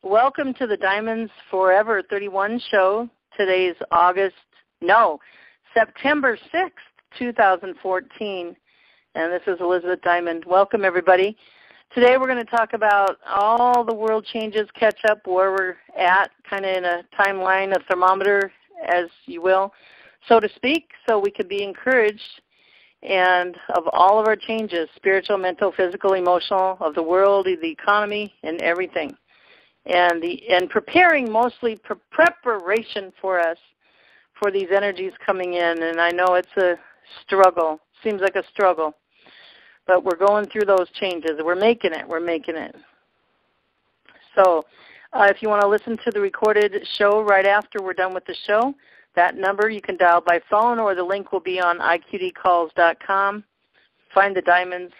Welcome to the Diamonds Forever 31 show. Today's September 6th, 2014. And this is Elizabeth Diamond. Welcome, everybody. Today we're going to talk about all the world changes, catch up, where we're at, kind of in a timeline, a thermometer, as you will, so to speak, so we could be encouraged and of all of our changes, spiritual, mental, physical, emotional, of the world, the economy, and everything. And preparing mostly preparation for us for these energies coming in. And I know it's a struggle. Seems like a struggle. But we're going through those changes. We're making it. We're making it. So if you want to listen to the recorded show right after we're done with the show, that number you can dial by phone, or the link will be on iqdcalls.com. Find the Diamonds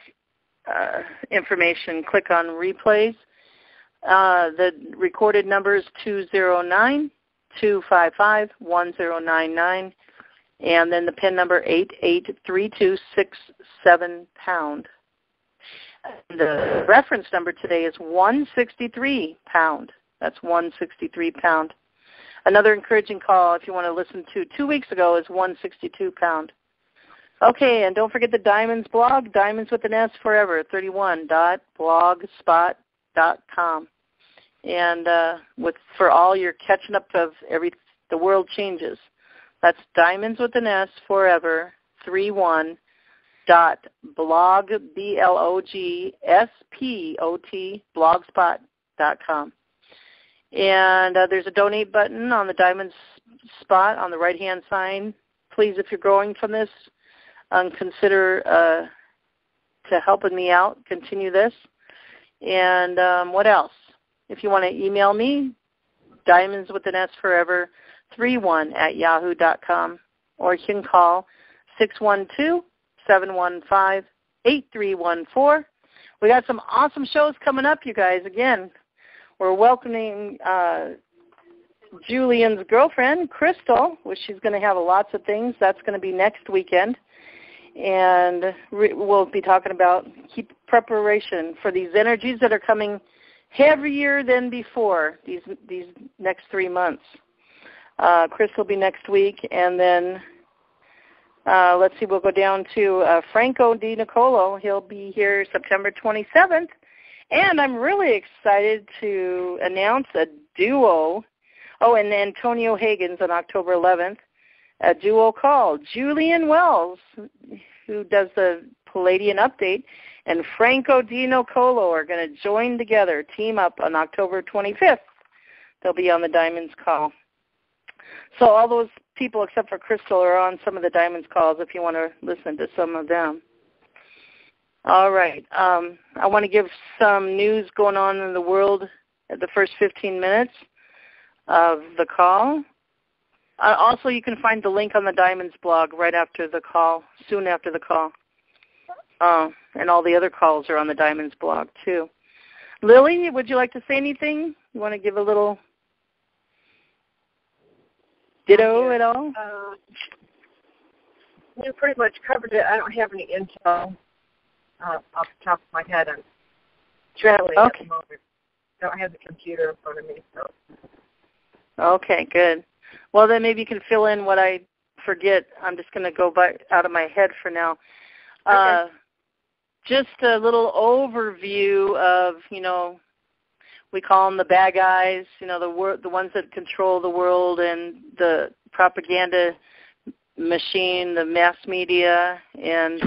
information. Click on replays. The recorded number is 209-255-1099, and then the PIN number 883267#. The reference number today is 163#. That's 163#. Another encouraging call, if you want to listen to 2 weeks ago, is 162#. Okay, and don't forget the Diamonds blog, Diamonds with an S Forever 31.blogspot.com. And for all your catching up of the world changes. That's Diamonds with an S Forever 31.blogspot.com. And there's a donate button on the Diamonds spot on the right-hand side. Please, if you're growing from this, consider to helping me out, continue this. And what else? If you want to email me, Diamonds with an S Forever 31@yahoo.com, or you can call 612-715-8314. We got some awesome shows coming up, you guys. Again, we're welcoming Julian's girlfriend, Crystal, which she's going to have lots of things. That's going to be next weekend. And we'll be talking about keep preparation for these energies that are coming heavier than before these next 3 months. Chris will be next week, and then let's see, we'll go down to Franco Di Nicolo. He'll be here September 27th, and I'm really excited to announce a duo. Oh, and Antonio Hagens on October 11th, a duo called Julian Wells, who does the Palladian update, and Franco Di Nicolo are going to join together, team up on October 25th. They'll be on the Diamonds call. So all those people except for Crystal are on some of the Diamonds calls if you want to listen to some of them. All right. I want to give some news going on in the world at the first 15 minutes of the call. Also, you can find the link on the Diamonds blog right after the call, soon after the call. And all the other calls are on the Diamonds blog, too. Lily, would you like to say anything? You want to give a little ditto at all? You pretty much covered it. I don't have any intel off the top of my head. I'm traveling at the moment. I don't have the computer in front of me. So. Okay, good. Well, then maybe you can fill in what I forget. I'm just going to go out of my head for now. Okay. Just a little overview of, we call them the bad guys, the ones that control the world and the propaganda machine, the mass media, and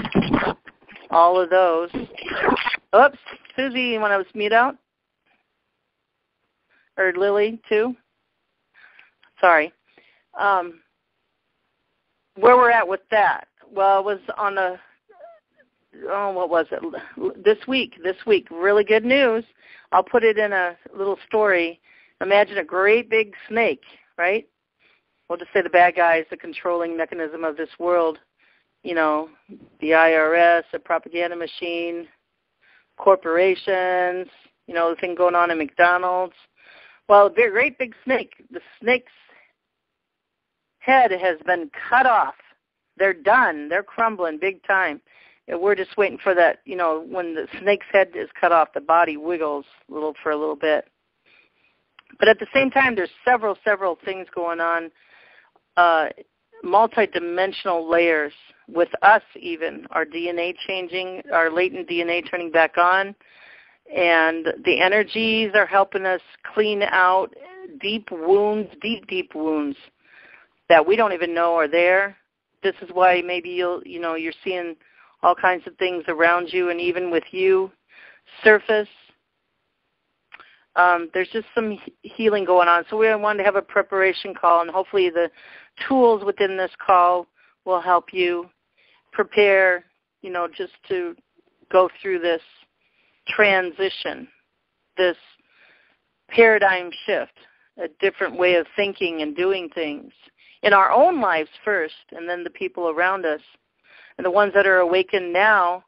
all of those. Oops, Susie, you want to mute out? Or Lily, too? Sorry. Where we're at with that? Well, it was on what was it? This week, really good news. I'll put it in a little story. Imagine a great big snake, right? We'll just say the bad guys, the controlling mechanism of this world, the IRS, the propaganda machine, corporations, the thing going on in McDonald's. Well, a great big snake. The snake's head has been cut off. They're done. They're crumbling big time. We're just waiting for that, when the snake's head is cut off, the body wiggles for a little bit. But at the same time, there's several things going on, multi-dimensional layers with us even, our DNA changing, our latent DNA turning back on, and the energies are helping us clean out deep wounds, deep wounds that we don't even know are there. This is why maybe you're seeing all kinds of things around you and even with you surface. There's just some healing going on. So we wanted to have a preparation call, and hopefully the tools within this call will help you prepare, just to go through this transition, this paradigm shift, a different way of thinking and doing things in our own lives first, and then the people around us. And the ones that are awakened now,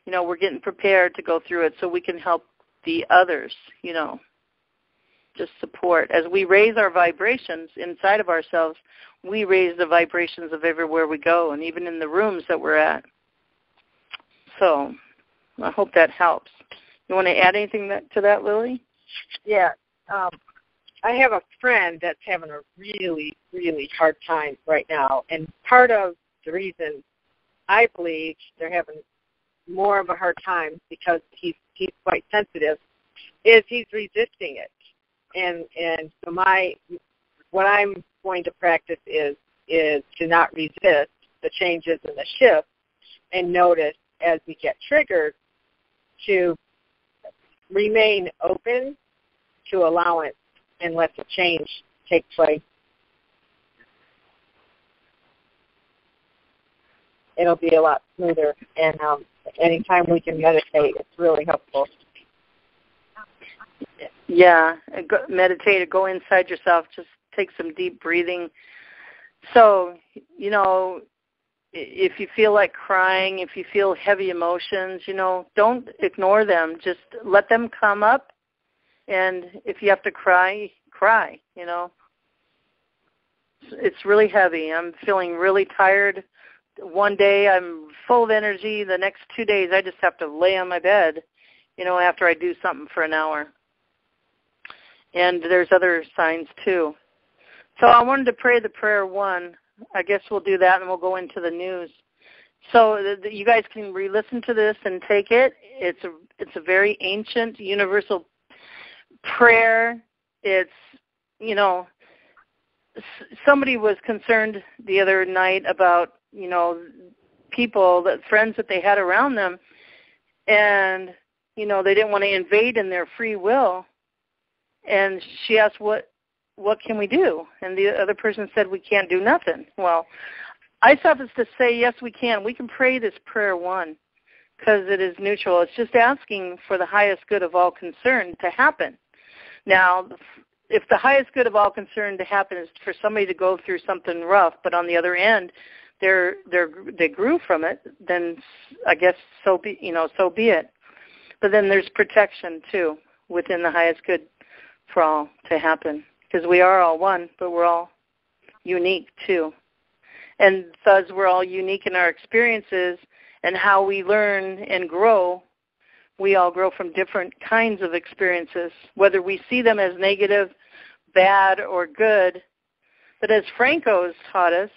we're getting prepared to go through it so we can help the others, just support. As we raise our vibrations inside of ourselves, we raise the vibrations of everywhere we go, and even in the rooms that we're at. So I hope that helps. You want to add anything to that, Lily? Yeah. I have a friend that's having a really, really hard time right now, and part of the reason I believe they're having more of a hard time, because he's quite sensitive, is he's resisting it. And so what I'm going to practice is to not resist the changes and the shifts, and notice as we get triggered to remain open to allowance and let the change take place. It'll be a lot smoother, and anytime we can meditate, it's really helpful. Yeah, meditate, go inside yourself, just take some deep breathing. So, if you feel like crying, if you feel heavy emotions, don't ignore them. Just let them come up, and if you have to cry, cry, It's really heavy. I'm feeling really tired. One day I'm full of energy. The next 2 days I just have to lay on my bed, after I do something for an hour. And there's other signs too. So I wanted to pray the prayer 1. I guess we'll do that, and we'll go into the news. So you guys can re-listen to this and take it. It's a very ancient, universal prayer. It's, somebody was concerned the other night about, people, friends that they had around them, and, they didn't want to invade in their free will. And she asked, what can we do? And the other person said, we can't do nothing. Well, I thought this to say, yes, we can. We can pray this prayer 1, because it is neutral. It's just asking for the highest good of all concerned to happen. Now, if the highest good of all concerned to happen is for somebody to go through something rough, but on the other end, they grew from it, then I guess so be it. But then there's protection too within the highest good for all to happen, because we are all one, but we're all unique too. And thus we're all unique in our experiences and how we learn and grow. We all grow from different kinds of experiences, whether we see them as negative, bad, or good. But as Franco's taught us,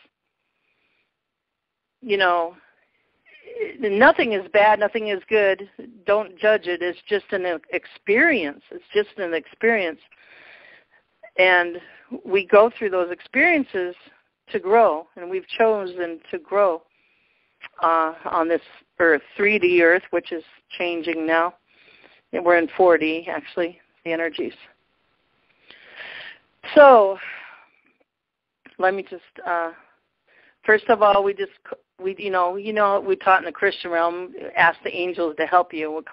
nothing is bad, nothing is good. Don't judge it. It's just an experience. It's just an experience. And we go through those experiences to grow, and we've chosen to grow on this earth, 3D earth, which is changing now. And we're in 4D, actually, the energies. So let me just, first of all, we taught in the Christian realm, ask the angels to help you.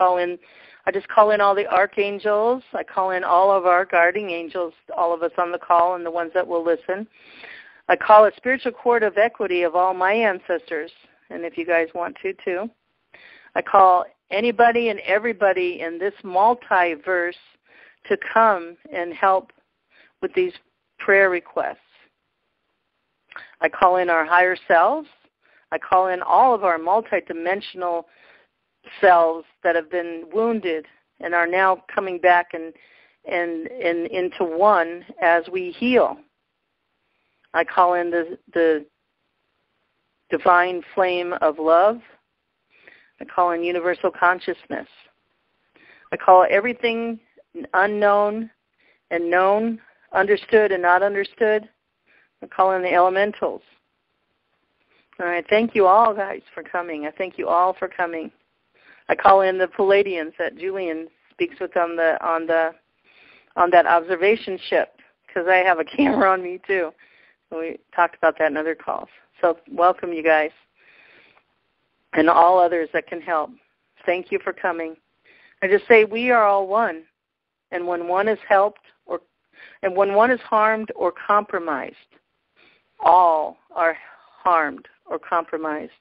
I just call in all the archangels. I call in all of our guarding angels, all of us on the call and the ones that will listen. I call a spiritual cord of equity of all my ancestors, and if you guys want to too. I call anybody and everybody in this multiverse to come and help with these prayer requests. I call in our higher selves. I call in all of our multidimensional selves that have been wounded and are now coming back and and into one as we heal. I call in the divine flame of love. I call in universal consciousness. I call everything unknown and known, understood and not understood. I call in the elementals. All right, thank you all, guys, for coming. I thank you all for coming. I call in the Palladians that Julian speaks with on that observation ship, because I have a camera on me too. We talked about that in other calls. So welcome, you guys, and all others that can help. Thank you for coming. I just say we are all one, and when one is helped and when one is harmed or compromised, all are harmed or compromised.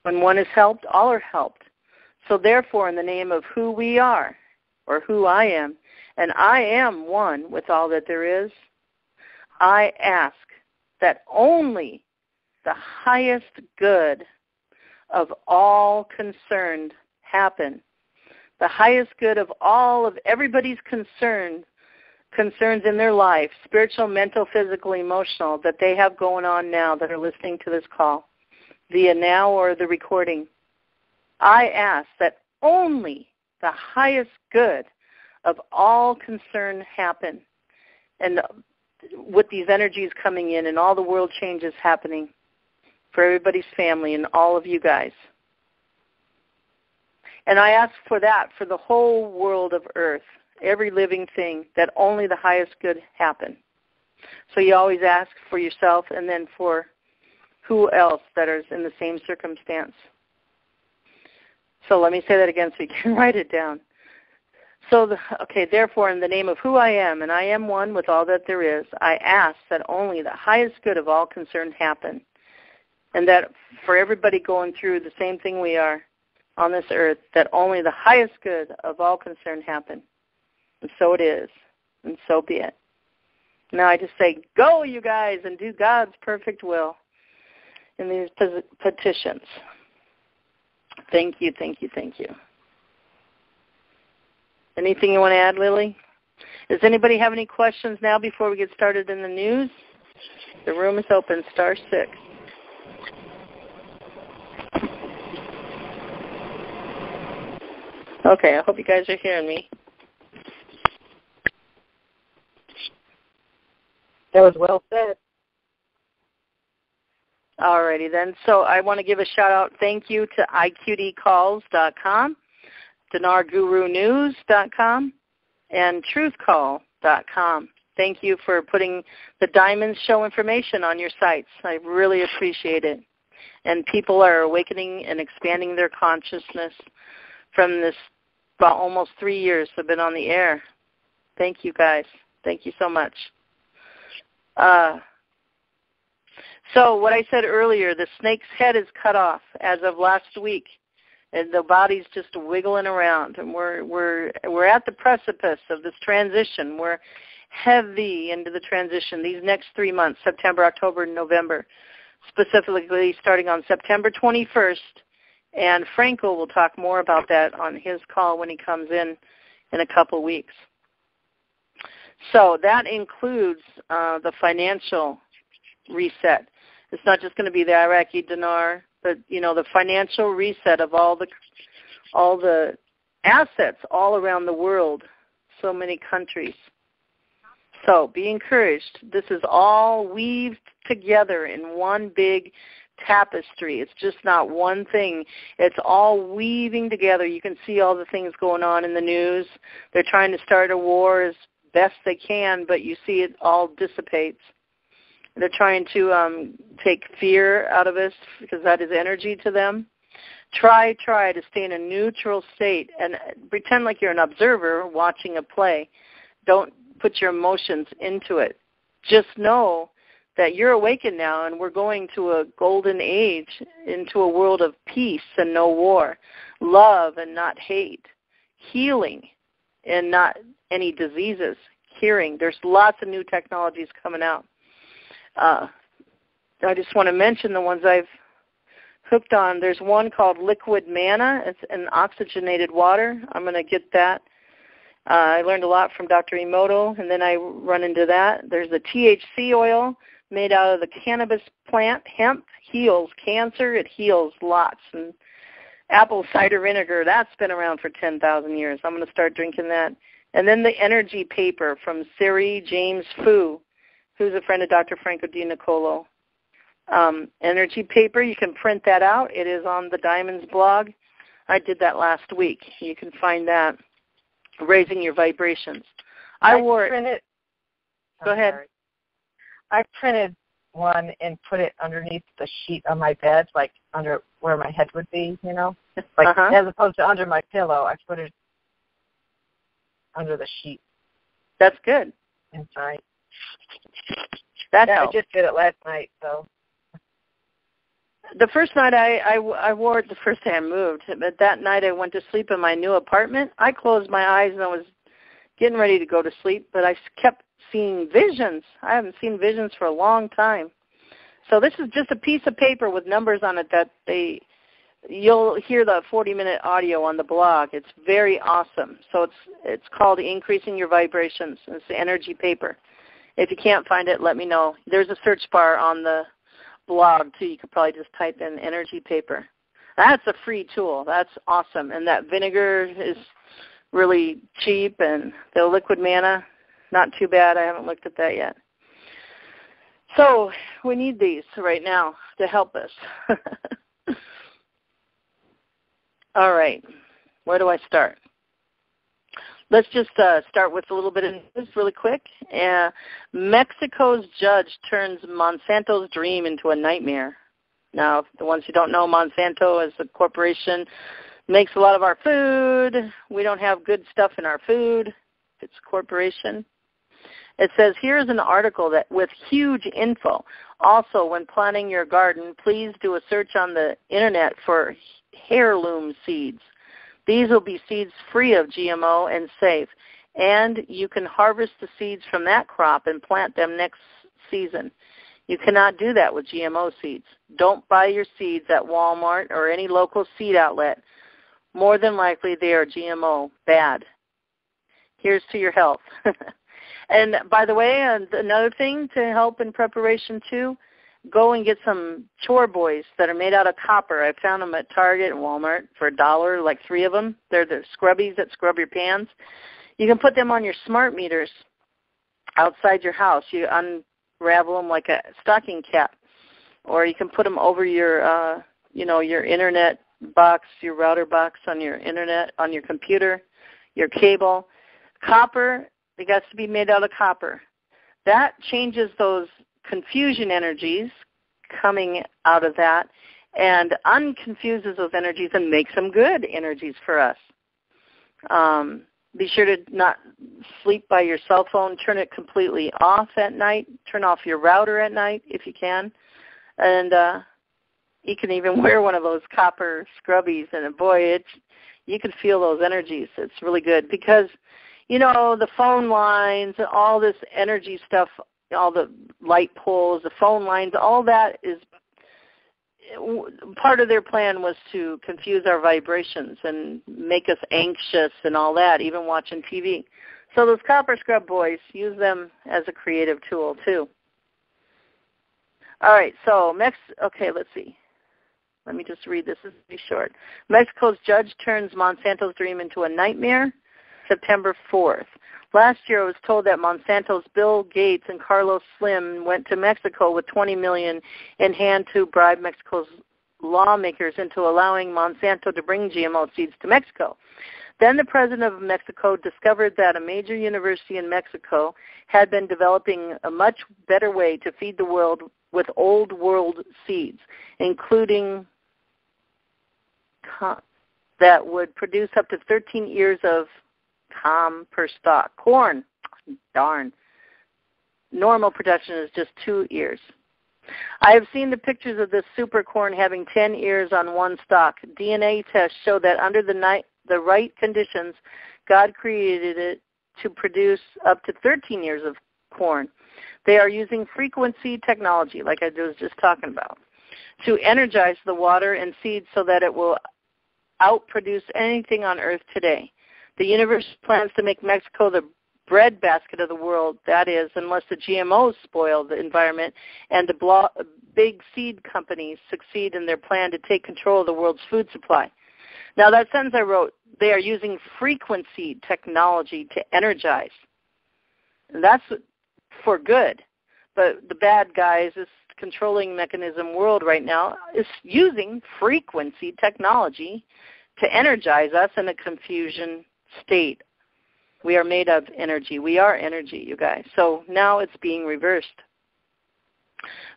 When one is helped, all are helped. So therefore, in the name of who we are, or who I am, and I am one with all that there is, I ask that only the highest good of all concerned happen. The highest good of all of everybody's concerns in their life, spiritual, mental, physical, emotional, that they have going on now that are listening to this call, via now or the recording. I ask that only the highest good of all concern happen, and with these energies coming in and all the world changes happening for everybody's family and all of you guys. And I ask for that for the whole world of Earth, every living thing, that only the highest good happen. So you always ask for yourself and then for who else that is in the same circumstance. So let me say that again so you can write it down. So, therefore, in the name of who I am, and I am one with all that there is, I ask that only the highest good of all concerned happen, and that for everybody going through the same thing we are on this earth, that only the highest good of all concerned happen. And so it is, and so be it. Now I just say, go, you guys, and do God's perfect will in these petitions. Thank you, thank you, thank you. Anything you want to add, Lily? Does anybody have any questions now before we get started in the news? The room is open, *6. Okay, I hope you guys are hearing me. That was well said. Alrighty then. So I want to give a shout-out, thank you to iqdcalls.com, DinarGuruNews.com, and TruthCall.com. Thank you for putting the Diamonds Show information on your sites. I really appreciate it. And people are awakening and expanding their consciousness from this, well, almost 3 years have been on the air. Thank you, guys. Thank you so much. So what I said earlier, the snake's head is cut off as of last week, and the body's just wiggling around. And we're at the precipice of this transition. We're heavy into the transition these next 3 months, September, October, and November, specifically starting on September 21st. And Franco will talk more about that on his call when he comes in a couple weeks. So that includes the financial reset. It's not just going to be the Iraqi dinar, but the financial reset of all the assets all around the world, so many countries. So be encouraged. This is all weaved together in one big tapestry. It's just not one thing. It's all weaving together. You can see all the things going on in the news. They're trying to start a war as best they can, but you see it all dissipates. They're trying to take fear out of us because that is energy to them. Try to stay in a neutral state and pretend like you're an observer watching a play. Don't put your emotions into it. Just know that you're awakened now, and we're going to a golden age, into a world of peace and no war, love and not hate, healing and not any diseases, hearing. There's lots of new technologies coming out. I just want to mention the ones I've hooked on. There's one called Liquid Manna. It's an oxygenated water. I'm going to get that. I learned a lot from Dr. Emoto, and then I run into that. There's the THC oil made out of the cannabis plant. Hemp heals cancer. It heals lots. And apple cider vinegar, that's been around for 10,000 years. I'm going to start drinking that. And then the energy paper from Siri James Fu, who's a friend of Dr. Franco Di Nicolo. Energy paper, you can print that out. It is on the Diamonds blog. I did that last week. You can find that. Raising your vibrations. I wore it. Go ahead. Sorry. I printed one and put it underneath the sheet on my bed, like under where my head would be, like as opposed to under my pillow. I put it under the sheet. That's good. Inside. That I helps. just did it last night, so. The first night I wore it the first day I moved, but that night I went to sleep in my new apartment. I closed my eyes and I was getting ready to go to sleep, but I kept seeing visions. I haven't seen visions for a long time. So this is just a piece of paper with numbers on it that you'll hear the 40-minute audio on the blog. It's very awesome. So it's called Increasing Your Vibrations. It's the energy paper. If you can't find it, let me know. There's a search bar on the blog, too. You could probably just type in energy paper. That's a free tool. That's awesome. And that vinegar is really cheap, and the liquid manna, not too bad. I haven't looked at that yet. So we need these right now to help us. All right. Where do I start? Let's just start with a little bit of news really quick. Mexico's judge turns Monsanto's dream into a nightmare. Now, the ones who don't know, Monsanto is a corporation, makes a lot of our food. We don't have good stuff in our food. It's a corporation. It says, here's an article that with huge info. Also, when planting your garden, please do a search on the Internet for heirloom seeds. These will be seeds free of GMO and safe, and you can harvest the seeds from that crop and plant them next season. You cannot do that with GMO seeds. Don't buy your seeds at Walmart or any local seed outlet. More than likely, they are GMO. Bad. Here's to your health. And by the way, another thing to help in preparation too, go and get some chore boys that are made out of copper. I found them at Target and Walmart for $1, like 3 of them. They're the scrubbies that scrub your pans. You can put them on your smart meters outside your house. You unravel them like a stocking cap, or you can put them over your, your internet box, your router box on your internet, on your computer, your cable. Copper, it has to be made out of copper. That changes those confusion energies coming out of that and unconfuses those energies and makes them good energies for us. Be sure to not sleep by your cell phone. Turn it completely off at night. Turn off your router at night if you can. And you can even wear one of those copper scrubbies, and boy, you can feel those energies. It's really good because, the phone lines, all this energy stuff, all the light poles, the phone lines, all that is part of their plan was to confuse our vibrations and make us anxious and all that, even watching TV. So those copper scrub boys, use them as a creative tool too. All right, so let's see. Let me just read this. This is pretty short. Mexico's judge turns Monsanto's dream into a nightmare, September 4th. Last year, I was told that Monsanto's Bill Gates and Carlos Slim went to Mexico with $20 million in hand to bribe Mexico's lawmakers into allowing Monsanto to bring GMO seeds to Mexico. Then the president of Mexico discovered that a major university in Mexico had been developing a much better way to feed the world with old world seeds, including that would produce up to 13 ears of per stalk. Corn, darn. Normal production is just 2 ears. I have seen the pictures of this super corn having 10 ears on one stalk. DNA tests show that under the right conditions, God created it to produce up to 13 ears of corn. They are using frequency technology, like I was just talking about, to energize the water and seeds so that it will outproduce anything on Earth today. The university plans to make Mexico the breadbasket of the world, that is, unless the GMOs spoil the environment and the big seed companies succeed in their plan to take control of the world's food supply. Now, that sentence I wrote, they are using frequency technology to energize. And that's for good. But the bad guys, this controlling mechanism world right now, is using frequency technology to energize us in a confusion state. We are made of energy. We are energy, you guys. So now it's being reversed.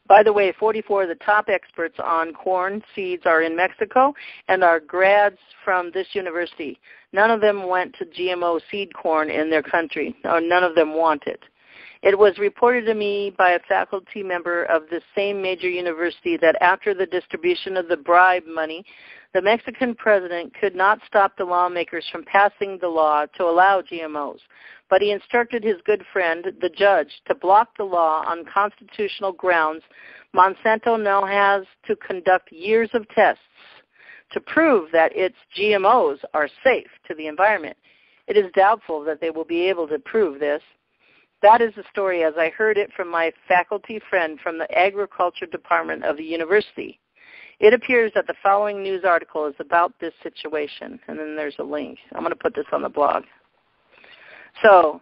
By the way, 44 of the top experts on corn seeds are in Mexico and are grads from this university. None of them went to GMO seed corn in their country, or none of them want it. It was reported to me by a faculty member of the same major university that after the distribution of the bribe money, the Mexican president could not stop the lawmakers from passing the law to allow GMOs, but he instructed his good friend, the judge, to block the law on constitutional grounds. Monsanto now has to conduct years of tests to prove that its GMOs are safe to the environment. It is doubtful that they will be able to prove this. That is the story as I heard it from my faculty friend from the agriculture department of the university. It appears that the following news article is about this situation, and then there's a link. I'm going to put this on the blog. So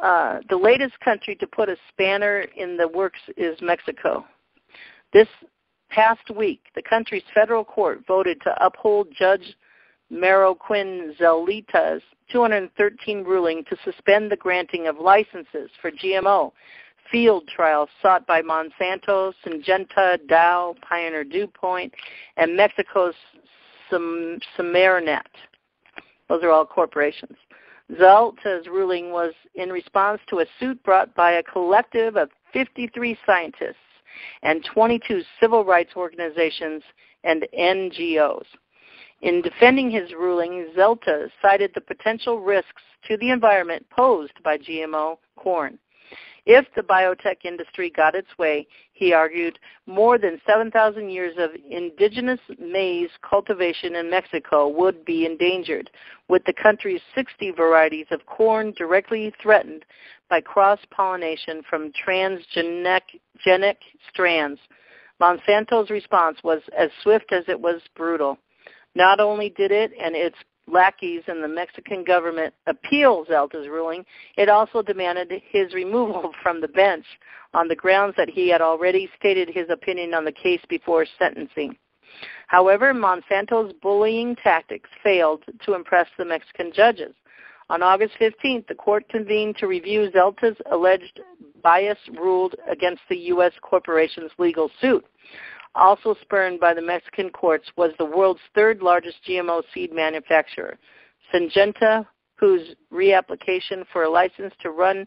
the latest country to put a spanner in the works is Mexico. This past week, the country's federal court voted to uphold Judge Marroquin Zelita's 2013 ruling to suspend the granting of licenses for GMO field trials sought by Monsanto, Syngenta, Dow, Pioneer DuPont, and Mexico's Semarnet. Those are all corporations. Zelita's ruling was in response to a suit brought by a collective of 53 scientists and 22 civil rights organizations and NGOs. In defending his ruling, Zelita cited the potential risks to the environment posed by GMO corn. If the biotech industry got its way, he argued, more than 7,000 years of indigenous maize cultivation in Mexico would be endangered, with the country's 60 varieties of corn directly threatened by cross-pollination from transgenic strands. Monsanto's response was as swift as it was brutal. Not only did it and its lackeys in the Mexican government appeal Zelita's ruling, it also demanded his removal from the bench on the grounds that he had already stated his opinion on the case before sentencing. However, Monsanto's bullying tactics failed to impress the Mexican judges. On August 15th, the court convened to review Zelita's alleged bias ruled against the U.S. corporation's legal suit. Also spurned by the Mexican courts was the world's third largest GMO seed manufacturer, Syngenta, whose reapplication for a license to run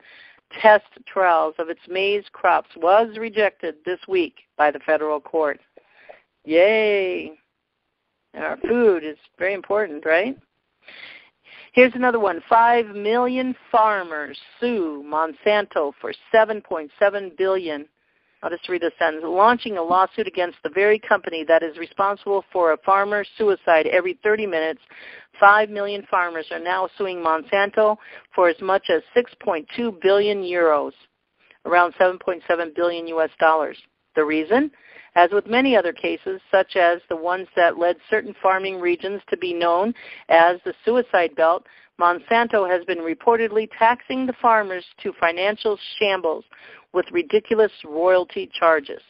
test trials of its maize crops was rejected this week by the federal court. Yay! And our food is very important, right? Here's another one. 5 million farmers sue Monsanto for $7.7 billion. I'll just read the sentence. Launching a lawsuit against the very company that is responsible for a farmer suicide every 30 minutes, 5 million farmers are now suing Monsanto for as much as 6.2 billion euros, around 7.7 billion US dollars. The reason? As with many other cases, such as the ones that led certain farming regions to be known as the suicide belt, Monsanto has been reportedly taxing the farmers to financial shambles with ridiculous royalty charges.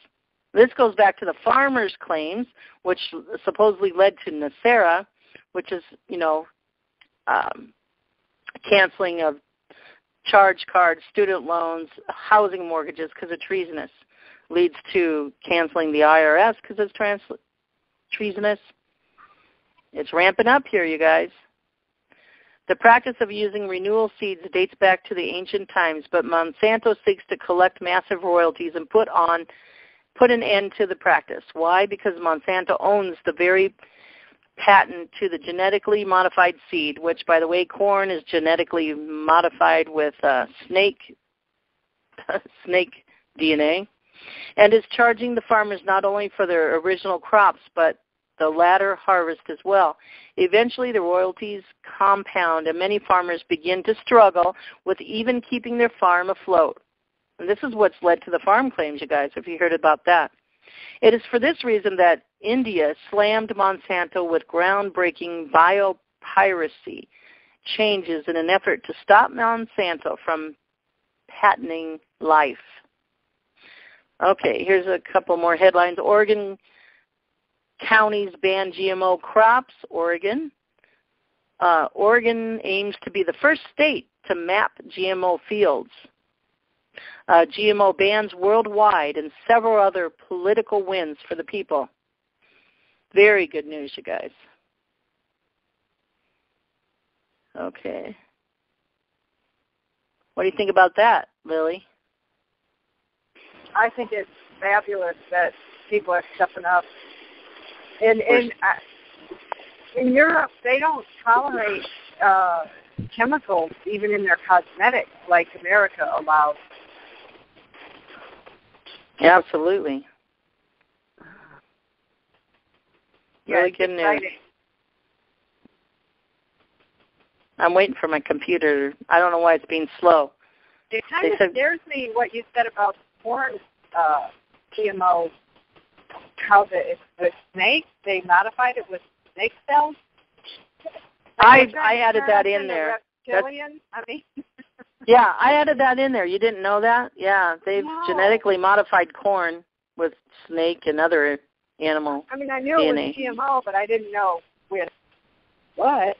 This goes back to the farmers' claims, which supposedly led to NESARA, which is, canceling of charge cards, student loans, housing mortgages because of treasonous. Leads to canceling the IRS because it's treasonous. It's ramping up here, you guys. The practice of using renewal seeds dates back to the ancient times, but Monsanto seeks to collect massive royalties and put an end to the practice. Why? Because Monsanto owns the very patent to the genetically modified seed, which, by the way, corn is genetically modified with snake DNA, and is charging the farmers not only for their original crops, but the latter harvest as well. Eventually, the royalties compound, and many farmers begin to struggle with even keeping their farm afloat. And this is what's led to the farm claims, you guys, if you heard about that. It is for this reason that India slammed Monsanto with groundbreaking biopiracy changes in an effort to stop Monsanto from patenting life. Okay, here's a couple more headlines. Oregon counties ban GMO crops. Oregon aims to be the first state to map GMO fields. GMO bans worldwide and several other political wins for the people. Very good news, you guys. Okay. What do you think about that, Lily? I think it's fabulous that people are stepping up. In Europe, they don't tolerate chemicals even in their cosmetics like America allows. Absolutely. Really good news. I'm waiting for my computer. I don't know why it's being slow. It kind of scares me what you said about corn GMO, how the snake, they modified it with snake cells. I added that in there. Reptilian? I mean. Yeah, I added that in there. You didn't know that? Yeah, they've genetically modified corn with snake and other animal I mean, I knew DNA. It was GMO, but I didn't know with what.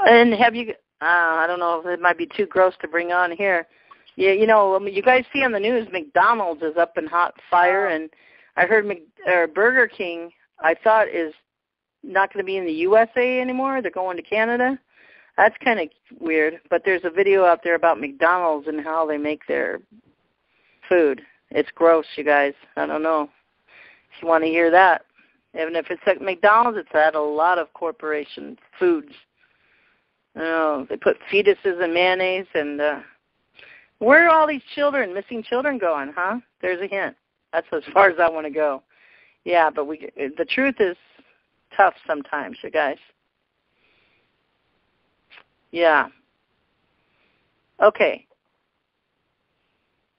And have you, I don't know if it might be too gross to bring on here. Yeah, you know, you guys see on the news, McDonald's is up in hot fire, and I heard Burger King, I thought, is not going to be in the USA anymore. They're going to Canada. That's kind of weird, but there's a video out there about McDonald's and how they make their food. It's gross, you guys. I don't know if you want to hear that. Even if it's at McDonald's, it's at a lot of corporation foods. Oh, they put fetuses in mayonnaise, and where are all these children, missing children going, huh? There's a hint. That's as far as I want to go. Yeah, but the truth is tough sometimes, you guys. Yeah. Okay.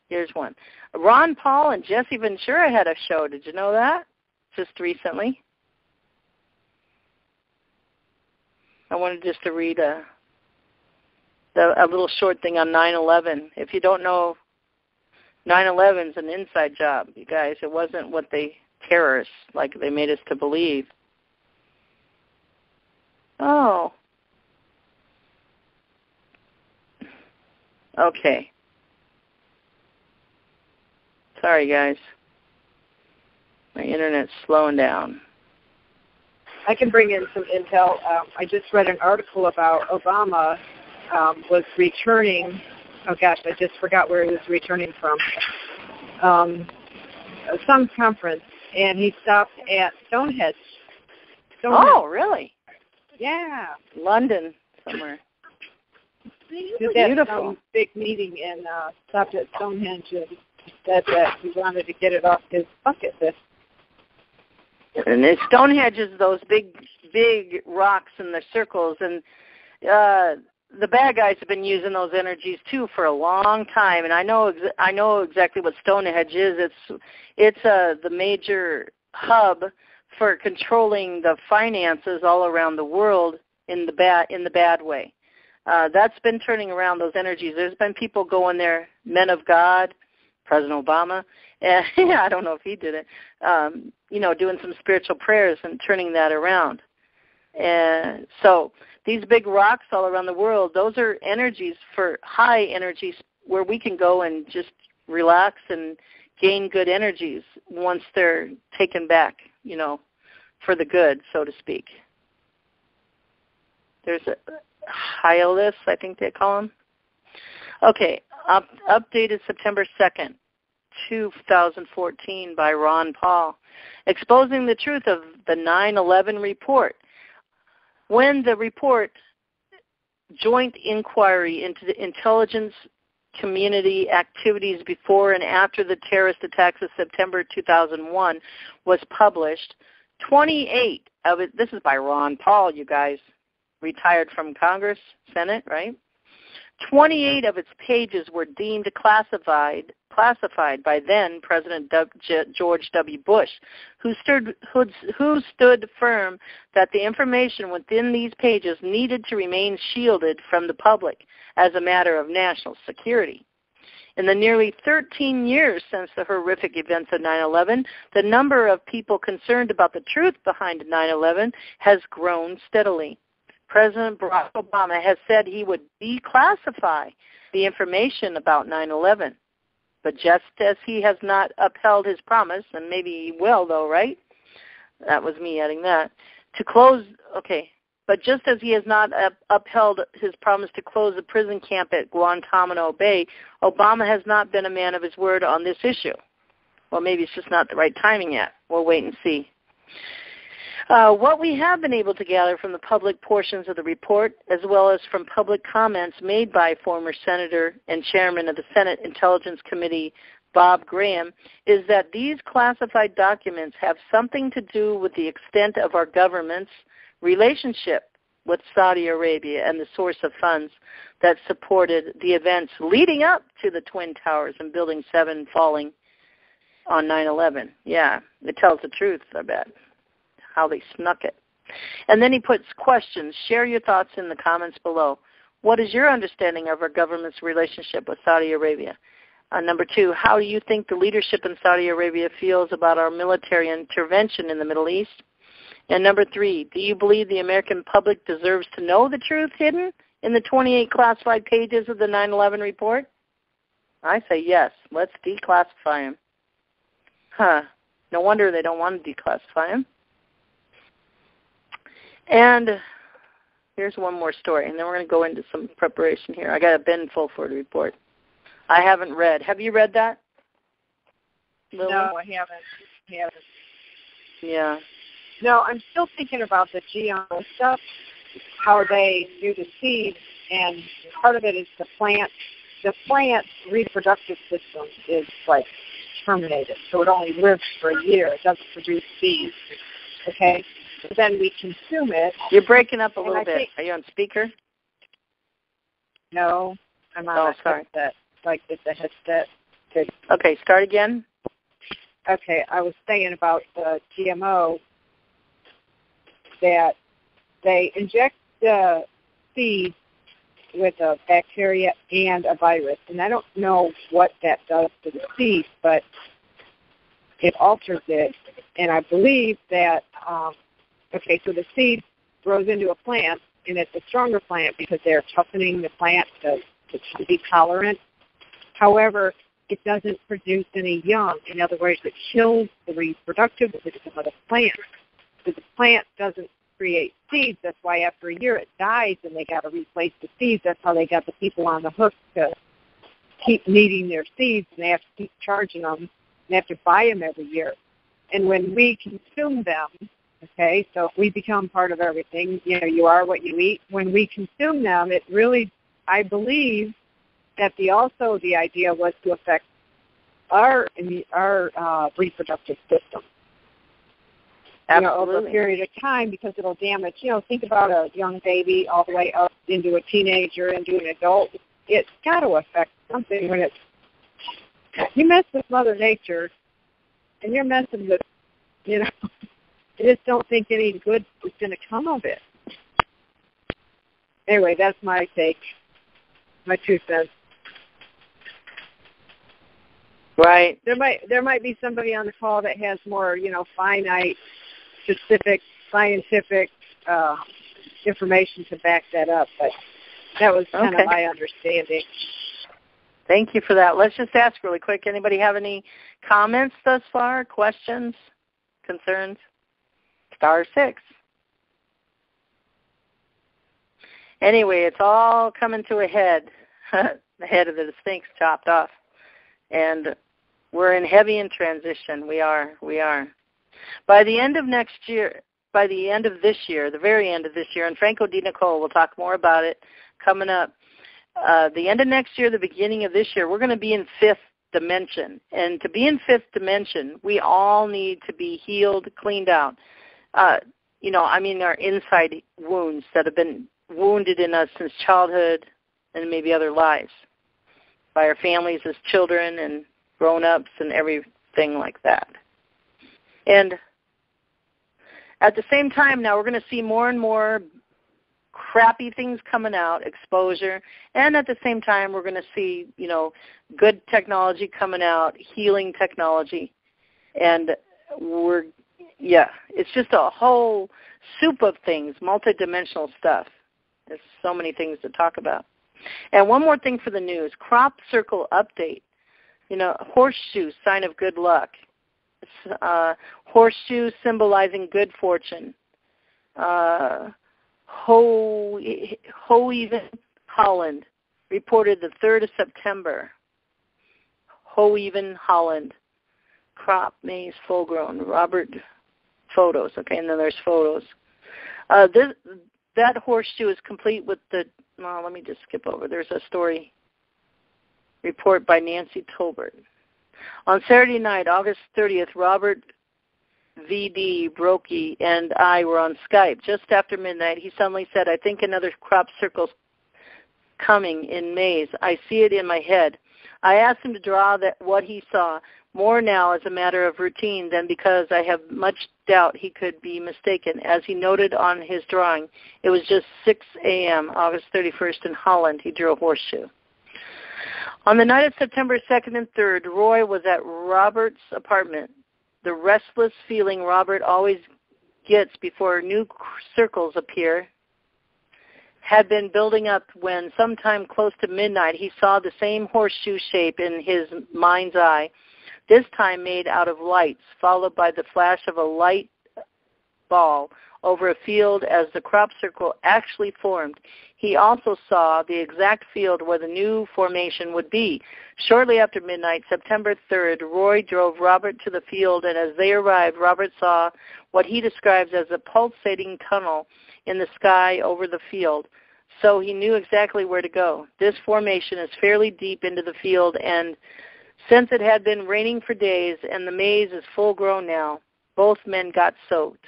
Here's one. Ron Paul and Jesse Ventura had a show. Did you know that? Just recently. I wanted just to read a little short thing on 9/11. If you don't know, 9/11 is an inside job, you guys. It wasn't what terrorists, like they made us to believe. Oh. Okay. Sorry, guys. My internet's slowing down. I can bring in some intel. I just read an article about Obama was returning. Oh, gosh, I just forgot where he was returning from. Some conference, and he stopped at Stonehenge. Oh, really? Yeah. London, somewhere. He was at some big meeting and stopped at Stonehenge and said that he wanted to get it off his bucket list. And Stonehenge is those big rocks in the circles, and the bad guys have been using those energies too for a long time. And I know exactly what Stonehenge is. It's the major hub for controlling the finances all around the world in the bad way. That's been turning around those energies. There's been people going there, men of God, President Obama, and yeah, I don't know if he did it, doing some spiritual prayers and turning that around. And so these big rocks all around the world, those are energies for high energies where we can go and just relax and gain good energies once they're taken back, for the good, so to speak. There's a Hylas, I think they call them. Okay, updated September 2nd, 2014 by Ron Paul, exposing the truth of the 9/11 report. When the report, Joint Inquiry into the Intelligence community activities before and after the terrorist attacks of September 2001 was published, 28 of it, this is by Ron Paul, you guys, retired from Congress, Senate, right? 28 of its pages were deemed classified by then President George W. Bush, who stood firm that the information within these pages needed to remain shielded from the public as a matter of national security. In the nearly 13 years since the horrific events of 9/11, the number of people concerned about the truth behind 9/11 has grown steadily. President Barack Obama has said he would declassify the information about 9/11. But just as he has not upheld his promise, and maybe he will though, right? That was me adding that. But just as he has not upheld his promise to close the prison camp at Guantanamo Bay, Obama has not been a man of his word on this issue. Well, maybe it's just not the right timing yet. We'll wait and see. What we have been able to gather from the public portions of the report, as well as from public comments made by former Senator and Chairman of the Senate Intelligence Committee, Bob Graham, is that these classified documents have something to do with the extent of our government's relationship with Saudi Arabia and the source of funds that supported the events leading up to the Twin Towers and Building 7 falling on 9/11. Yeah, it tells the truth, I bet, how they snuck it. And then he puts questions. Share your thoughts in the comments below. What is your understanding of our government's relationship with Saudi Arabia? Number 2, how do you think the leadership in Saudi Arabia feels about our military intervention in the Middle East? And number 3, do you believe the American public deserves to know the truth hidden in the 28 classified pages of the 9/11 report? I say yes. Let's declassify them. No wonder they don't want to declassify them. And here's one more story, and then we're going to go into some preparation here. I got a bin full for the report. I haven't read. Have you read that, Lily? No, I haven't. Yeah. No, I'm still thinking about the GMO stuff, how they do the seeds, and part of it is the plant. The plant's reproductive system is like terminated, so it only lives for a year. It doesn't produce seeds. Okay, so then we consume it. You're breaking up a little bit. Are you on speaker? No, I'm on a headset, like it's a headset. Okay, start again. Okay, I was saying about the GMO that they inject the seed with a bacteria and a virus. And I don't know what that does to the seed, but it alters it. And I believe that, so the seed grows into a plant, and it's a stronger plant because they're toughening the plant to be tolerant. However, it doesn't produce any young. In other words, it kills the reproductive system of the plant. So the plant doesn't create seeds. That's why after a year it dies and they got to replace the seeds. That's how they got the people on the hook to keep needing their seeds, and they have to keep charging them. They have to buy them every year. And when we consume them, okay, so if we become part of everything, you are what you eat. When we consume them, it really, I believe, that the idea was to affect our reproductive system. Absolutely. Over a period of time, because it'll damage. Think about a young baby all the way up into a teenager, into an adult. It's got to affect something when you mess with Mother Nature, and you're messing with, I just don't think any good is going to come of it. Anyway, that's my take, my 2 cents. Right. There might be somebody on the call that has more, finite, specific, scientific information to back that up, but that was kind of my understanding. Thank you for that. Let's just ask really quick. Anybody have any comments thus far? Questions? Concerns? *6. Anyway, it's all coming to a head. The head of the Sphinx chopped off. And we're in heavy in transition. We are. By the end of this year, the very end of this year, and Franco Di Nicole will talk more about it coming up, the end of next year, the beginning of this year, we're going to be in fifth dimension. And to be in fifth dimension, we all need to be healed, cleaned out. Our inside wounds that have been wounded in us since childhood and maybe other lives by our families as children and grown-ups and everything like that. And at the same time now, we're going to see more and more crappy things coming out, exposure, and at the same time we're going to see, good technology coming out, healing technology, and it's just a whole soup of things, multidimensional stuff. There's so many things to talk about. And one more thing for the news, crop circle update. Horseshoe, sign of good luck. Horseshoe symbolizing good fortune. Hoeven, Holland, reported the 3rd of September. Hoeven, Holland. Crop maize full grown. Robert photos. Okay, and then there's photos. That horseshoe is complete with let me just skip over. There's a story report by Nancy Tolbert. On Saturday night, August 30th, Robert V.D. Brokey and I were on Skype. Just after midnight, he suddenly said, I think another crop circle's coming in maize. I see it in my head. I asked him to draw what he saw, more now as a matter of routine than because I have much doubt he could be mistaken. As he noted on his drawing, it was just 6 a.m., August 31st in Holland. He drew a horseshoe. On the night of September 2nd and 3rd, Roy was at Robert's apartment. The restless feeling Robert always gets before new circles appear had been building up when sometime close to midnight he saw the same horseshoe shape in his mind's eye, this time made out of lights, followed by the flash of a light ball over a field as the crop circle actually formed. He also saw the exact field where the new formation would be. Shortly after midnight, September 3rd, Roy drove Robert to the field, and as they arrived, Robert saw what he describes as a pulsating tunnel in the sky over the field. So he knew exactly where to go. This formation is fairly deep into the field, and since it had been raining for days and the maize is full grown now, both men got soaked.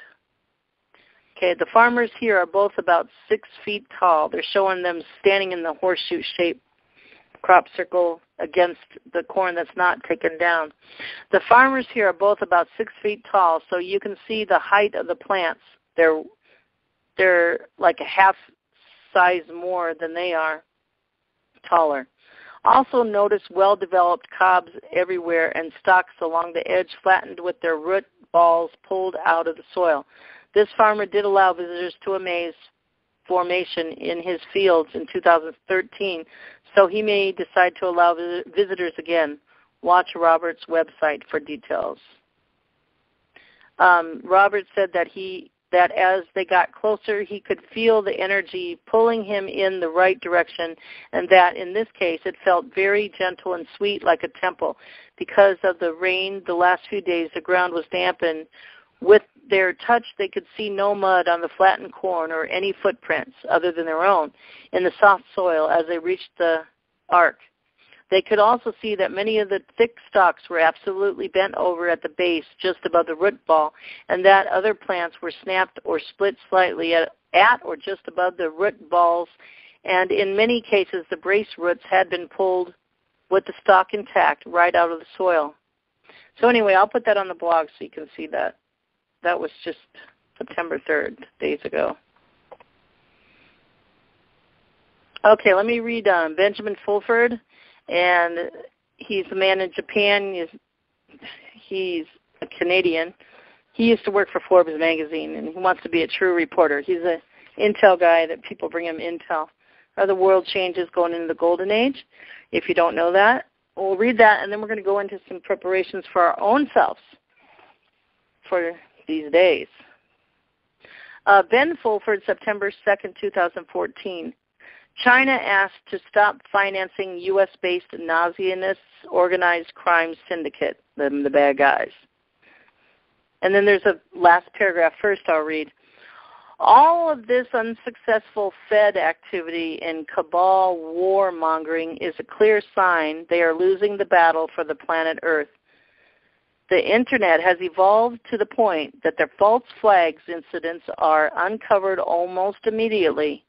Okay, the farmers here are both about 6 feet tall. They're showing them standing in the horseshoe-shaped crop circle against the corn that's not taken down. The farmers here are both about 6 feet tall, so you can see the height of the plants. They're like a half size more than they are taller. Also notice well-developed cobs everywhere and stalks along the edge flattened with their root balls pulled out of the soil. This farmer did allow visitors to a maize formation in his fields in 2013, so he may decide to allow visitors again. Watch Robert's website for details. Robert said that as they got closer, he could feel the energy pulling him in the right direction, and that in this case it felt very gentle and sweet like a temple. Because of the rain the last few days, the ground was damp, and with their touch they could see no mud on the flattened corn or any footprints other than their own in the soft soil as they reached the ark. They could also see that many of the thick stalks were absolutely bent over at the base just above the root ball, and that other plants were snapped or split slightly at or just above the root balls, and in many cases the brace roots had been pulled with the stalk intact right out of the soil. So anyway, I'll put that on the blog so you can see that. That was just September 3rd, days ago. Okay, let me read Benjamin Fulford. And he's a man in Japan. He's a Canadian. He used to work for Forbes magazine, and he wants to be a true reporter. He's an intel guy that people bring him intel. Are the world changes going into the golden age? If you don't know that, we'll read that, and then we're going to go into some preparations for our own selves for these days. Ben Fulford, September 2nd, 2014. China asked to stop financing U.S.-based Nazionists organized crime syndicate, the bad guys. And then there's a last paragraph. First I'll read. All of this unsuccessful Fed activity and cabal warmongering is a clear sign they are losing the battle for the planet Earth. The Internet has evolved to the point that their false flags incidents are uncovered almost immediately.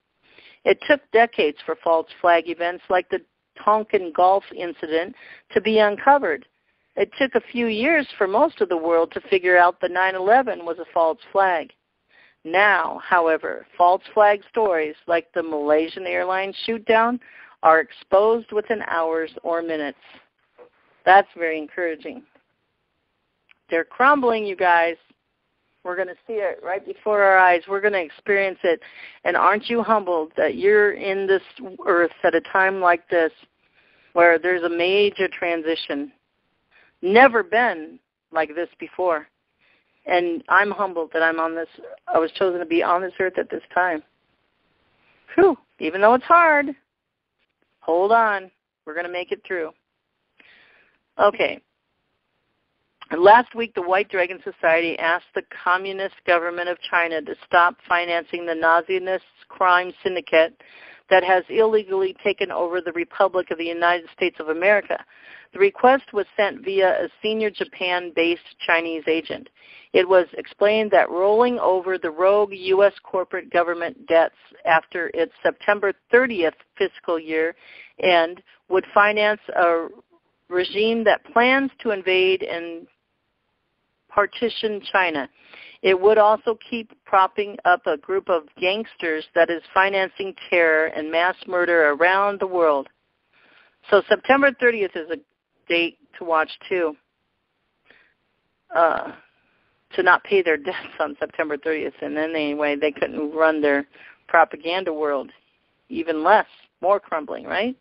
It took decades for false flag events like the Tonkin Gulf incident to be uncovered. It took a few years for most of the world to figure out that 9/11 was a false flag. Now, however, false flag stories like the Malaysian Airlines shoot-down are exposed within hours or minutes. That's very encouraging. They're crumbling, you guys. We're going to see it right before our eyes. We're going to experience it. And aren't you humbled that you're in this earth at a time like this where there's a major transition? Never been like this before. And I'm humbled that I was chosen to be on this earth at this time. Whew, even though it's hard, hold on. We're going to make it through. Okay. Last week, the White Dragon Society asked the Communist government of China to stop financing the Nazi-ness crime syndicate that has illegally taken over the Republic of the United States of America. The request was sent via a senior Japan-based Chinese agent. It was explained that rolling over the rogue U.S. corporate government debts after its September 30th fiscal year end would finance a regime that plans to invade and partition China. It would also keep propping up a group of gangsters that is financing terror and mass murder around the world. So September 30th is a date to watch too. To not pay their debts on September 30th. And then anyway, they couldn't run their propaganda world. Even less, more crumbling, right?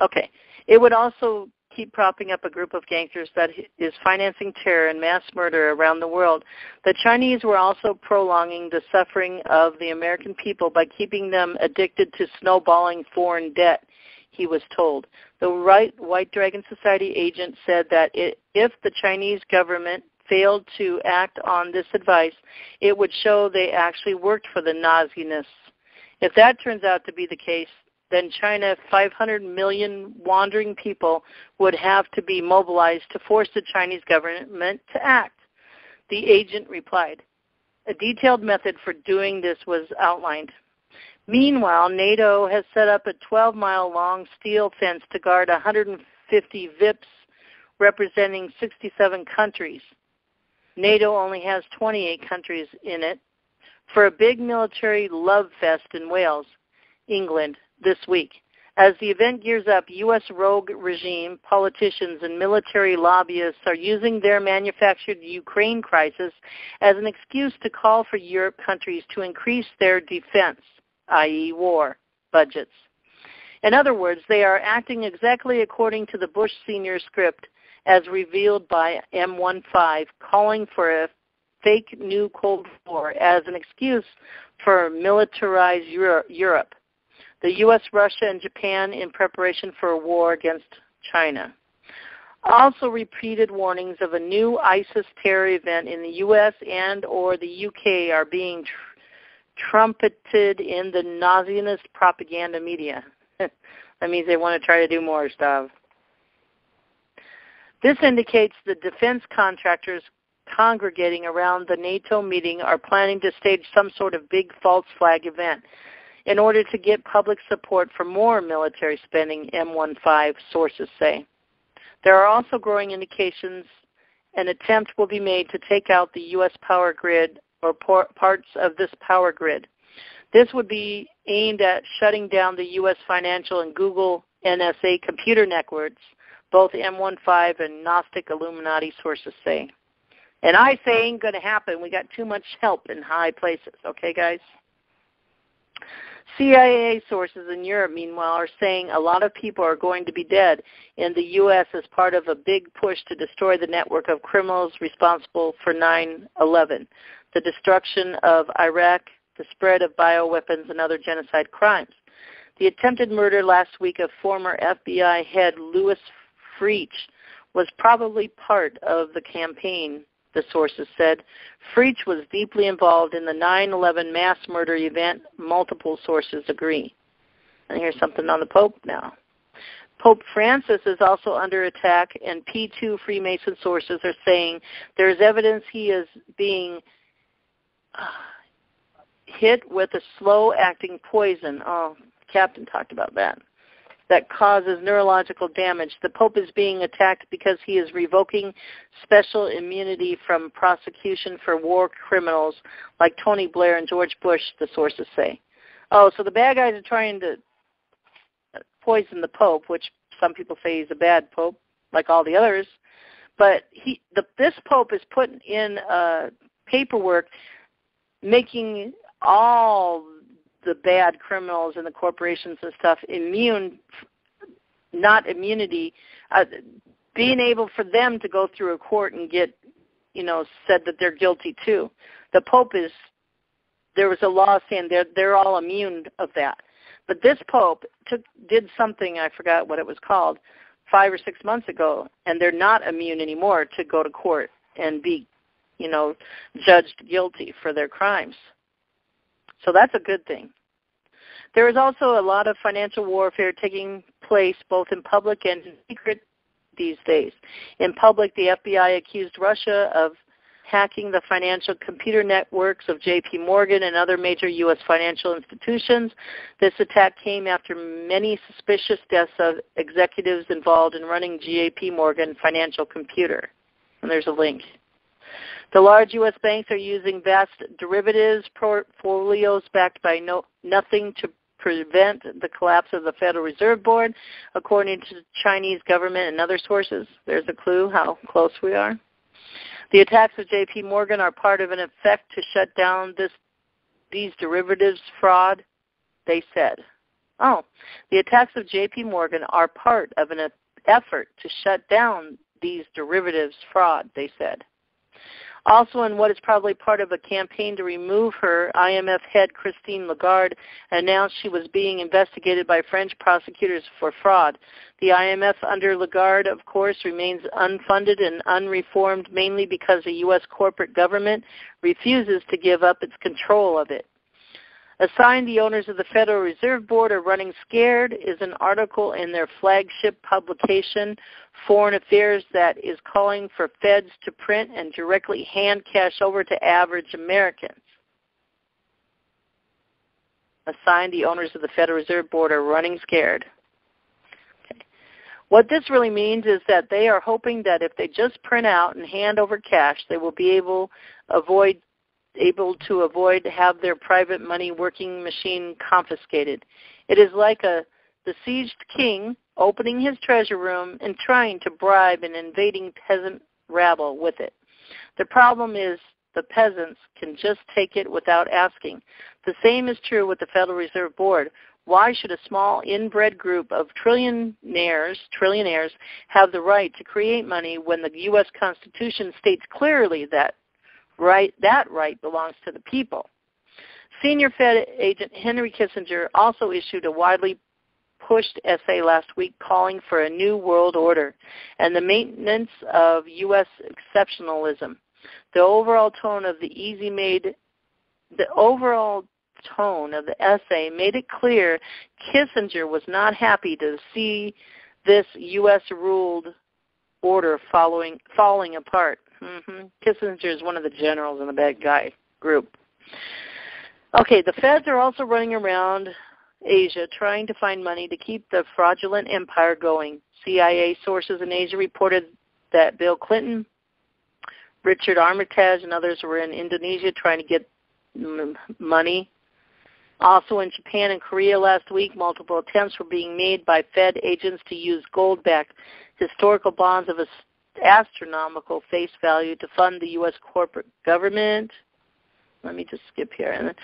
Okay. It would also keep propping up a group of gangsters that is financing terror and mass murder around the world. The Chinese were also prolonging the suffering of the American people by keeping them addicted to snowballing foreign debt, he was told. The White Dragon Society agent said that if the Chinese government failed to act on this advice, it would show they actually worked for the Nazi-ness. If that turns out to be the case, then China, 500 million wandering people, would have to be mobilized to force the Chinese government to act. The agent replied. A detailed method for doing this was outlined. Meanwhile, NATO has set up a 12-mile-long steel fence to guard 150 VIPs representing 67 countries. NATO only has 28 countries in it, for a big military love fest in Wales, England, this week. As the event gears up, U.S. rogue regime, politicians, and military lobbyists are using their manufactured Ukraine crisis as an excuse to call for Europe countries to increase their defense, i.e. war, budgets. In other words, they are acting exactly according to the Bush Sr. script as revealed by M15, calling for a fake new Cold War as an excuse for militarized Europe. The U.S., Russia, and Japan in preparation for a war against China. Also repeated warnings of a new ISIS terror event in the U.S. and or the U.K. are being trumpeted in the Nazi-ness propaganda media. That means they want to try to do more stuff. This indicates the defense contractors congregating around the NATO meeting are planning to stage some sort of big false flag event in order to get public support for more military spending, M15 sources say. There are also growing indications an attempt will be made to take out the U.S. power grid or parts of this power grid. This would be aimed at shutting down the U.S. financial and Google NSA computer networks, both M15 and Gnostic Illuminati sources say. And I say ain't going to happen. We got too much help in high places. Okay, guys? CIA sources in Europe, meanwhile, are saying a lot of people are going to be dead in the U.S. as part of a big push to destroy the network of criminals responsible for 9/11, the destruction of Iraq, the spread of bioweapons, and other genocide crimes. The attempted murder last week of former FBI head Louis Freech was probably part of the campaign the sources said. Frietzsch was deeply involved in the 9/11 mass murder event. Multiple sources agree. And here's something on the Pope now. Pope Francis is also under attack, and P2 Freemason sources are saying there's evidence he is being hit with a slow-acting poison. Oh, Captain talked about that. That causes neurological damage. The Pope is being attacked because he is revoking special immunity from prosecution for war criminals like Tony Blair and George Bush, the sources say. Oh, so the bad guys are trying to poison the Pope, which some people say he's a bad Pope, like all the others. But this Pope is putting in paperwork making all the bad criminals and the corporations and stuff immune, not immunity, being able for them to go through a court and get, said that they're guilty too. The Pope there was a law saying they're all immune of that. But this Pope did something, I forgot what it was called, 5 or 6 months ago, and they're not immune anymore to go to court and be, judged guilty for their crimes. So that's a good thing. There is also a lot of financial warfare taking place both in public and in secret these days. In public, the FBI accused Russia of hacking the financial computer networks of J.P. Morgan and other major U.S. financial institutions. This attack came after many suspicious deaths of executives involved in running J.P. Morgan financial computer. And there's a link. The large U.S. banks are using vast derivatives portfolios backed by nothing to prevent the collapse of the Federal Reserve Board, according to the Chinese government and other sources. There's a clue how close we are. The attacks of J.P. Morgan are part of an effort to shut down these derivatives fraud, they said. Oh, the attacks of J.P. Morgan are part of an effort to shut down these derivatives fraud, they said. Also, in what is probably part of a campaign to remove her, IMF head Christine Lagarde announced she was being investigated by French prosecutors for fraud. The IMF under Lagarde, of course, remains unfunded and unreformed, mainly because the U.S. corporate government refuses to give up its control of it. Assigned, the owners of the Federal Reserve Board are running scared is an article in their flagship publication, Foreign Affairs, that is calling for feds to print and directly hand cash over to average Americans. Assigned, the owners of the Federal Reserve Board are running scared. Okay. What this really means is that they are hoping that if they just print out and hand over cash, they will be able to avoid have their private money working machine confiscated. It is like a besieged king opening his treasure room and trying to bribe an invading peasant rabble with it. The problem is the peasants can just take it without asking. The same is true with the Federal Reserve Board. Why should a small inbred group of trillionaires have the right to create money when the U.S. Constitution states clearly that right belongs to the people? Senior Fed agent Henry Kissinger also issued a widely pushed essay last week calling for a new world order and the maintenance of U.S. exceptionalism. The overall tone of the essay made it clear Kissinger was not happy to see this U.S.-ruled order falling apart. Kissinger is one of the generals in the bad guy group. Okay, the feds are also running around Asia trying to find money to keep the fraudulent empire going. CIA sources in Asia reported that Bill Clinton, Richard Armitage, and others were in Indonesia trying to get money. Also in Japan and Korea last week, multiple attempts were being made by Fed agents to use gold-backed historical bonds of astronomical face value to fund the U.S. corporate government. Let me just skip here. And then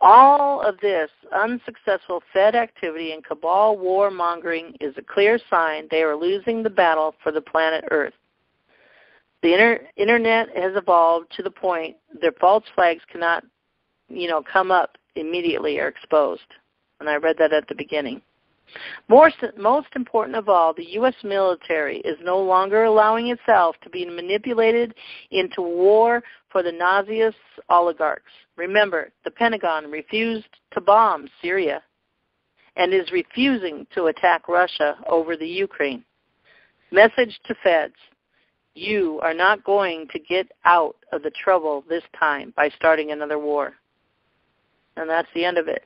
all of this unsuccessful Fed activity and cabal warmongering is a clear sign they are losing the battle for the planet Earth. The Internet has evolved to the point their false flags cannot, come up immediately or exposed. And I read that at the beginning. Most important of all, the U.S. military is no longer allowing itself to be manipulated into war for the nauseous oligarchs. Remember, the Pentagon refused to bomb Syria and is refusing to attack Russia over the Ukraine. Message to feds: you are not going to get out of the trouble this time by starting another war. And that's the end of it.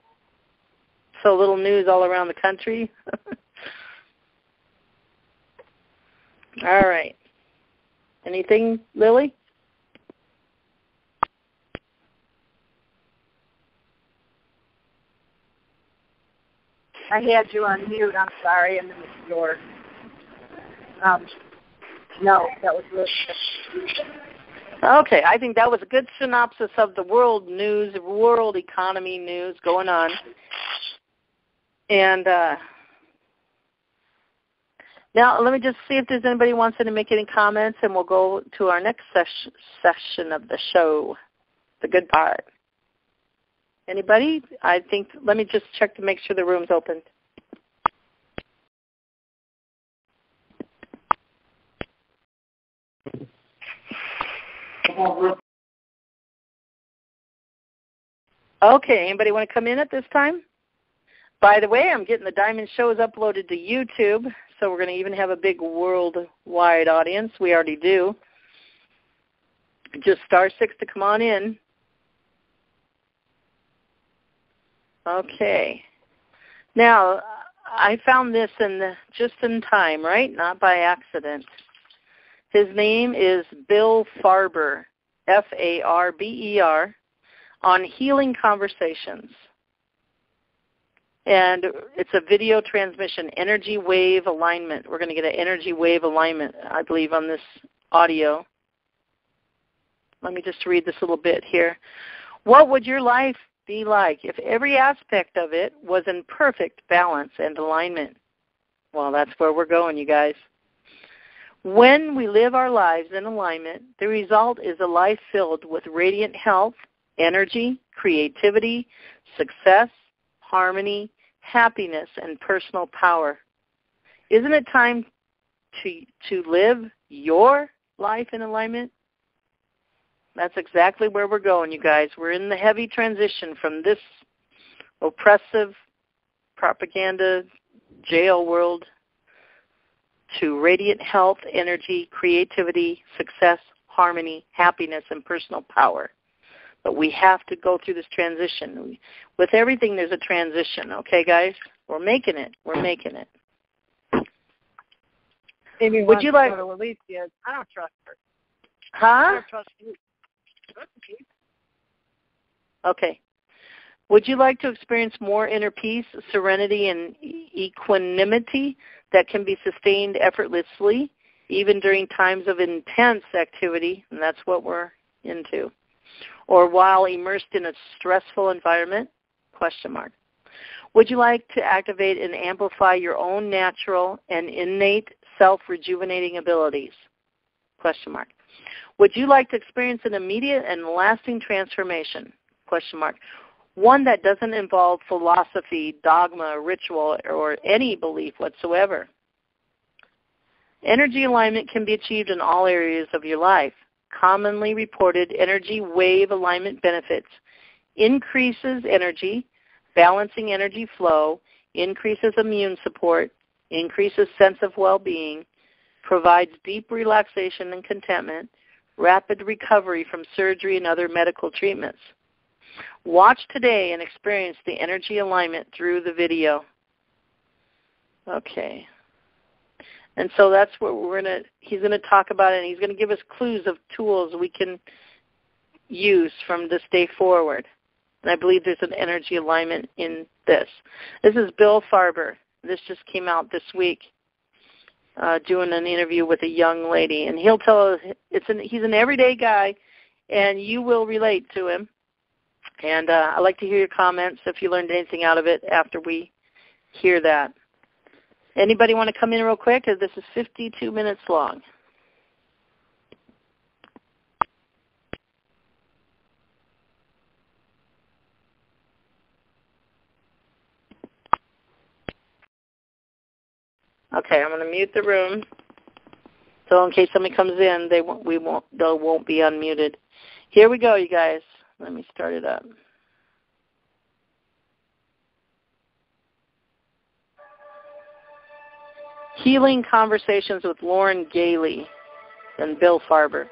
So little news all around the country. All right. Anything, Lily? I had you on mute. I'm sorry. And then it's your. No, that was really good. Okay, I think that was a good synopsis of the world news, world economy news going on. And now let me just see if there's anybody who wants to make any comments, and we'll go to our next session of the show, the good part. Anybody? I think, let me just check to make sure the room's open. Okay, anybody want to come in at this time? By the way, I'm getting the Diamond shows uploaded to YouTube, so we're going to even have a big worldwide audience. We already do. Just *6 to come on in. Okay. Now, I found this just in time, right? Not by accident. His name is Bill Farber, Farber, on Healing Conversations. And it's a video transmission, energy wave alignment. We're going to get an energy wave alignment, I believe, on this audio. Let me just read this little bit here. What would your life be like if every aspect of it was in perfect balance and alignment? Well, that's where we're going, you guys. When we live our lives in alignment, the result is a life filled with radiant health, energy, creativity, success, harmony, happiness, and personal power. Isn't it time to live your life in alignment? That's exactly where we're going, you guys. We're in the heavy transition from this oppressive propaganda jail world to radiant health, energy, creativity, success, harmony, happiness, and personal power. But we have to go through this transition. With everything, there's a transition, okay, guys? We're making it. We're making it. Maybe would you like to Alicia? I don't trust her. Huh? I don't trust you. Okay. Would you like to experience more inner peace, serenity, and equanimity that can be sustained effortlessly, even during times of intense activity? And that's what we're into. Or while immersed in a stressful environment? Question mark. Would you like to activate and amplify your own natural and innate self-rejuvenating abilities? Question mark. Would you like to experience an immediate and lasting transformation? Question mark. One that doesn't involve philosophy, dogma, ritual, or any belief whatsoever. Energy alignment can be achieved in all areas of your life. Commonly reported energy wave alignment benefits: increases energy, balancing energy flow, increases immune support, increases sense of well-being, provides deep relaxation and contentment, rapid recovery from surgery and other medical treatments. Watch today and experience the energy alignment through the video. Okay. And so that's what he's going to talk about, and he's going to give us clues of tools we can use from this day forward. And I believe there's an energy alignment in this. This is Bill Farber. This just came out this week, doing an interview with a young lady. And he'll tell us, he's an everyday guy, and you will relate to him. And I'd like to hear your comments if you learned anything out of it after we hear that. Anybody want to come in real quick? This is 52 minutes long. Okay, I'm going to mute the room. So in case somebody comes in, they won't be unmuted. Here we go, you guys. Let me start it up. Healing Conversations with Lauren Gailey and Bill Farber.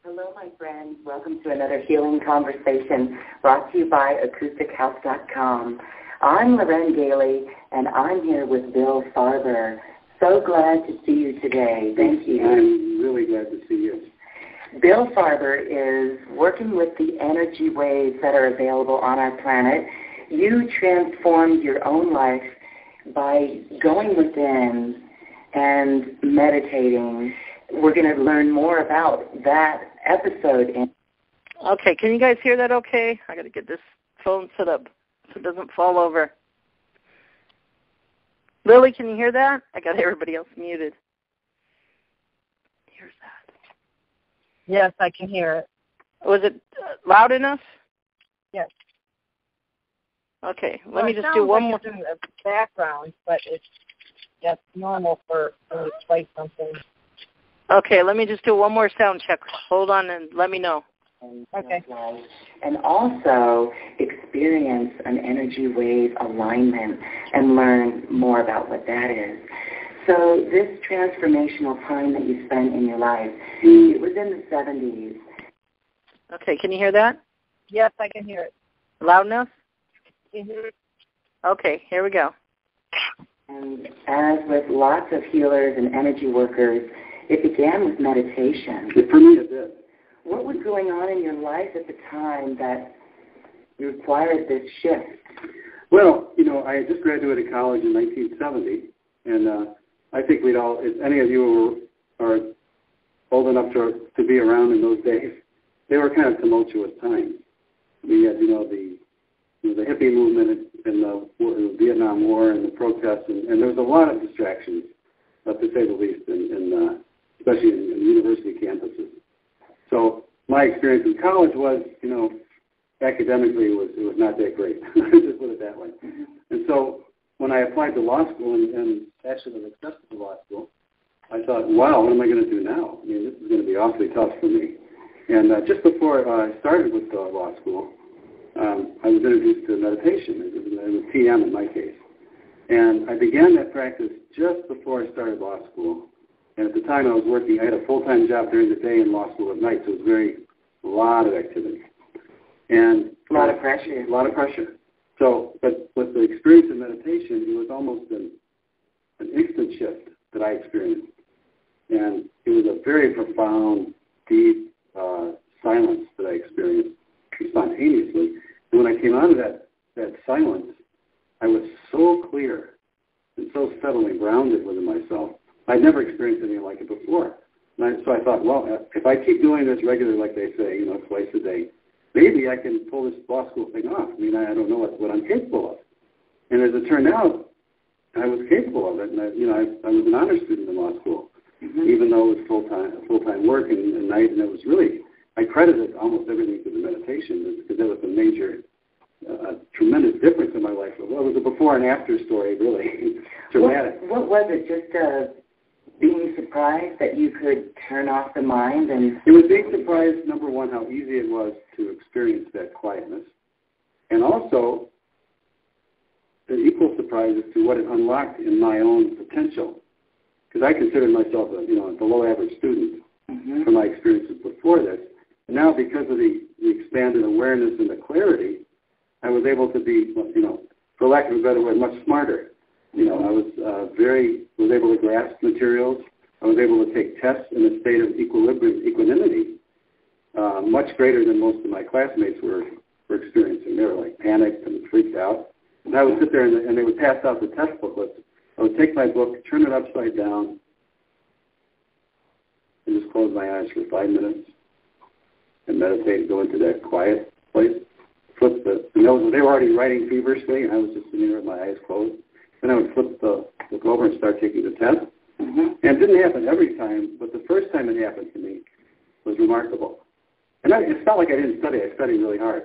Hello, my friends. Welcome to another Healing Conversation brought to you by AcousticHealth.com. I'm Lauren Gailey, and I'm here with Bill Farber. So glad to see you today. Thank you. I'm really glad to see you. Bill Farber is working with the energy waves that are available on our planet. You transformed your own life by going within and meditating. We're going to learn more about that episode. Okay, can you guys hear that okay? I got to get this phone set up so it doesn't fall over. Lily, can you hear that? I got everybody else muted. Here's that. Yes, I can hear it. Was it loud enough? Yes. Okay, let me just do one more. It's in the background, but that's normal for to play something. Okay, let me just do one more sound check. Hold on and let me know. Okay. And also experience an energy wave alignment and learn more about what that is. So this transformational time that you spent in your life, it was in the 70s. Okay, can you hear that? Yes, I can hear it. Loud enough? Mm-hmm. Okay, here we go. And as with lots of healers and energy workers, it began with meditation. For me, it did. What was going on in your life at the time that required this shift? Well, I had just graduated college in 1970, and I think we'd all, if any of you are old enough to be around in those days, they were kind of tumultuous times. We had, the hippie movement and the Vietnam War and the protests, and there was a lot of distractions, to say the least, especially in university campuses. So my experience in college was, academically it was not that great. Just put it that way. Mm-hmm. And so when I applied to law school and actually was accepted to law school, I thought, wow, what am I going to do now? I mean, this is going to be awfully tough for me. And just before I started with law school, I was introduced to meditation. It was TM in my case. And I began that practice just before I started law school. And at the time I was working, I had a full-time job during the day and law school at night, so it was a lot of activity. And a lot of pressure. A lot of pressure. So, but with the experience of meditation, it was almost an instant shift that I experienced. And it was a very profound, deep silence that I experienced spontaneously. And when I came out of that silence, I was so clear and so settled and grounded within myself. I'd never experienced anything like it before. So I thought, well, if I keep doing this regularly, like they say, twice a day, maybe I can pull this law school thing off. I mean, I don't know what I'm capable of. And as it turned out, I was capable of it. And I was an honor student in law school, even though it was full-time work and night. And it was really, I credited almost everything to the meditation because that was a major, tremendous difference in my life. It was a before and after story, really. Dramatic. What was it? Just being surprised that you could turn off the mind? And it was being surprised, number one, how easy it was to experience that quietness. And also, the equal surprise as to what it unlocked in my own potential. Because I considered myself a below average student from my experiences before this. And now because of the expanded awareness and the clarity, I was able to be, for lack of a better word, much smarter. I was able to grasp materials. I was able to take tests in a state of equanimity, much greater than most of my classmates were experiencing. They were like panicked and freaked out. And I would sit there and they would pass out the test booklets. I would take my book, turn it upside down, and just close my eyes for 5 minutes and meditate and go into that quiet place. Flip they were already writing feverishly, and I was just sitting there with my eyes closed. Then I would flip the book over and start taking the test. And it didn't happen every time, but the first time it happened to me was remarkable. And it's not like I didn't study. I studied really hard.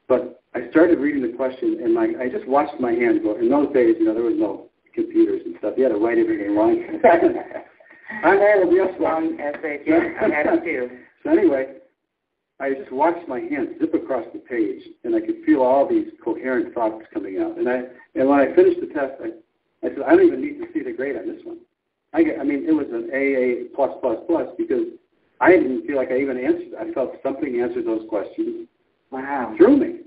But I started reading the question, and I just watched my hand go. In those days, there was no computers and stuff. You had to write everything wrong. I'm all of this long essays. Yeah, I had it too. So anyway, I just watched my hand zip across the page, and I could feel all these coherent thoughts coming out. And when I finished the test, I said, I don't even need to see the grade on this one. It was an AA+++ because I didn't feel like I even answered. I felt something answered those questions. Wow. Through me.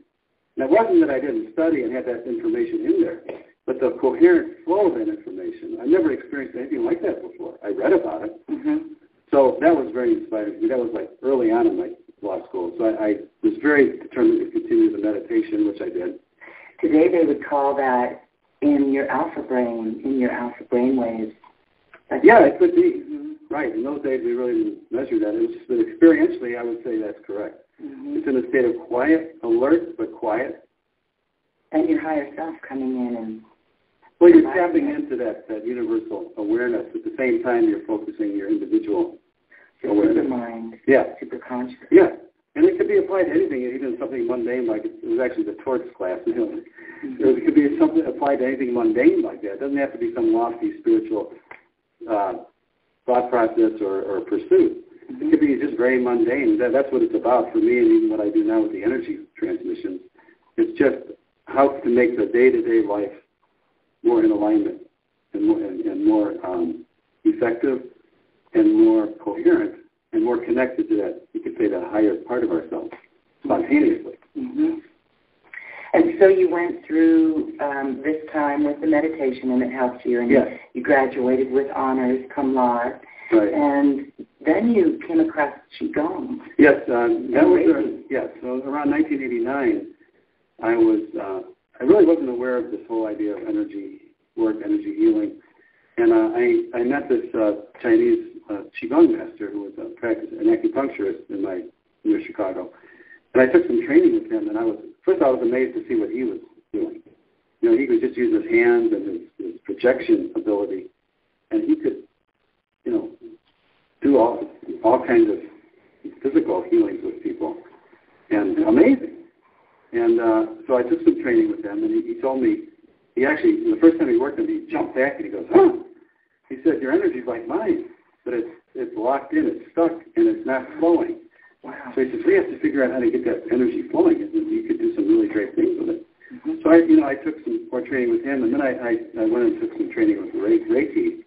And it wasn't that I didn't study and had that information in there, but the coherent flow of that information. I never experienced anything like that before. I read about it. Mm-hmm. So that was very inspiring to me. That was like early on in my law school. So I was very determined to continue the meditation, which I did. Today they would call that in your alpha brain waves. Yeah, it could be. Mm-hmm. Right. In those days, we really didn't measure that. It was just that experientially, I would say that's correct. Mm-hmm. It's in a state of quiet, alert, but quiet. And your higher self coming in and... Well, you're tapping into that universal awareness. At the same time, you're focusing your individual awareness. Super mind. Yeah. Super conscious. Yeah. And it could be applied to anything, even something mundane like it was actually the torts class. Mm-hmm. It could be something applied to anything mundane like that. It doesn't have to be some lofty spiritual thought process or pursuit. Mm-hmm. It could be just very mundane. That's what it's about for me, and even what I do now with the energy transmissions. It's just how to make the day-to-day life more in alignment and more effective and more coherent and more connected to that, you could say, the higher part of ourselves spontaneously. Mm-hmm. And so you went through this time with the meditation, and it helped you, and yes. You graduated with honors, cum laude, right. And then you came across Qigong. Yes, that was so around 1989, I really wasn't aware of this whole idea of energy work, energy healing, and I met this Chinese Qigong master who was an acupuncturist near Chicago. And I took some training with him, and I was amazed to see what he was doing. He could just use his hands and his projection ability, and he could, do all kinds of physical healings with people, and amazing. And so I took some training with him, and he told me, the first time he worked with me, he jumped back and he goes, huh? He said, your energy's like mine, but it's locked in, it's stuck, and it's not flowing. Wow. So he says, we have to figure out how to get that energy flowing, and you could do some really great things with it. Mm-hmm. So I took some more training with him, and then I went and took some training with Reiki,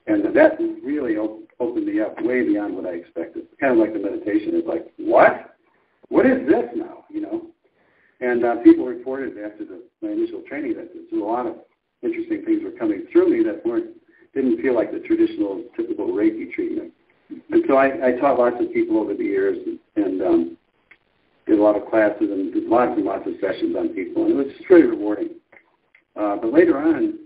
and that really opened me up way beyond what I expected. Kind of like the meditation. It's like, what? What is this now? And people reported after my initial training that a lot of interesting things were coming through me that didn't feel like the traditional, typical Reiki treatment. And so I taught lots of people over the years and did a lot of classes and did lots and lots of sessions on people, and it was just really rewarding. But later on,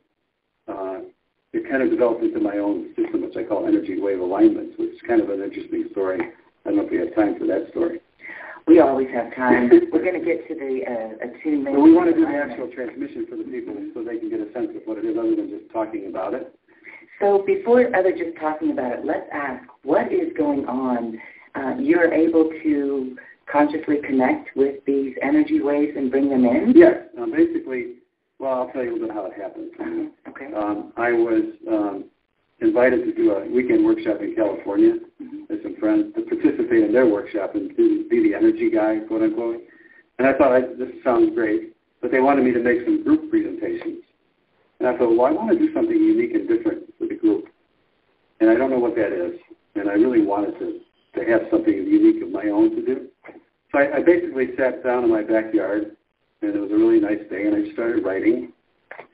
it kind of developed into my own system, which I call energy wave alignments, which is kind of an interesting story. I don't know if we have time for that story. We always have time. We're going to get to the attunement. Well, we want to do the actual transmission for the people so they can get a sense of what it is other than just talking about it. So before other just talking about it, let's ask, what is going on? You're able to consciously connect with these energy waves and bring them in? Yes. Basically, I'll tell you a little bit how it happened. Okay. I was invited to do a weekend workshop in California with some friends to participate in their workshop and be the energy guy, quote unquote. And I thought, this sounds great, but they wanted me to make some group presentations. And I thought, I want to do something unique and different for the group. And I don't know what that is. And I really wanted to have something unique of my own to do. So I basically sat down in my backyard, and it was a really nice day, and I just started writing.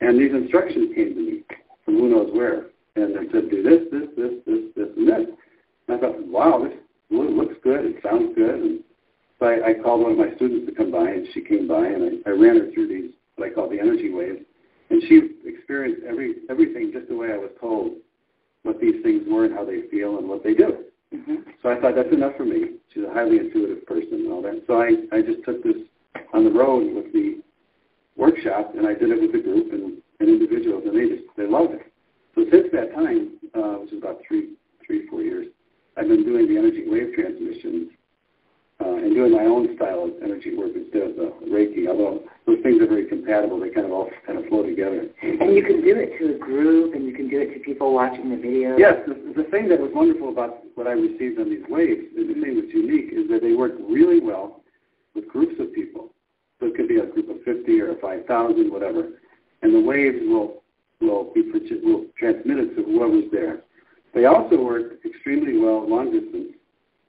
And these instructions came to me from who knows where. And they said, do this, and this. And I thought, wow, this looks good. It sounds good. And so I called one of my students to come by, and she came by, and I ran her through these, what I call the energy waves. And she experienced everything just the way I was told, what these things were and how they feel and what they do. Mm-hmm. So I thought, that's enough for me. She's a highly intuitive person and all that. So I just took this on the road with the workshop, and I did it with the group and individuals, and they loved it. So since that time, which is about 4 years, I've been doing the energy wave transmissions and doing my own style of energy work instead of the Reiki, although those things are very compatible. They kind of all flow together. And you can do it to a group and you can do it to people watching the video? Yes. The thing that was wonderful about what I received on these waves, and the thing that's unique, is that they work really well with groups of people. So it could be a group of 50 or 5,000, whatever. And the waves will transmit it to whoever's there. They also work extremely well long distance,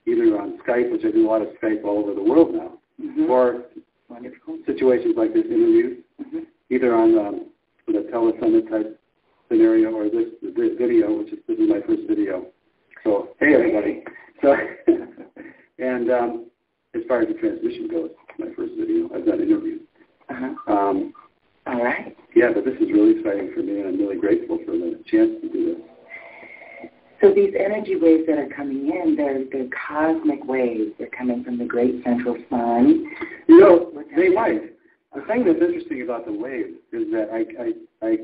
either on Skype, which I do a lot of Skype all over the world now, or situations like this, interviews, either on the telesummit type scenario or this video, which is this is my first video. So, hey everybody. So, and as far as the transmission goes, my first video, I've done interviews. All right. Yeah, but this is really exciting for me, and I'm really grateful for the chance to do this. So these energy waves that are coming in, they're cosmic waves. They're coming from the great central sun. You know, they might. The thing that's interesting about the waves is that I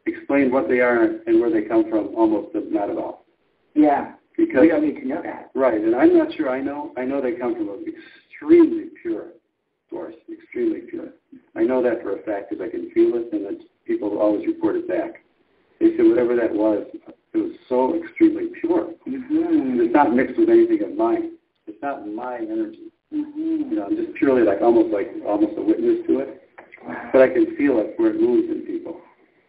explain what they are and where they come from almost not at all. Yeah. Because we don't need to know that. Right, and I'm not sure I know. I know they come from an extremely pure source, extremely pure. I know that for a fact because I can feel it, and that people always report it back. They said whatever that was, it was so extremely pure. It's not mixed with anything of mine. It's not my energy. You know, I'm just purely almost a witness to it. But I can feel it where it moves in people,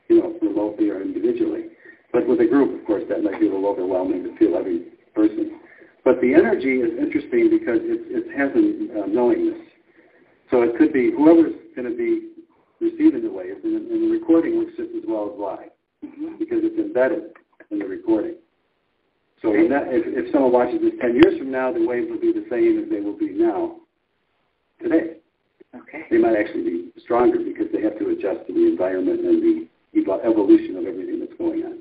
you know, remotely or individually. But with a group, of course, that might be a little overwhelming to feel every person. But the energy is interesting because it has a knowingness. So it could be whoever's going to be receiving the waves, and the recording works just as well as live because it's embedded in the recording. So if someone watches this 10 years from now, the waves will be the same as they will be now, today. Okay. They might actually be stronger because they have to adjust to the environment and the evolution of everything that's going on.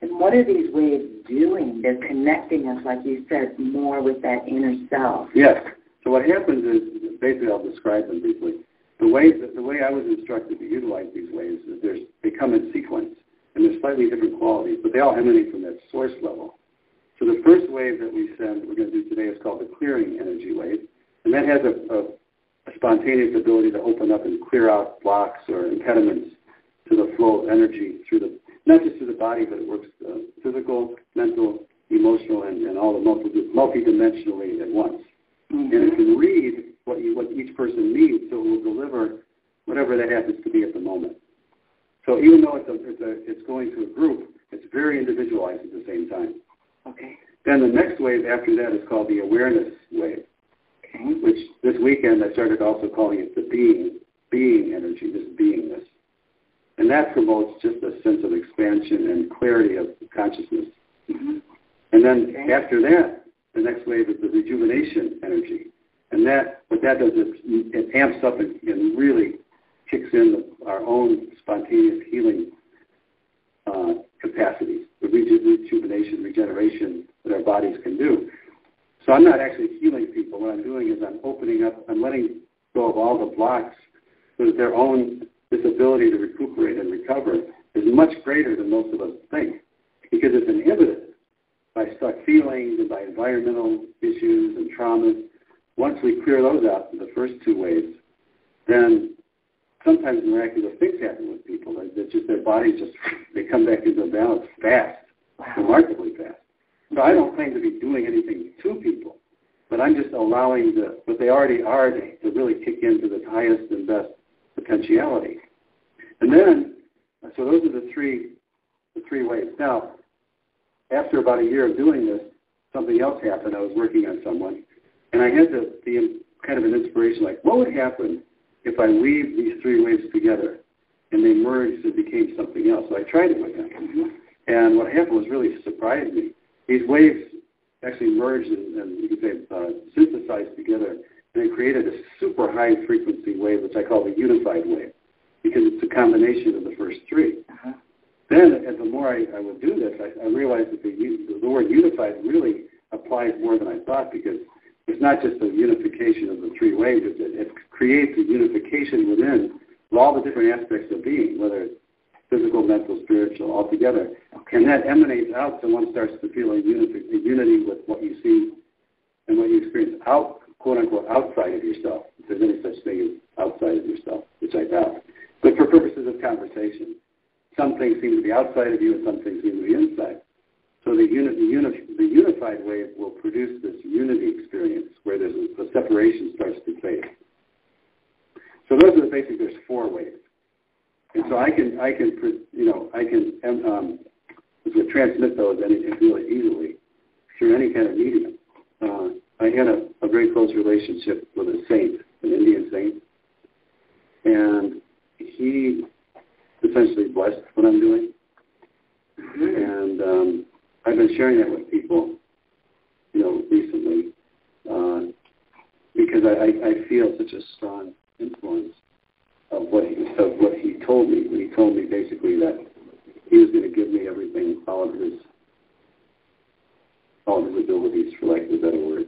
And what are these waves doing? They're connecting us, like you said, more with that inner self. Yes. So what happens is, basically I'll describe them briefly. The way I was instructed to utilize these waves is they come in sequence, and they're slightly different qualities, but they all emanate from that source level. So the first wave that we send, we're going to do today, is called the clearing energy wave, and that has a spontaneous ability to open up and clear out blocks or impediments to the flow of energy through not just through the body, but it works physical, mental, emotional, and all the multidimensionally at once. And it can read what each person needs, so it will deliver whatever that happens to be at the moment. So even though it's going to a group, it's very individualized at the same time. Okay. Then the next wave after that is called the awareness wave, which this weekend I started also calling it the being energy, this beingness. And that promotes just a sense of expansion and clarity of consciousness. And then after that, the next wave is the rejuvenation energy. And what that does is it amps up and really kicks in our own spontaneous healing capacities, the rejuvenation, regeneration that our bodies can do. So I'm not actually healing people. What I'm doing is I'm opening up, I'm letting go of all the blocks so that this ability to recuperate and recover is much greater than most of us think, because it's inhibited by stuck feelings and by environmental issues and traumas. Once we clear those out in the first two waves, then sometimes miraculous things happen with people. That just their bodies they come back into balance fast, remarkably fast. So I don't claim to be doing anything to people, but I'm just allowing what they already are to really kick into the highest and best potentiality. And then, so those are the three ways. Now, after about a year of doing this, something else happened. I was working on someone, and I had the kind of an inspiration, like, what would happen if I weave these three waves together and they merged and became something else? So I tried it with them. And what happened was really surprised me. These waves actually merged and you could say synthesized together, and they created a super high frequency wave, which I call the unified wave, because it's a combination of the first three. Then, as the more I would do this, I realized that the word unified really applies more than I thought, because it's not just the unification of the three waves, it creates a unification within all the different aspects of being, whether it's physical, mental, spiritual, all together. And that emanates out, so one starts to feel a unity with what you see and what you experience out, quote-unquote, outside of yourself, if there's any such thing as outside of yourself, which I doubt. But for purposes of conversation, some things seem to be outside of you and some things seem to be inside. So the unified wave will produce this unity experience where the separation starts to fade. So those are there's 4 waves. And so I can transmit those really easily through any kind of medium. I had a very close relationship with a saint, an Indian saint, and he essentially blessed what I'm doing. And I've been sharing that with people, recently, because I feel such a strong influence of what he told me. When he told me basically that he was going to give me everything, all of his abilities, for lack of a better word.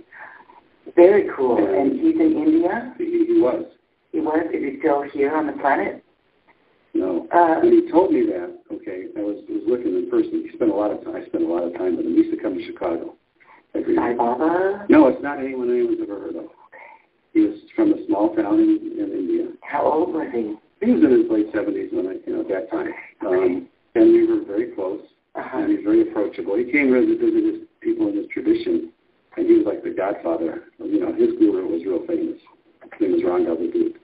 Very cool. And he's in India? He was. He was? Is he still here on the planet? No. When he told me that, I was looking in person. I spent a lot of time with him. He used to come to Chicago every year. Sai Baba? No, it's not anyone's ever heard of. He was from a small town in India. How old was he? He was in his late 70s when at that time. And we were very close. And he was very approachable. He came to visit his people in his tradition, and he was like the godfather. His guru was real famous. His name was Ranga Vidut.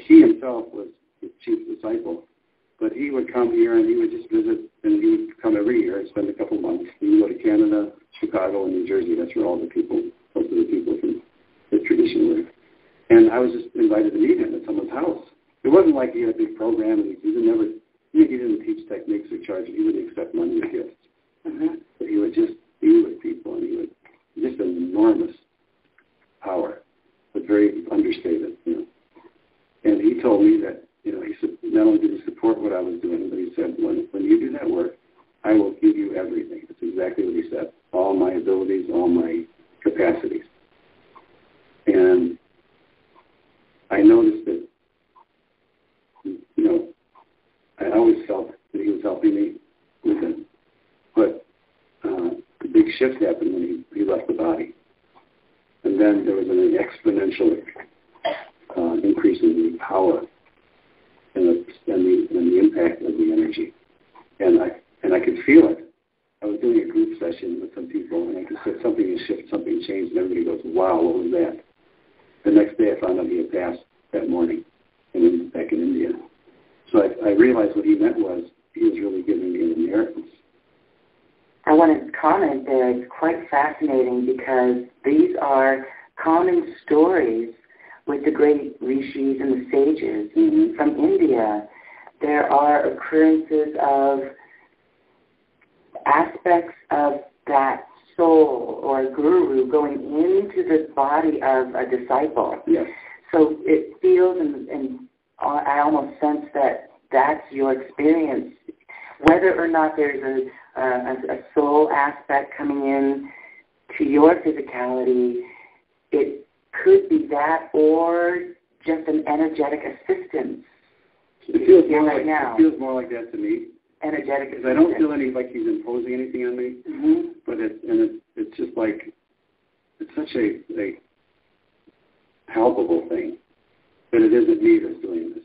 He himself was his chief disciple. But he would come here and he would just visit, and he would come every year and spend a couple months. He would go to Canada, Chicago, and New Jersey. That's where most of the people from his tradition live. And I was just invited to meet him at someone's house. It wasn't like he had a big program, and he didn't teach techniques or charge. He wouldn't accept money or gifts. But he would just be with people, and he would just an enormous power, but very understated. And he told me that he said not only did he support what I was doing, but he said when you do that work, I will give you everything. That's exactly what he said. All my abilities, all my capacities. And I noticed that, I always felt that he was helping me with it. But the big shift happened when he left the body. And then there was an exponential increase in the power and the impact of the energy. And I could feel it. I was doing a group session with some people, and I could say something had shifted, something changed, and everybody goes, wow, what was that? The next day I found out he had passed that morning back in India. So I realized what he meant was he was really giving me an inheritance. I want to comment there. It's quite fascinating because these are common stories with the great rishis and the sages from India. There are occurrences of aspects of that soul or guru going into the body of a disciple. Yes. So it feels, and I almost sense that that's your experience. Whether or not there's a soul aspect coming in to your physicality, it could be that or just an energetic assistance. It feels more like that to me. Energetic assistance. I don't feel like he's imposing anything on me, but it's just like it's such a palpable thing that it isn't me that's doing this,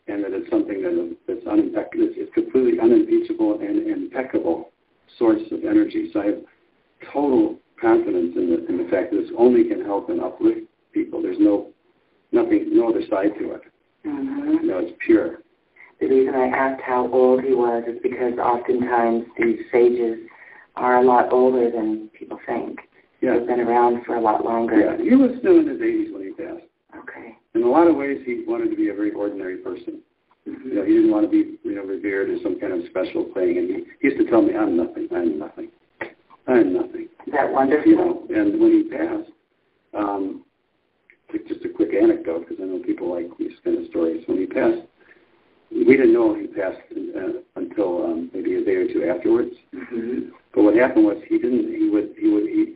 and that it's something that's it's completely unimpeachable and impeccable source of energy. So I have total confidence in the fact that this only can help and uplift people. There's no other side to it. It's pure. The reason I asked how old he was is because oftentimes these sages are a lot older than people think. Yeah. They've been around for a lot longer. Yeah, he was still in his 80s when he passed. Okay. In a lot of ways, he wanted to be a very ordinary person. He didn't want to be, revered as some kind of special thing. And he used to tell me, I'm nothing. I'm nothing. I'm nothing. Is that wonderful? And when he passed, just a quick anecdote, because I know people like these kind of stories. When he passed, we didn't know he passed until maybe a day or two afterwards. But what happened was he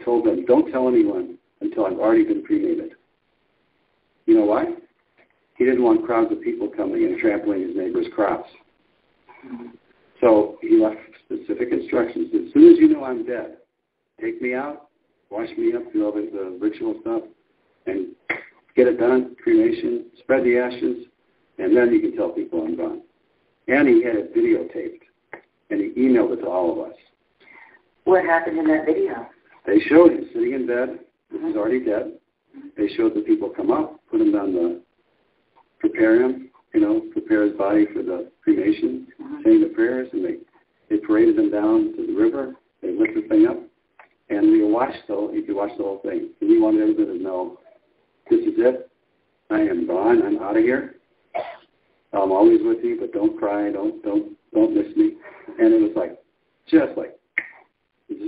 told them, don't tell anyone until I've already been cremated. You know why? He didn't want crowds of people coming and trampling his neighbor's crops. So he left specific instructions. As soon as you know I'm dead, take me out, wash me up, do all the ritual stuff, and get it done, cremation, spread the ashes, and then you can tell people I'm gone. and he had it videotaped, and he emailed it to all of us. What happened in that video? They showed him sitting in bed. He's already dead. They showed the people come up, put him on prepare him, prepare his body for the cremation, saying the prayers, and they paraded him down to the river. They lit the thing up, and you could watch the whole thing. And he wanted everybody to know, this is it. I am gone. I'm out of here. I'm always with you, but don't cry. Don't miss me. And it was just like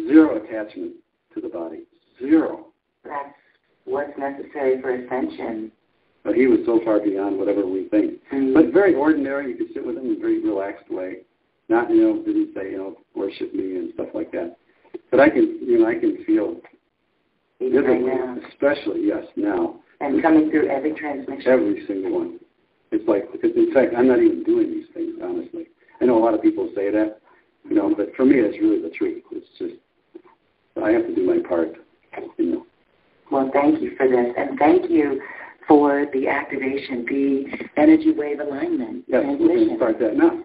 zero attachment to the body. Zero. That's what's necessary for ascension. But he was so far beyond whatever we think. Mm-hmm. But very ordinary. You could sit with him in a very relaxed way. Not, didn't say, worship me and stuff like that. But I can feel vividly, especially, yes, now. And coming through every transmission. Every single one. It's because in fact, I'm not even doing these things, honestly. I know a lot of people say that, but for me, it's really the truth. It's just, I have to do my part, Well, thank you for this, and thank you for the activation, the energy wave alignment. Yes, we're going to start that now.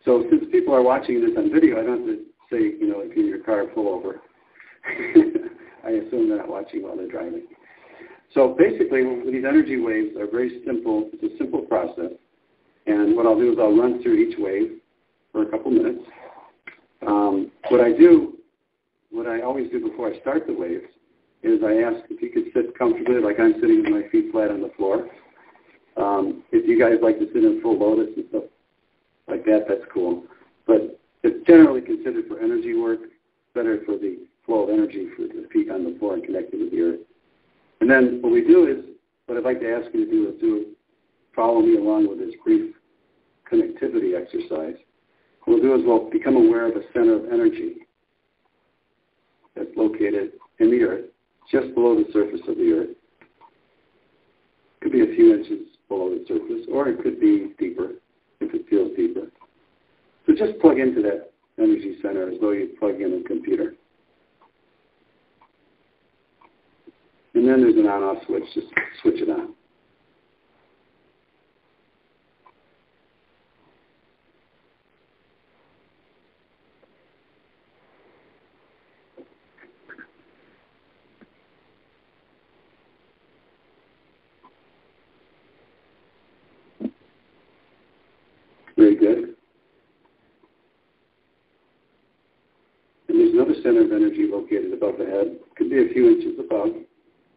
So since people are watching this on video, I don't have to say, if you're in your car, pull over. I assume they're not watching while they're driving. So basically, these energy waves are very simple. It's a simple process. And what I'll do is I'll run through each wave for a couple minutes. What I always do before I start the waves is I ask if you could sit comfortably, like I'm sitting with my feet flat on the floor. If you guys like to sit in full lotus and stuff like that, that's cool. But it's generally considered for energy work, better for the flow of energy for the feet on the floor and connected with the earth. And then what I'd like to ask you to do is follow me along with this brief connectivity exercise. What we'll do is we'll become aware of a center of energy that's located in the earth, just below the surface of the earth. It could be a few inches below the surface, or it could be deeper if it feels deeper. So just plug into that energy center as though you plug in a computer. And then there's an on-off switch. Just switch it on. Very good. And there's another center of energy located above the head. It could be a few inches above,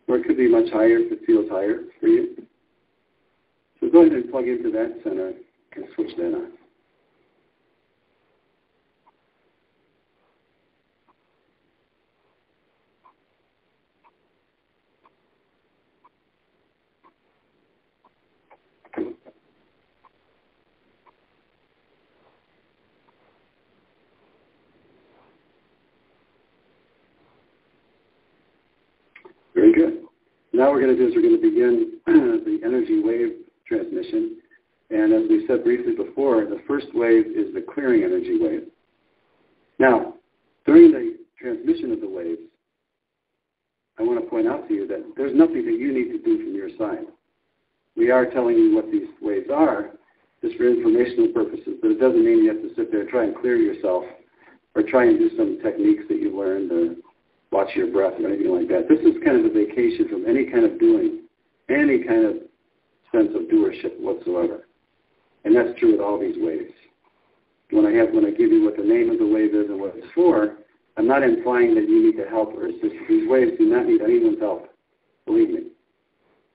or it could be much higher if it feels higher for you. So go ahead and plug into that center and switch that on. Very good. Now what we're going to do is we're going to begin the energy wave transmission. And as we said briefly before, the first wave is the clearing energy wave. Now, during the transmission of the waves, I want to point out to you that there's nothing that you need to do from your side. We are telling you what these waves are, just for informational purposes, but it doesn't mean you have to sit there and try and clear yourself or try and do some techniques that you learned or watch your breath or anything like that. This is kind of a vacation from any kind of doing, any kind of sense of doership whatsoever. And that's true with all these waves. When I give you what the name of the wave is and what it's for, I'm not implying that you need to help or assist. These waves do not need anyone's help, believe me.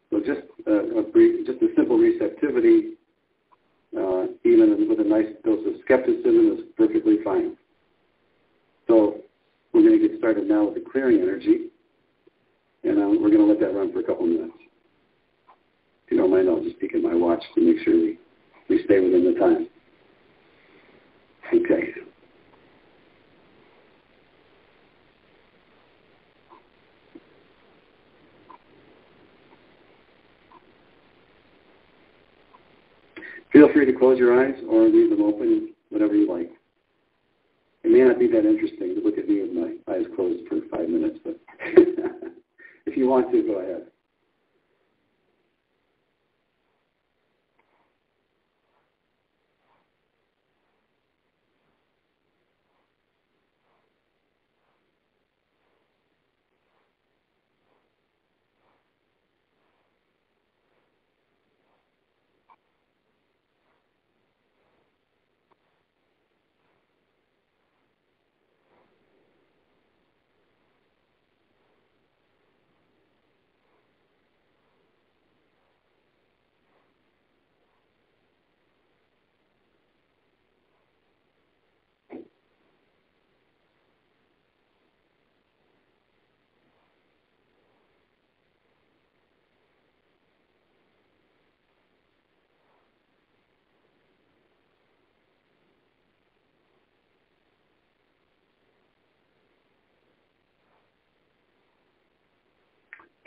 So just a simple receptivity, even with a nice dose of skepticism, is perfectly fine. So we're going to get started now with the clearing energy, and we're going to let that run for a couple minutes. If you don't mind, I'll just peek at my watch to make sure we stay within the time. Okay. Feel free to close your eyes or leave them open, whatever you like. It may not be that interesting to look at me with my eyes closed for 5 minutes, but if you want to, go ahead.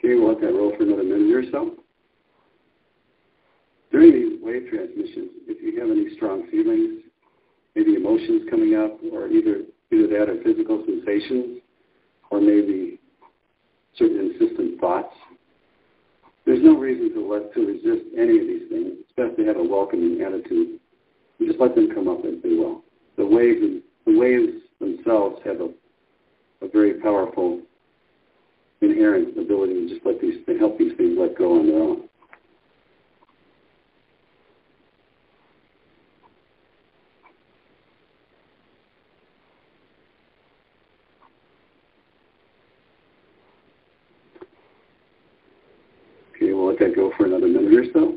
Okay, we'll let that roll for another minute or so. During these wave transmissions, if you have any strong feelings, maybe emotions coming up, or either that or physical sensations, or maybe certain insistent thoughts, there's no reason to resist any of these things. It's best to have a welcoming attitude and just let them come up as they will. The waves themselves have a very powerful inherent ability to just help these things let go on their own. Okay, we'll let that go for another minute or so.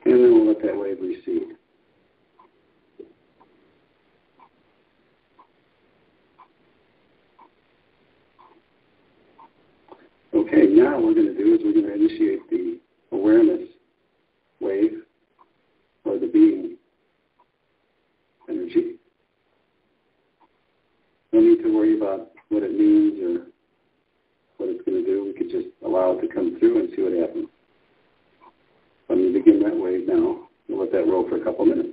And then we'll let that wave recede. Okay, now what we're going to do is we're going to initiate the awareness wave, or the being energy. No need to worry about what it means or what it's going to do. We could just allow it to come through and see what happens. I'm going to begin that wave now. We'll let that roll for a couple minutes.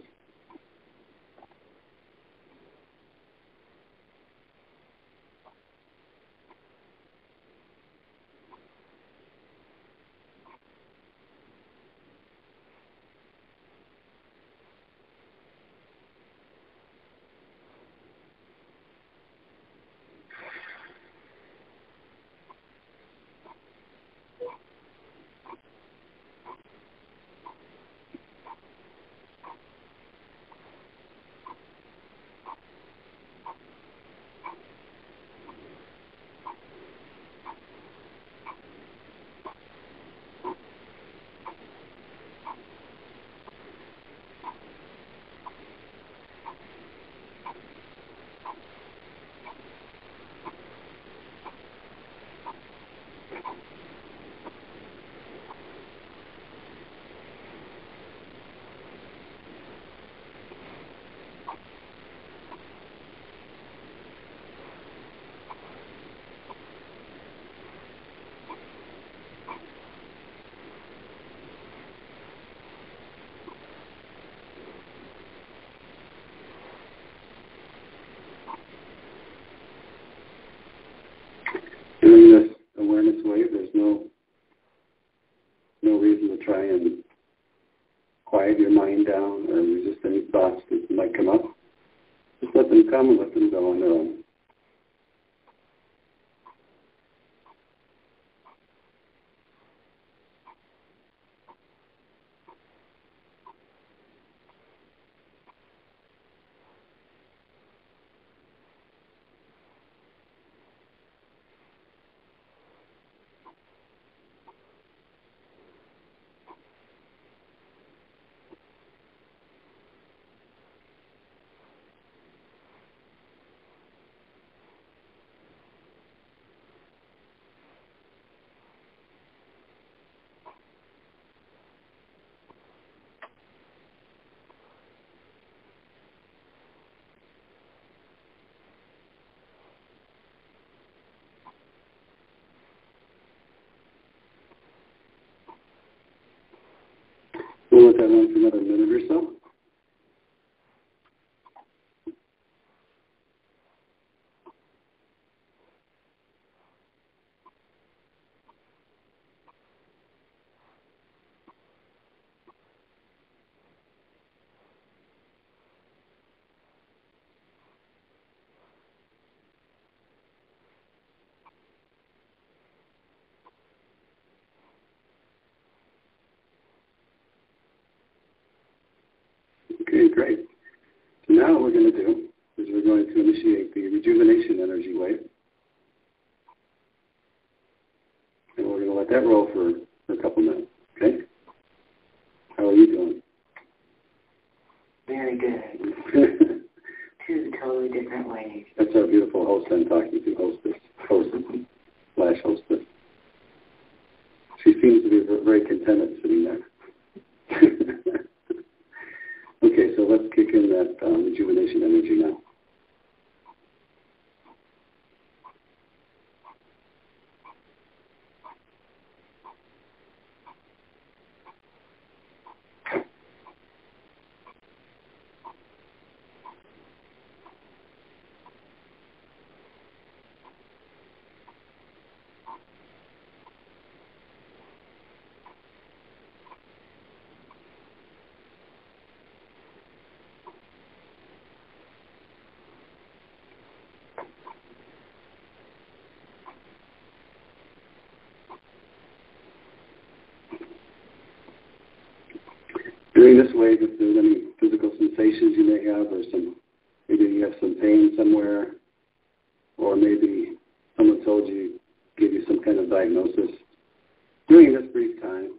During this awareness wave, there's no reason to try and quiet your mind down or resist any thoughts that might come up. Just let them come and let them go on their own. We'll let that run for another minute or so. Okay, great. So now what we're going to do is we're going to initiate the rejuvenation energy wave. And we're going to let that roll for a couple minutes, okay? How are you doing? Very good. Two totally different ways. That's our beautiful host I'm talking to, hostess. During this wave, if there's any physical sensations you may have, or maybe you have some pain somewhere, or maybe someone told you, gave you some kind of diagnosis, during this brief time,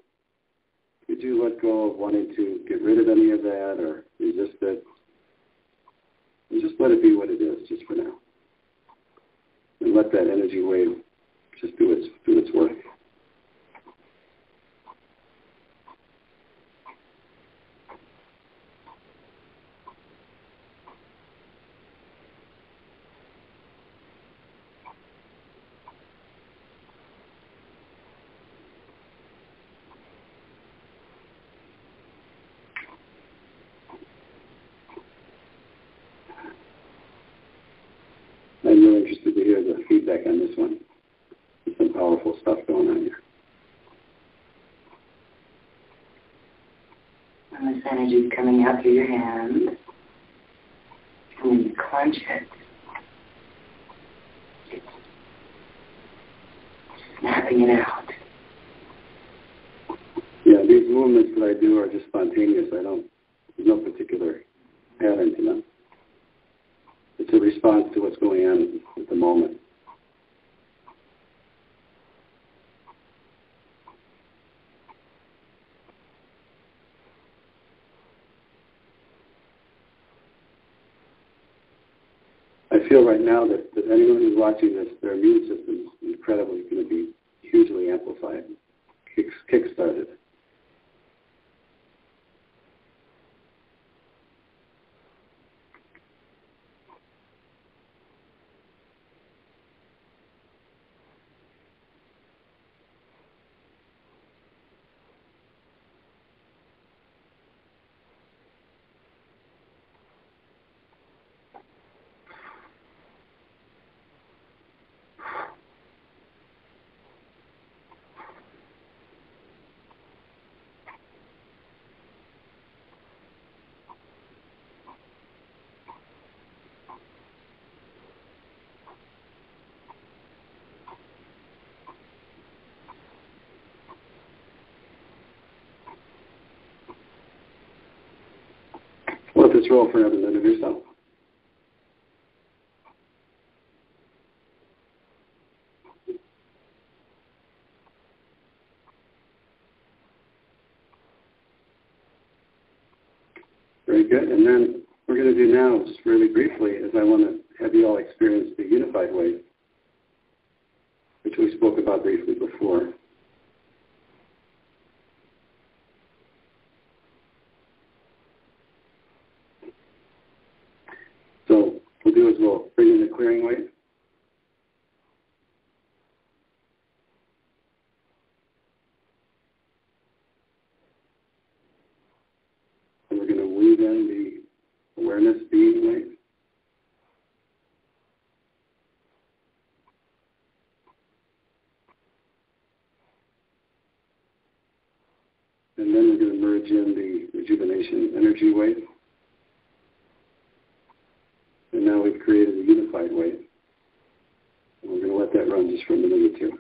could you let go of wanting to get rid of any of that or resist it? And just let it be what it is, just for now. And let that energy wave just do its work. I'm really interested to hear the feedback on this one. There's some powerful stuff going on here. And this energy is coming out through your hands. And when you clench it, it's snapping it out. Yeah, these movements that I do are just spontaneous. There's no particular pattern to them. It's a response to what's going on at the moment. I feel right now that anyone who's watching this, their immune system is incredibly going to be hugely amplified, kick-started. Let this roll for another minute or so. Very good. And then we're going to do now, just really briefly, is I want to have you all experience the unified wave, which we spoke about briefly before. So we'll do is we'll bring in the clearing wave. And we're going to weave in the awareness being wave. And then we're going to merge in the rejuvenation energy wave. And now we've created a unified wave. And we're going to let that run just for a minute or two.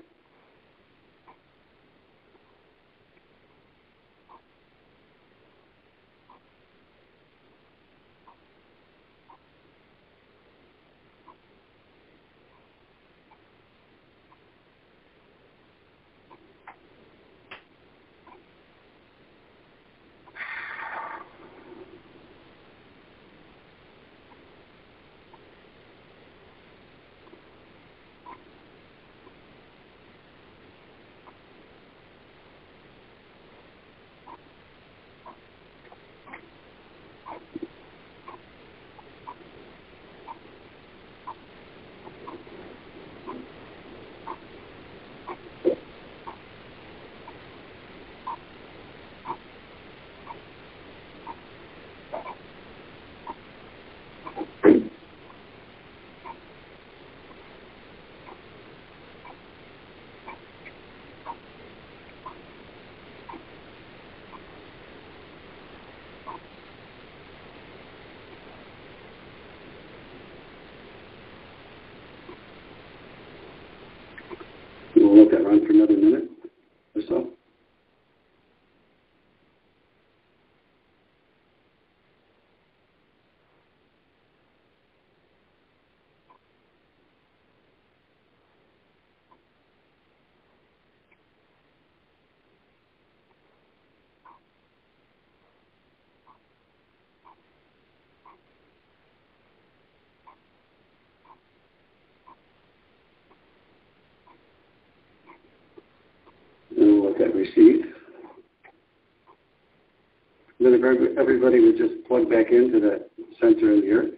And then if everybody would just plug back into that center in the earth,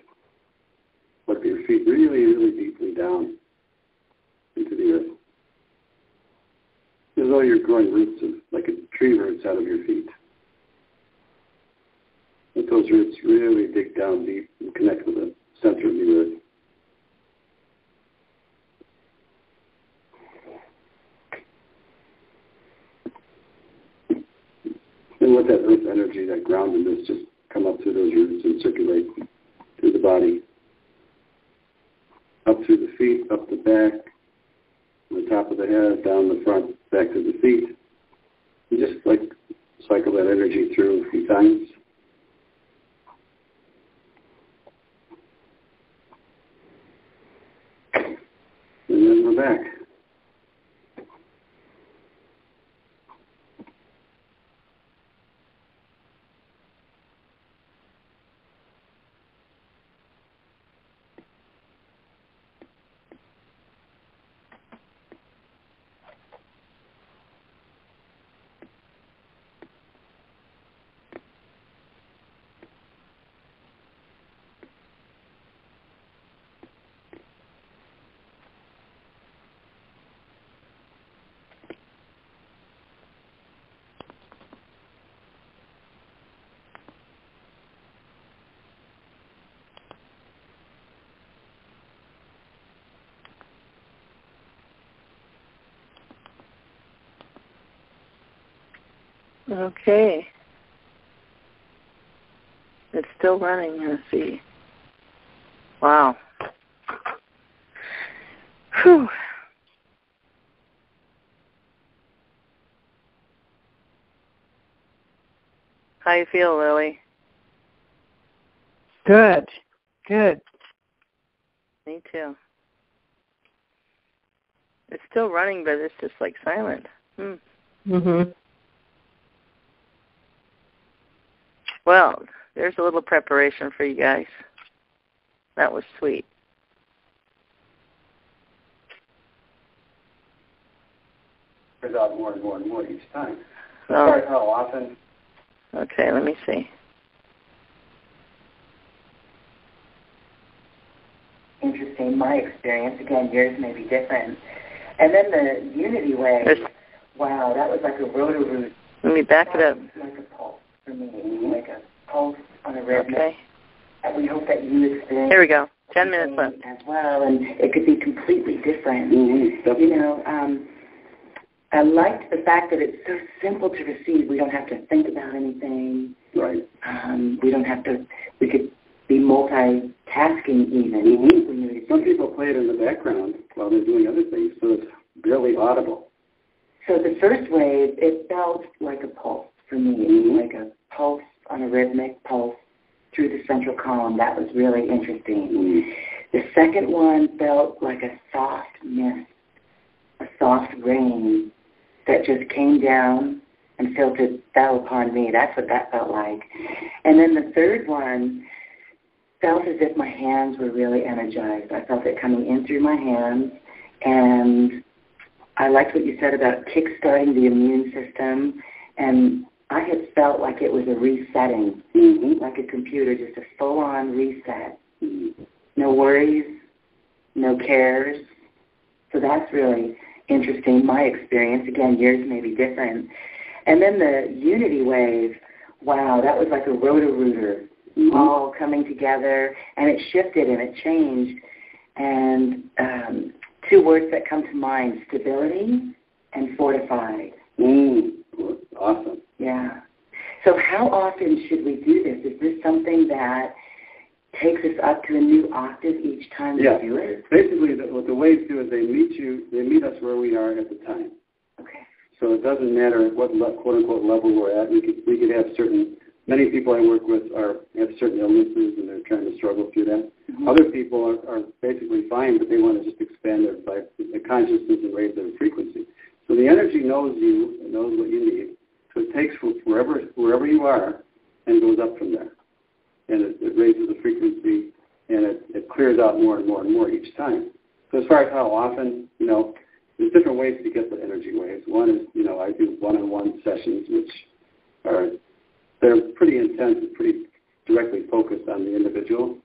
plug your feet really, really deeply down into the earth. As though you're growing roots, like a tree roots out of your feet. Let those roots really dig down deep and connect with the center of the earth. And let that earth energy, that groundedness, just come up through those roots and circulate through the body. Up through the feet, up the back, on the top of the head, down the front, back to the feet. And just like cycle that energy through a few times. And then we're back. Okay. It's still running. Let's see. Wow. Whew. How you feel, Lily? Good. Good. Me too. It's still running, but it's just like silent. Mhm. Well, there's a little preparation for you guys. That was sweet. There's out more and more and more each time. Oh. Sorry, how often? Okay, let me see. Interesting. My experience, again, yours may be different. And then the unity wave. Wow, that was like a roto-root. Let me back it up. Like a pulse for me, like a pulse on a rhythm. Okay. And we hope that you experience. Here we go. 10 minutes left. As well, and it could be completely different. Mm-hmm. You know, I liked the fact that it's so simple to receive. We don't have to think about anything. Right. We don't have to. We could be multitasking even. Mm-hmm. Some people play it in the background while they're doing other things, so it's barely audible. So the first wave, it felt like a pulse for me, like a pulse on a rhythmic pulse through the central column. That was really interesting. Mm-hmm. The second one felt like a soft mist, a soft rain that just came down and fell upon me. That's what that felt like. And then the third one felt as if my hands were really energized. I felt it coming in through my hands, and I liked what you said about kickstarting the immune system, and I had felt like it was a resetting, like a computer, just a full-on reset. No worries, no cares. So that's really interesting, my experience. Again, yours may be different. And then the unity wave, wow, that was like a roto-rooter, all coming together, and it shifted and it changed. And two words that come to mind, stability and fortified. Awesome. Yeah. So how often should we do this? Is this something that takes us up to a new octave each time we do it? Basically, what the waves do is they meet us where we are at the time. Okay. So it doesn't matter what quote-unquote level we're at. We could have many people I work with have certain illnesses and they're trying to struggle through that. Mm-hmm. Other people are basically fine, but they want to just expand their consciousness and raise their frequency. So the energy knows you, it knows what you need. So it takes wherever you are and goes up from there. And it raises the frequency and it clears out more and more and more each time. So as far as how often, there's different ways to get the energy waves. One is, I do one-on-one sessions, which they're pretty pretty intense and pretty directly focused on the individual.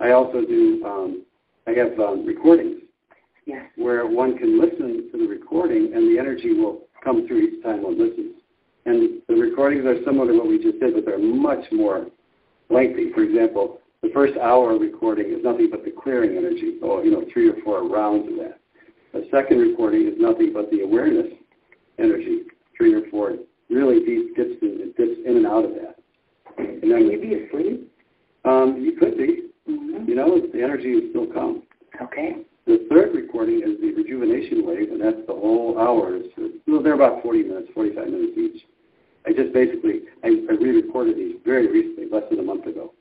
I also do, I have recordings where one can listen to the recording and the energy will come through each time one listens. And the recordings are similar to what we just did, but they're much more lengthy. For example, the first hour recording is nothing but the clearing energy, 3 or 4 rounds of that. The second recording is nothing but the awareness energy, 3 or 4 really deep dips in and out of that. And then Can you be asleep? You could be. Mm-hmm. The energy will still come. Okay. The third recording is the rejuvenation wave, and that's the whole hour. They're about 40 minutes, 45 minutes each. I just basically, I re-recorded these very recently, less than a month ago.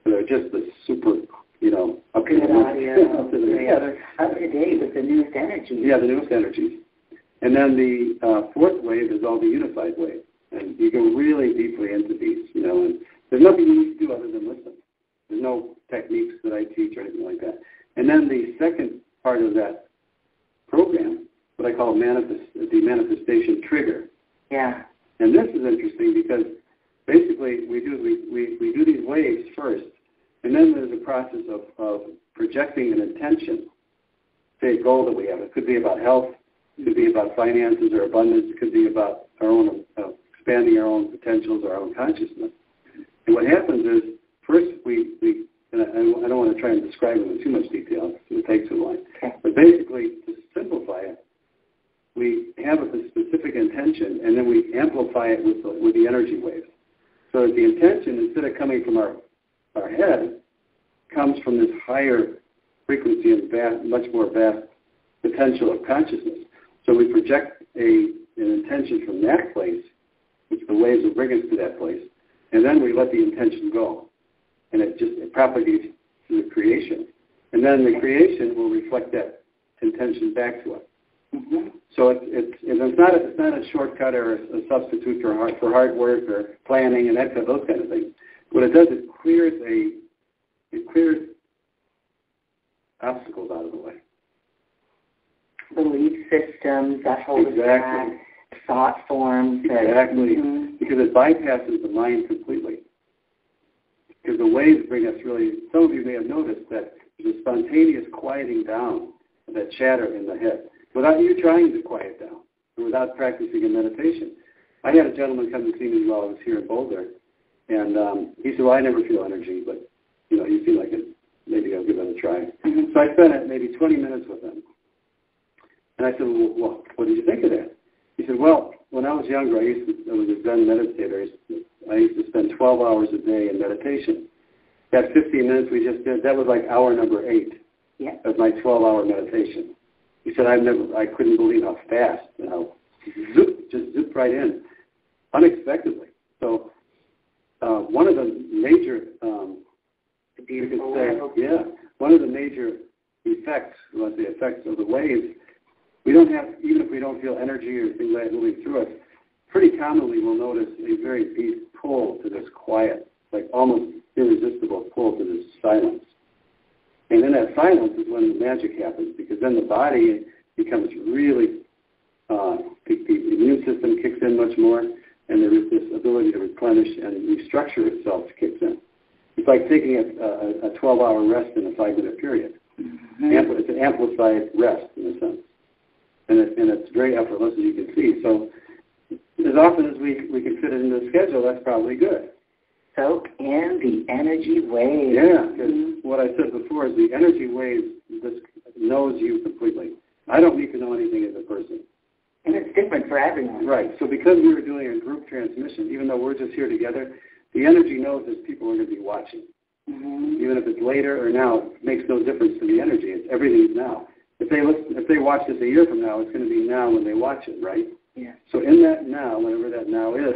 So they're just the super, up to Good audio. up to the Up to date with the newest energies. Yeah, the newest energies. And then the fourth wave is all the unified wave. And you go really deeply into these, and there's nothing you need to do other than listen. There's no techniques that I teach or anything like that. And then the second part of that program, what I call the manifestation trigger. Yeah. And this is interesting because basically we do these waves first, and then there's a process of projecting an intention, say a goal that we have. It could be about health, it could be about finances or abundance, it could be about our own expanding our own potentials, our own consciousness. And what happens is first and I don't want to try and describe it in too much detail, it would take too long. Okay. But basically, to simplify it, we have a specific intention, and then we amplify it with the energy waves. So that the intention, instead of coming from our head, comes from this higher frequency and much more vast potential of consciousness. So we project an intention from that place, which the waves will bring us to that place, and then we let the intention go. And it propagates to the creation. And then the creation will reflect that intention back to us. Mm-hmm. So it's not a shortcut or a substitute for hard work or planning and those kind of things. What it does, it clears obstacles out of the way. Belief systems that hold us back, thought forms. Exactly. Because it bypasses the mind completely. Because the waves bring us some of you may have noticed that there's a spontaneous quieting down of that chatter in the head without you trying to quiet down or without practicing a meditation. I had a gentleman come to see me while I was here in Boulder, and he said, well, I never feel energy, but, you seem like it. Maybe I'll give it a try. Mm-hmm. So I spent maybe 20 minutes with him. And I said, well, what did you think of that? He said, well, when I was younger, I was a Zen meditator. I used to spend 12 hours a day in meditation. That 15 minutes we just did, that was like hour number 8 of my 12-hour meditation. He said, I couldn't believe how fast and how just zipped right in, unexpectedly. So one of the major, one of the major effects, effects of the waves, we don't have, even if we don't feel energy or things like that moving through us, pretty commonly we'll notice a very deep pull to this quiet, like almost irresistible pull to this silence. And in that silence is when the magic happens, because then the body becomes really, the immune system kicks in much more, and there is this ability to replenish and restructure itself kicks in. It's like taking a 12-hour rest in a 5-minute period. Mm-hmm. It's an amplified rest, in a sense. And it's very effortless, as you can see. So as often as we can fit it into the schedule, that's probably good. Soak in the energy waves. Yeah, because what I said before is the energy wave just knows you completely. I don't need to know anything as a person. And it's different for everyone. Right. So because we were doing a group transmission, even though we're just here together, the energy knows there's people who are going to be watching. Mm-hmm. Even if it's later or now, it makes no difference to the energy. Everything's now. If they watch this a year from now, it's going to be now when they watch it, right? Yeah. So in that now, whenever that now is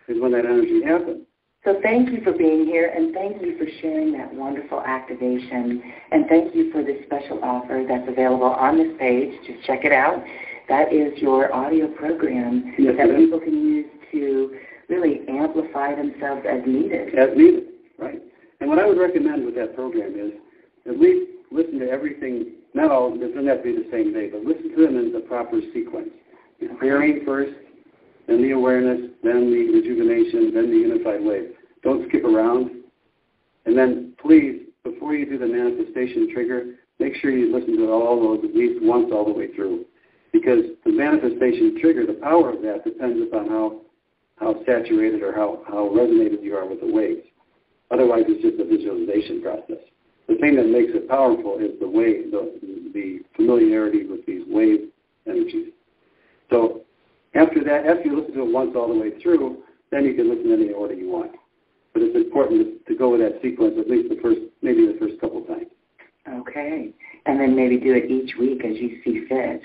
when that energy happens. So thank you for being here, and thank you for sharing that wonderful activation, and thank you for this special offer that's available on this page. Just check it out. That is your audio program that people can use to really amplify themselves as needed. As needed, right. And what I would recommend with that program is at least listen to everything. Not all, it doesn't have to be the same day, but listen to them in the proper sequence. The clearing first, then the awareness, then the rejuvenation, then the unified wave. Don't skip around. And then please, before you do the manifestation trigger, make sure you listen to all those at least once all the way through. Because the manifestation trigger, the power of that depends upon how saturated or how resonated you are with the waves. Otherwise, it's just a visualization process. The thing that makes it powerful is the wave, the familiarity with these wave energies. So after that, after you listen to it once all the way through, then you can listen in any order you want. But it's important to go with that sequence at least maybe the first couple times. Okay. And then maybe do it each week as you see fit.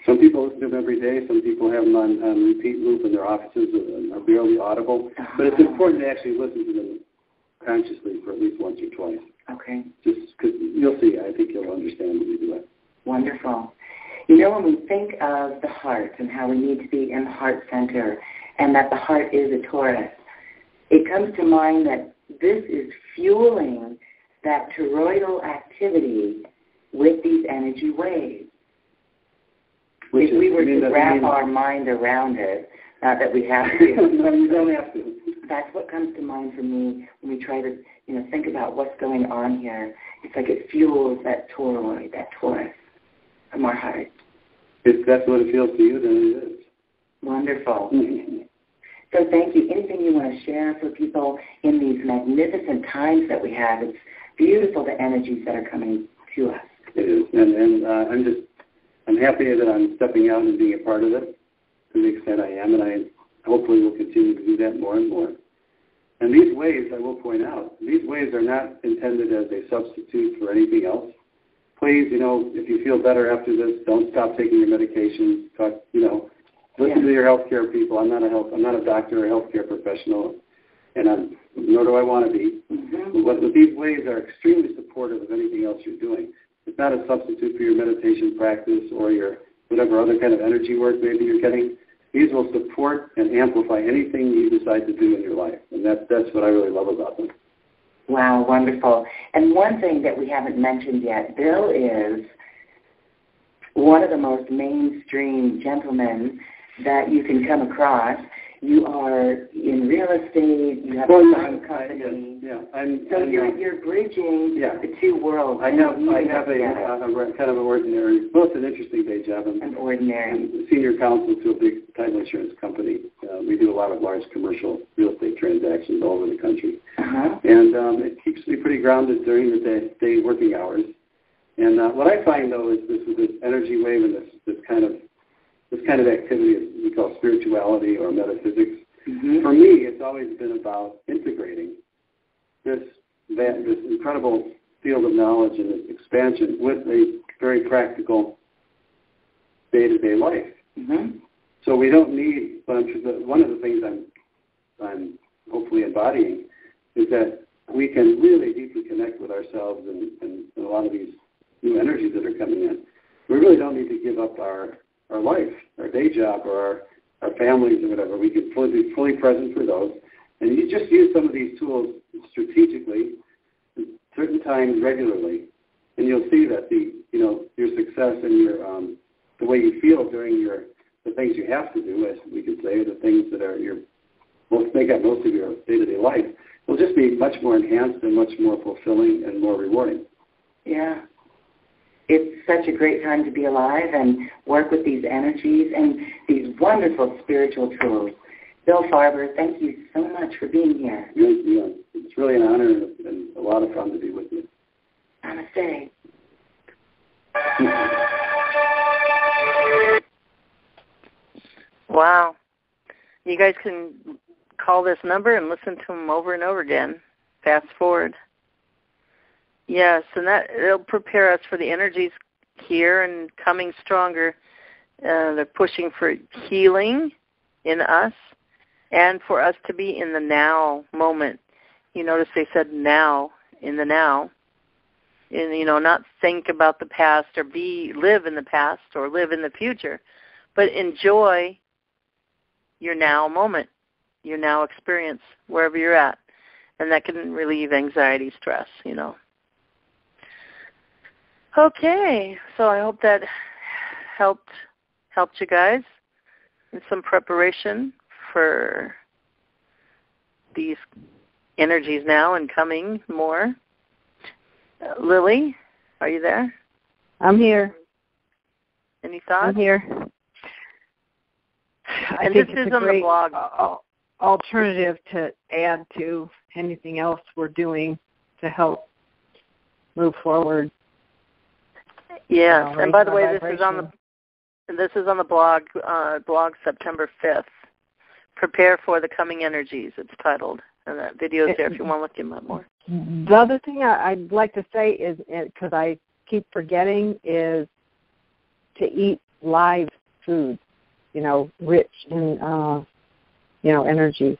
Some people listen to them every day. Some people have them on repeat loop in their offices and are barely audible. But it's important to actually listen to them consciously for at least once or twice. Okay. Just because you'll see, I think you'll understand when you do it. Wonderful. You know, when we think of the heart and how we need to be in the heart center and that the heart is a Taurus, it comes to mind that this is fueling that toroidal activity with these energy waves. If we were to wrap our mind around it, not that we have to. No, you don't have to. That's what comes to mind for me when we try to, think about what's going on here. It's like it fuels that toroid, that Taurus from our heart. If that's what it feels to you, then it is. Wonderful. So thank you. Anything you want to share for people in these magnificent times that we have? It's beautiful, the energies that are coming to us. It is. And I'm happy that I'm stepping out and being a part of it to the extent I am, and I hopefully will continue to do that more and more. And these waves, I will point out, these waves are not intended as a substitute for anything else. Please, if you feel better after this, don't stop taking your medications. Listen to your healthcare people. I'm not a doctor or a healthcare professional, and nor do I want to be. Mm-hmm. But these waves are extremely supportive of anything else you're doing. It's not a substitute for your meditation practice or your whatever other kind of energy work maybe you're getting. These will support and amplify anything you decide to do in your life, and that's what I really love about them. Wow, wonderful. And one thing that we haven't mentioned yet, Bill is one of the most mainstream gentlemen that you can come across. You are in real estate. You have a fun company. You're bridging the two worlds. I have a kind of an ordinary, well, it's an interesting day job. I'm senior counsel to a big title insurance company. We do a lot of large commercial real estate transactions all over the country. Uh-huh. And it keeps me pretty grounded during the day working hours. And what I find, though, is this energy wave and this kind of activity we call spirituality or metaphysics. Mm-hmm. For me, it's always been about integrating this incredible field of knowledge and this expansion with a very practical day-to-day life. Mm-hmm. So we don't need, one of the things I'm hopefully embodying is that we can really deeply connect with ourselves and a lot of these new energies that are coming in. We really don't need to give up our life, our day job, or our families or whatever. We can be fully present for those. And you just use some of these tools strategically at certain times regularly, and you'll see that your success and your the way you feel during the things you have to do, as we could say, the things that are make up most of your day-to-day life, will just be much more enhanced and much more fulfilling and more rewarding. Yeah. It's such a great time to be alive and work with these energies and these wonderful spiritual tools. Bill Farber, thank you so much for being here. It's really an honor and a lot of fun to be with you. Namaste. Wow. You guys can call this number and listen to them over and over again. Fast forward. Yes, and it'll prepare us for the energies here and coming stronger. They're pushing for healing in us and for us to be in the now moment. You notice they said now, in the now. And, not think about the past or live in the past or live in the future, but enjoy your now moment, your now experience, wherever you're at. And that can relieve anxiety, stress, Okay, so I hope that helped you guys in some preparation for these energies now and coming more. Lily, are you there? I'm here. Any thoughts? I'm here. I think this is on the blog. Alternative to add to anything else we're doing to help move forward. Yes, and by the way, this is on the blog September 5th. Prepare for the coming energies. It's titled, and that video is there if you want to look at more. The other thing I'd like to say is, because I keep forgetting, is to eat live food, rich in, energy.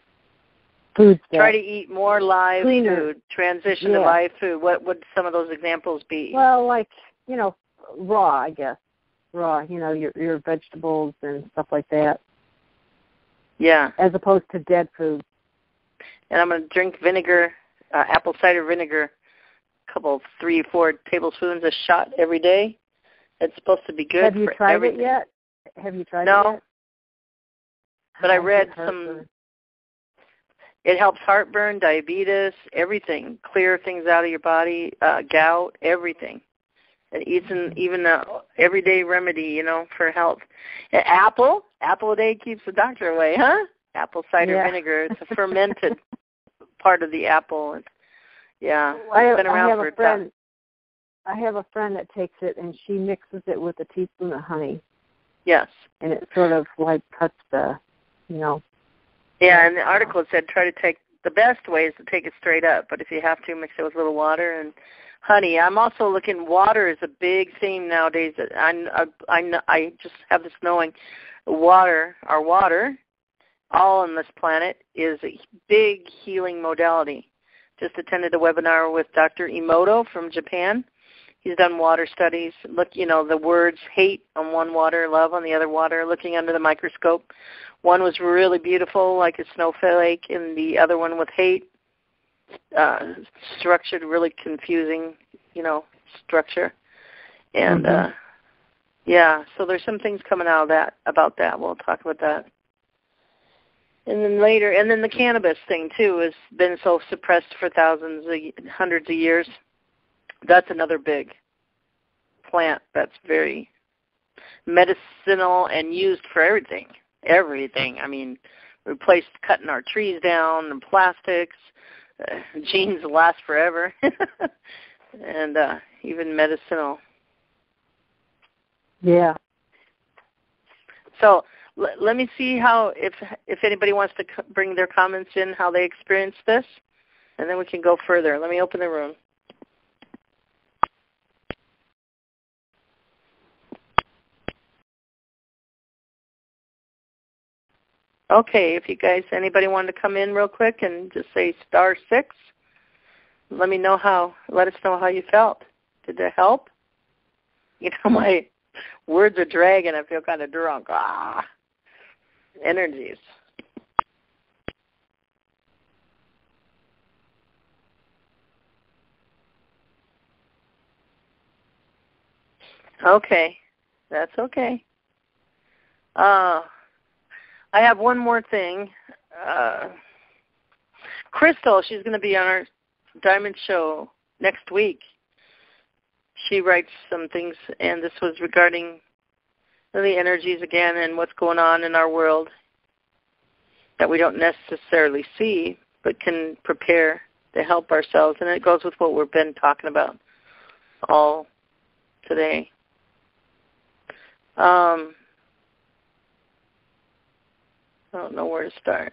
Foods. Try to eat more live cleaner food. Transition to live food. What would some of those examples be? Well, like, raw, I guess. Raw, your vegetables and stuff like that. Yeah. As opposed to dead food. And I'm going to drink vinegar, apple cider vinegar, 3-4 tablespoons a shot every day. It's supposed to be good for everything. Have you tried it yet? Have you tried it yet? No. But I read it helps heartburn, diabetes, everything. Clear things out of your body, gout, everything. It's even an everyday remedy, for health. Apple a day keeps the doctor away, huh? Apple cider vinegar. It's a fermented part of the apple. It's been around for a time. I have a friend that takes it, and she mixes it with a teaspoon of honey. Yes. And it sort of like cuts the, Yeah, and the article said try to take, the best way is to take it straight up, but if you have to, mix it with a little water and honey. I'm also looking, water is a big theme nowadays. I just have this knowing, our water, all on this planet, is a big healing modality. Just attended a webinar with Dr. Emoto from Japan. He's done water studies. Look, the words hate on one water, love on the other water, looking under the microscope. One was really beautiful, like a snowflake, and the other one with hate, structured, really confusing, structure. And, so there's some things coming out of about that. We'll talk about that. And then the cannabis thing, too, has been so suppressed for hundreds of years. That's another big plant that's very medicinal and used for everything. Everything. I mean, replaced cutting our trees down and plastics. Genes last forever. And even medicinal. Yeah. So let me see how, if anybody wants to bring their comments in, how they experience this, and then we can go further. Let me open the room. Okay, if you guys, anybody wanted to come in real quick and just say *6, let us know how you felt. Did that help? My words are dragging. I feel kind of drunk. Energies. Okay, that's okay. I have one more thing. Crystal, she's going to be on our Diamond Show next week. She writes some things, and this was regarding the energies again and what's going on in our world that we don't necessarily see, but can prepare to help ourselves. And it goes with what we've been talking about all today. I don't know where to start.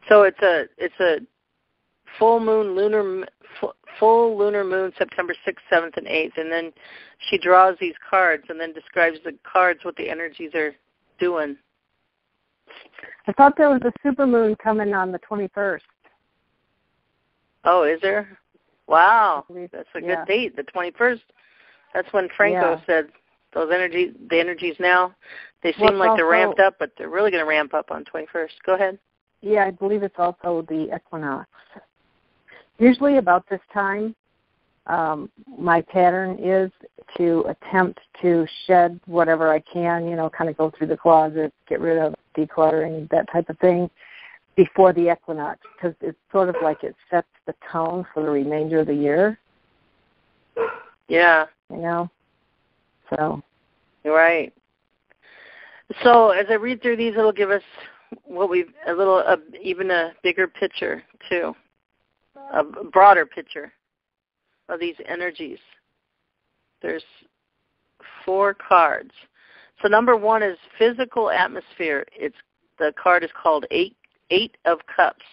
So it's a full lunar moon, September 6th, 7th, and 8th, and then she draws these cards and then describes the cards, what the energies are doing. I thought there was a supermoon coming on the 21st. Oh, is there? Wow, that's a good date, the 21st. That's when Franco said those energies, the energies now, they seem like they're ramped up, but they're really going to ramp up on 21st. Go ahead. Yeah, I believe it's also the equinox. Usually about this time, my pattern is to attempt to shed whatever I can, kind of go through the closet, get rid of decluttering, that type of thing, before the equinox, because it's sort of like it sets the tone for the remainder of the year. Yeah. So. Right. So as I read through these, it'll give us even a bigger picture too, a broader picture of these energies. There's 4 cards. So number 1 is physical atmosphere. The card is called Eight of Cups.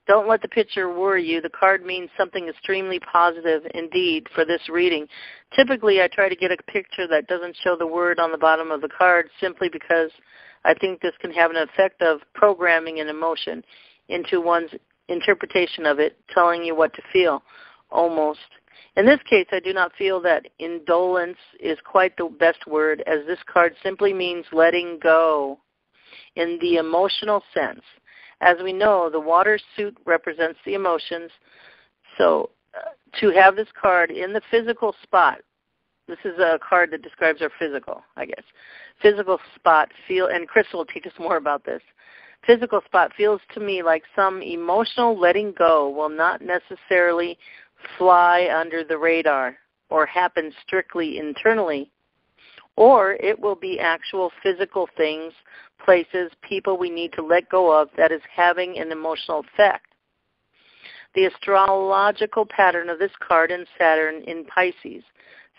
Don't let the picture worry you. The card means something extremely positive indeed for this reading. Typically, I try to get a picture that doesn't show the word on the bottom of the card simply because I think this can have an effect of programming an emotion into one's interpretation of it, telling you what to feel, almost. In this case, I do not feel that indolence is quite the best word, as this card simply means letting go in the emotional sense. As we know, the water suit represents the emotions. So to have this card in the physical spot, this is a card that describes our physical, I guess. Physical spot, and Crystal will teach us more about this. Physical spot feels to me like some emotional letting go will not necessarily fly under the radar or happen strictly internally, or it will be actual physical things, places, people we need to let go of that is having an emotional effect. The astrological pattern of this card in Saturn in Pisces.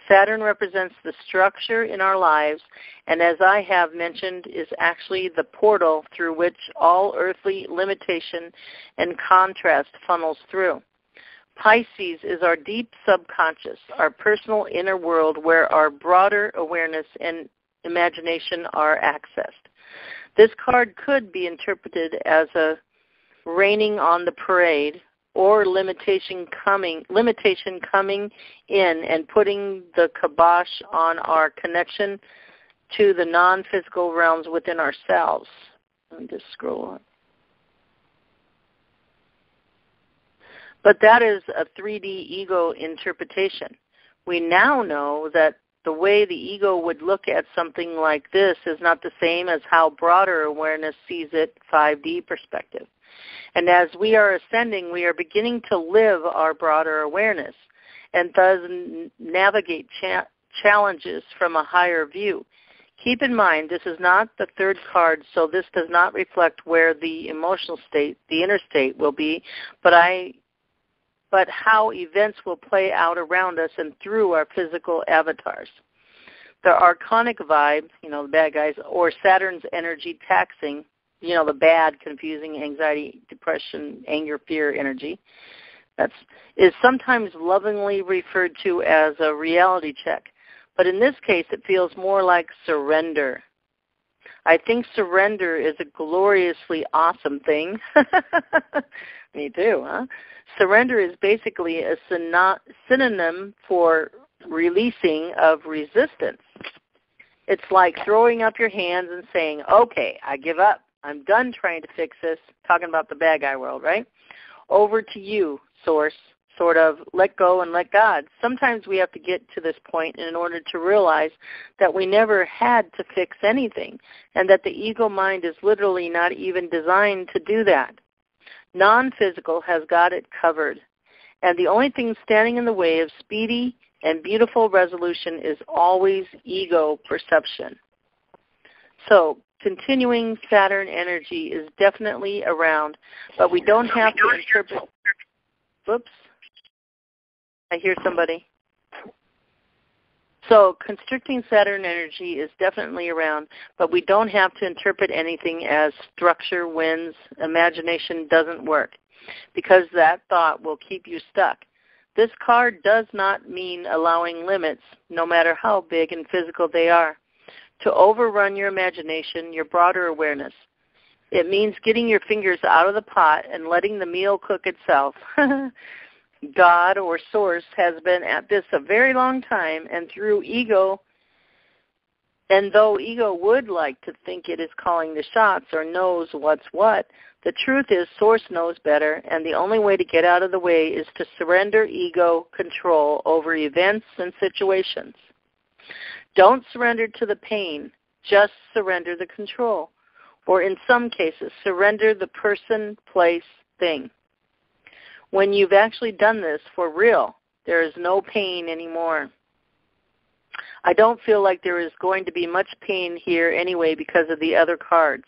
Saturn represents the structure in our lives, and as I have mentioned, is actually the portal through which all earthly limitation and contrast funnels through. Pisces is our deep subconscious, our personal inner world where our broader awareness and imagination are accessed. This card could be interpreted as a raining on the parade or limitation coming in and putting the kibosh on our connection to the non-physical realms within ourselves. Let me just scroll on. But that is a 3D ego interpretation. We now know that the way the ego would look at something like this is not the same as how broader awareness sees it, 5D perspective. And as we are ascending, we are beginning to live our broader awareness and thus navigate challenges from a higher view. Keep in mind, this is not the third card, so this does not reflect where the emotional state, the inner state, will be, but how events will play out around us and through our physical avatars. The archonic vibe, the bad guys, or Saturn's energy taxing, the bad, confusing, anxiety, depression, anger, fear energy, is sometimes lovingly referred to as a reality check. But in this case, it feels more like surrender. I think surrender is a gloriously awesome thing. Me too, huh? Surrender is basically a synonym for releasing of resistance. It's like throwing up your hands and saying, okay, I give up. I'm done trying to fix this. Talking about the bad guy world, right? Over to you, Source. Sort of let go and let God. Sometimes we have to get to this point in order to realize that we never had to fix anything and that the ego mind is literally not even designed to do that. Non-physical has got it covered. And the only thing standing in the way of speedy and beautiful resolution is always ego perception. So continuing Saturn energy is definitely around, but we don't have to interpret. Whoops. I hear somebody. So constricting Saturn energy is definitely around, but we don't have to interpret anything as structure wins, imagination doesn't work, because that thought will keep you stuck. This card does not mean allowing limits, no matter how big and physical they are, to overrun your imagination, your broader awareness. It means getting your fingers out of the pot and letting the meal cook itself. God or Source has been at this a very long time, and through ego And though ego would like to think it is calling the shots or knows what's what, the truth is Source knows better, and the only way to get out of the way is to surrender ego control over events and situations. Don't surrender to the pain, just surrender the control. Or in some cases, surrender the person, place, thing. When you've actually done this for real, there is no pain anymore. I don't feel like there is going to be much pain here anyway because of the other cards.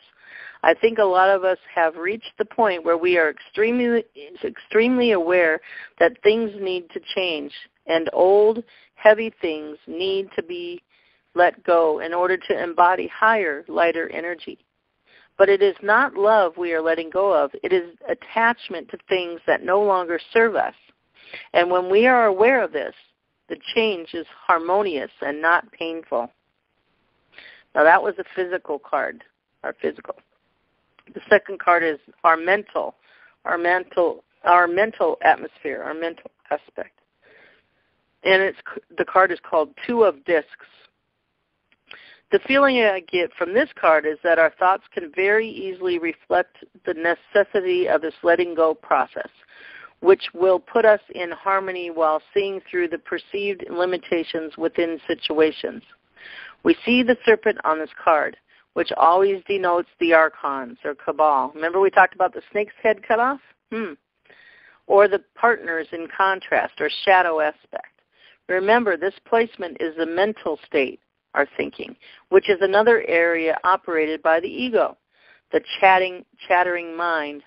I think a lot of us have reached the point where we are extremely aware that things need to change, and old, heavy things need to be let go in order to embody higher, lighter energy. But it is not love we are letting go of. It is attachment to things that no longer serve us. And when we are aware of this, the change is harmonious and not painful. Now that was a physical card, our physical. The second card is our mental atmosphere, our mental aspect. And the card is called Two of Discs. The feeling I get from this card is that our thoughts can very easily reflect the necessity of this letting go process, which will put us in harmony while seeing through the perceived limitations within situations. We see the serpent on this card, which always denotes the archons or cabal. Remember we talked about the snake's head cut off? Or the partners in contrast or shadow aspect. Remember, this placement is the mental state, our thinking, which is another area operated by the ego, the chattering mind.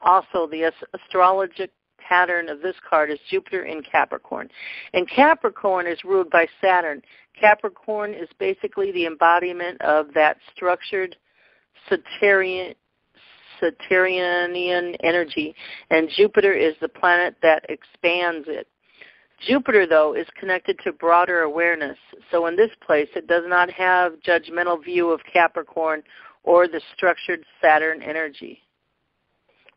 Also, the astrologic pattern of this card is Jupiter in Capricorn. And Capricorn is ruled by Saturn. Capricorn is basically the embodiment of that structured Saturnian energy, and Jupiter is the planet that expands it. Jupiter, though, is connected to broader awareness, so in this place it does not have judgmental view of Capricorn or the structured Saturn energy.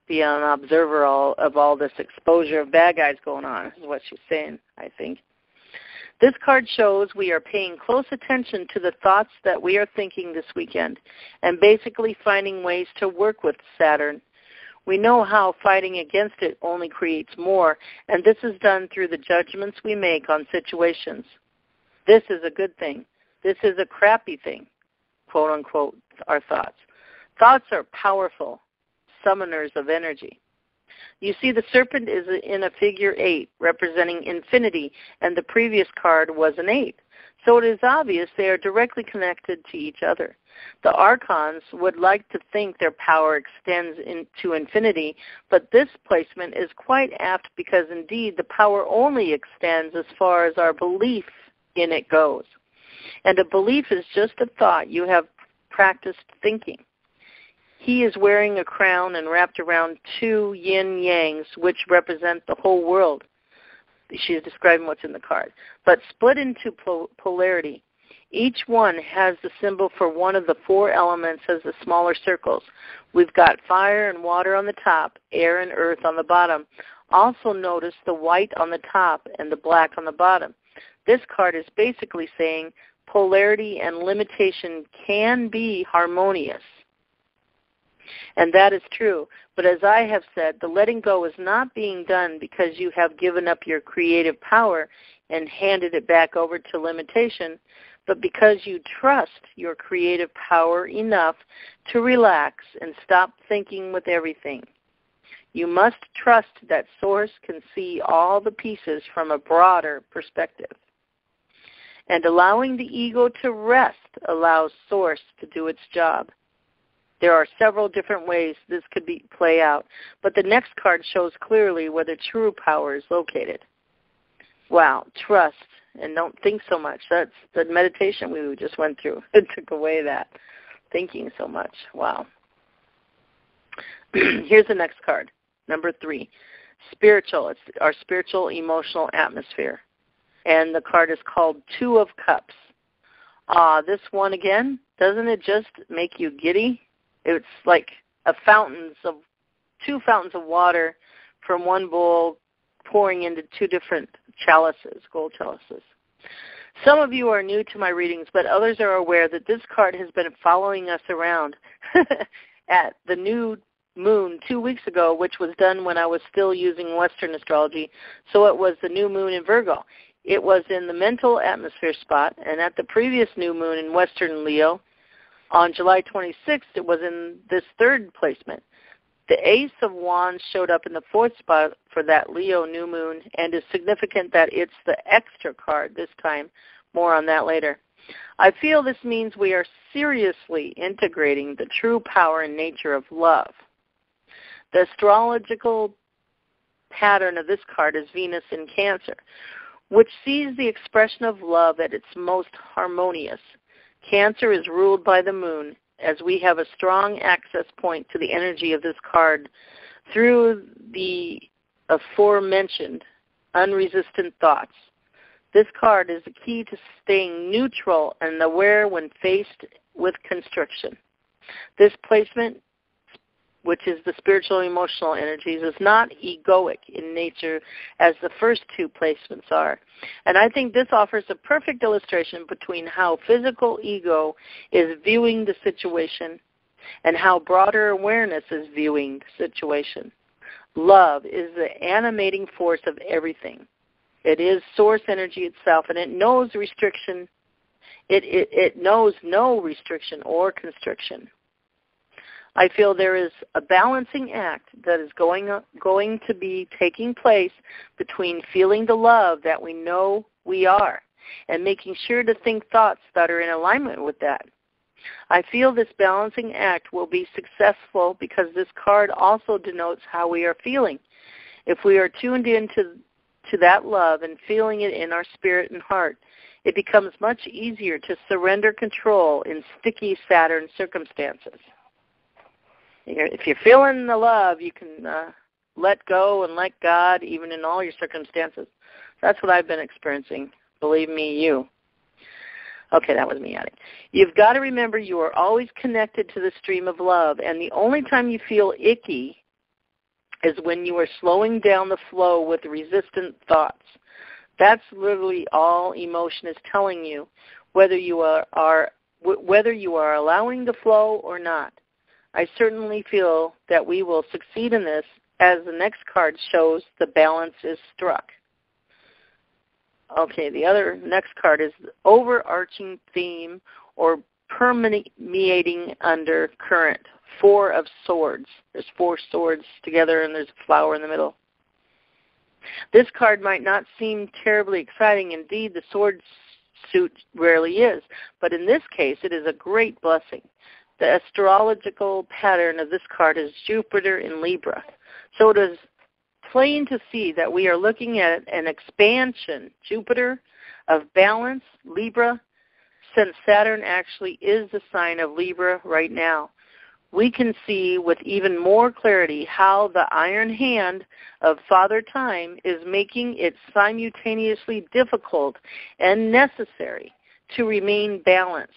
Be an observer of all this exposure of bad guys going on, is what she's saying, I think. This card shows we are paying close attention to the thoughts that we are thinking this weekend and basically finding ways to work with Saturn. We know how fighting against it only creates more, and this is done through the judgments we make on situations. This is a good thing. This is a crappy thing, quote unquote, our thoughts. Thoughts are powerful summoners of energy. You see, the serpent is in a figure 8, representing infinity, and the previous card was an 8. So it is obvious they are directly connected to each other. The archons would like to think their power extends into infinity, but this placement is quite apt because indeed the power only extends as far as our belief in it goes. And a belief is just a thought you have practiced thinking. He is wearing a crown and wrapped around 2 yin-yangs, which represent the whole world. She is describing what's in the card, but split into polarity. Each one has the symbol for one of the 4 elements as the smaller circles. We've got fire and water on the top, air and earth on the bottom. Also notice the white on the top and the black on the bottom. This card is basically saying polarity and limitation can be harmonious. And that is true. But as I have said, the letting go is not being done because you have given up your creative power and handed it back over to limitation, but because you trust your creative power enough to relax and stop thinking with everything. You must trust that Source can see all the pieces from a broader perspective. And allowing the ego to rest allows Source to do its job. There are several different ways this could play out, but the next card shows clearly where the true power is located. Wow, trust, and don't think so much. That's the meditation we just went through. It took away that thinking so much. Wow. Here's the next card, number 3. Spiritual. It's our spiritual emotional atmosphere. And the card is called 2 of Cups. This one again, doesn't it just make you giddy? It's like 2 fountains of water from one bowl pouring into 2 different chalices, gold chalices. Some of you are new to my readings, but others are aware that this card has been following us around at the new moon 2 weeks ago, which was done when I was still using Western astrology. So it was the new moon in Virgo. It was in the mental atmosphere spot, and at the previous new moon in Western Leo, on July 26th, it was in this third placement. The Ace of Wands showed up in the fourth spot for that Leo new moon, and is significant that it's the extra card this time. More on that later. I feel this means we are seriously integrating the true power and nature of love. The astrological pattern of this card is Venus in Cancer, which sees the expression of love at its most harmonious. Cancer is ruled by the moon, as we have a strong access point to the energy of this card through the aforementioned unresistant thoughts. This card is the key to staying neutral and aware when faced with constriction. This placement, which is the spiritual and emotional energies, is not egoic in nature as the first two placements are. And I think this offers a perfect illustration between how physical ego is viewing the situation and how broader awareness is viewing the situation. Love is the animating force of everything. It is source energy itself, and it knows restriction. It knows no restriction or constriction. I feel there is a balancing act that is going to be taking place between feeling the love that we know we are and making sure to think thoughts that are in alignment with that. I feel this balancing act will be successful because this card also denotes how we are feeling. If we are tuned into that love and feeling it in our spirit and heart, it becomes much easier to surrender control in sticky Saturn circumstances. If you're feeling the love, you can let go and let God, even in all your circumstances. That's what I've been experiencing. Believe me, you. Okay, that was me adding. You've got to remember you are always connected to the stream of love, and the only time you feel icky is when you are slowing down the flow with resistant thoughts. That's literally all emotion is telling you, whether you are allowing the flow or not. I certainly feel that we will succeed in this, as the next card shows the balance is struck. Okay, the other next card is the overarching theme or permeating undercurrent. 4 of Swords. There's 4 swords together and there's a flower in the middle. This card might not seem terribly exciting. Indeed, the sword suit rarely is. But in this case, it is a great blessing. The astrological pattern of this card is Jupiter in Libra. So it is plain to see that we are looking at an expansion, Jupiter, of balance, Libra, since Saturn actually is the sign of Libra right now. We can see with even more clarity how the iron hand of Father Time is making it simultaneously difficult and necessary to remain balanced.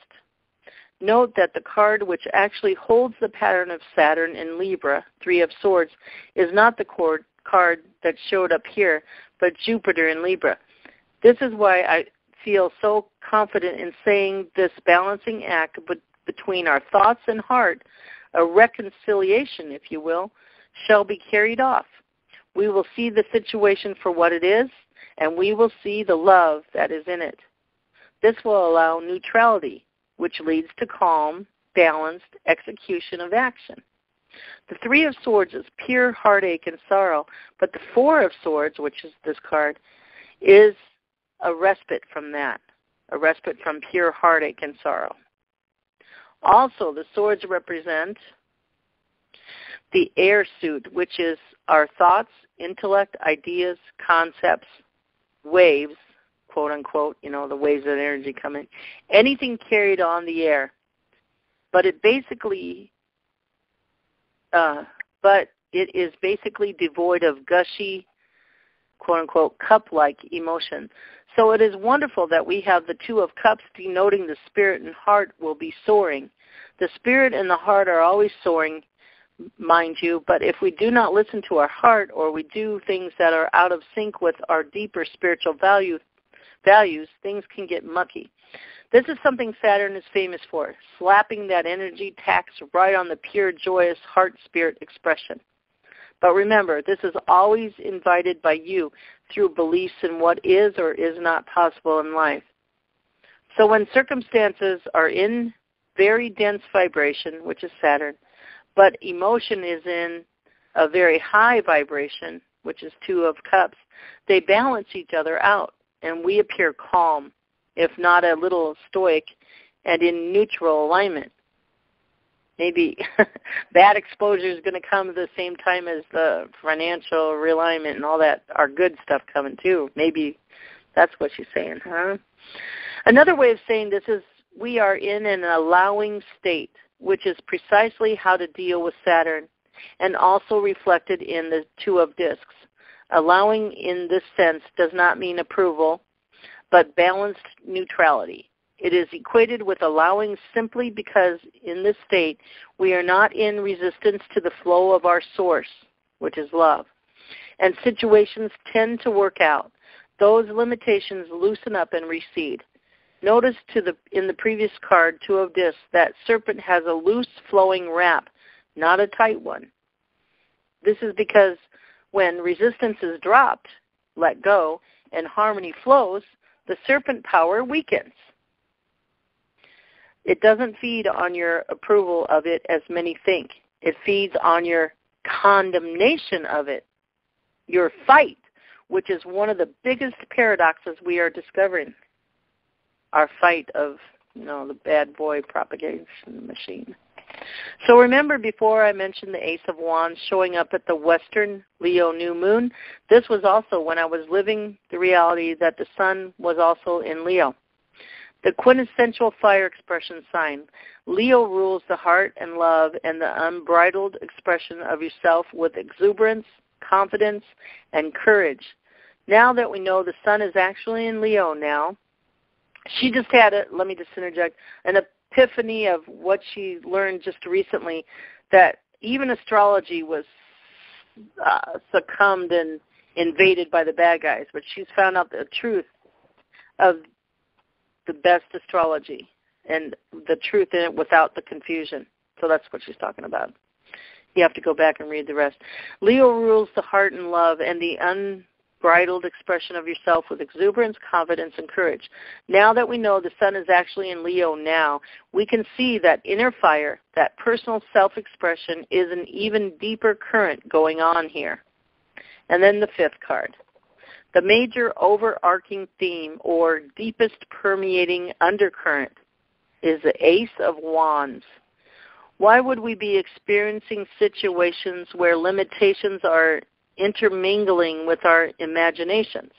Note that the card which actually holds the pattern of Saturn in Libra, 3 of Swords, is not the card that showed up here, but Jupiter in Libra. This is why I feel so confident in saying this balancing act between our thoughts and heart, a reconciliation, if you will, shall be carried off. We will see the situation for what it is, and we will see the love that is in it. This will allow neutrality, which leads to calm, balanced execution of action. The 3 of Swords is pure heartache and sorrow, but the 4 of Swords, which is this card, is a respite from that, a respite from pure heartache and sorrow. Also, the swords represent the air suit, which is our thoughts, intellect, ideas, concepts, waves, quote unquote, the waves of energy come in, anything carried on the air. But it is basically devoid of gushy, quote unquote, cup-like emotion. So it is wonderful that we have the 2 of Cups denoting the spirit and heart will be soaring. The spirit and the heart are always soaring, mind you, but if we do not listen to our heart or we do things that are out of sync with our deeper spiritual values, values, things can get mucky. This is something Saturn is famous for, slapping that energy tax right on the pure, joyous heart spirit expression. But remember, this is always invited by you through beliefs in what is or is not possible in life. So when circumstances are in very dense vibration, which is Saturn, but emotion is in a very high vibration, which is Two of Cups, they balance each other out, and we appear calm, if not a little stoic, and in neutral alignment. Maybe bad exposure is going to come at the same time as the financial realignment and all that, our good stuff coming too. Maybe that's what she's saying, huh? Another way of saying this is we are in an allowing state, which is precisely how to deal with Saturn, and also reflected in the Two of Discs. Allowing in this sense does not mean approval, but balanced neutrality. It is equated with allowing simply because in this state we are not in resistance to the flow of our source, which is love. And situations tend to work out. Those limitations loosen up and recede. Notice in the previous card, Two of Discs, that serpent has a loose flowing wrap, not a tight one. This is because when resistance is dropped, let go, and harmony flows, the serpent power weakens. It doesn't feed on your approval of it as many think. It feeds on your condemnation of it, your fight, which is one of the biggest paradoxes we are discovering. Our fight of, the bad boy propagation machine. So remember before I mentioned the Ace of Wands showing up at the Western Leo new moon? This was also when I was living the reality that the sun was also in Leo. The quintessential fire expression sign. Leo rules the heart and love and the unbridled expression of yourself with exuberance, confidence, and courage. Now that we know the sun is actually in Leo now, she just had let me just interject, an epiphany of what she learned just recently, that even astrology was succumbed and invaded by the bad guys, but she's found out the truth of the best astrology and the truth in it without the confusion. So that's what she's talking about. You have to go back and read the rest. Leo rules the heart and love and the unbridled expression of yourself with exuberance, confidence, and courage. Now that we know the sun is actually in Leo now, we can see that inner fire, that personal self-expression, is an even deeper current going on here. And then the fifth card. The major overarching theme or deepest permeating undercurrent is the Ace of Wands. Why would we be experiencing situations where limitations are intermingling with our imaginations?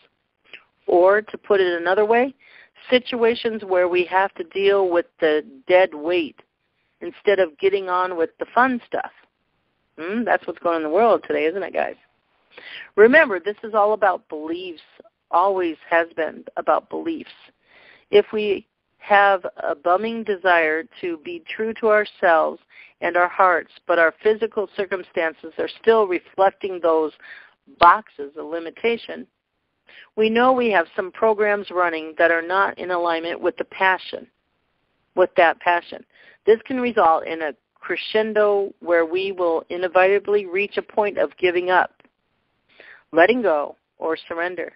Or, to put it another way, situations where we have to deal with the dead weight instead of getting on with the fun stuff. That's what's going on in the world today, isn't it, guys? Remember, this is all about beliefs, always has been about beliefs. If we have a bumming desire to be true to ourselves and our hearts, but our physical circumstances are still reflecting those boxes of limitation, we know we have some programs running that are not in alignment with the passion, with that passion. This can result in a crescendo where we will inevitably reach a point of giving up, letting go, or surrender.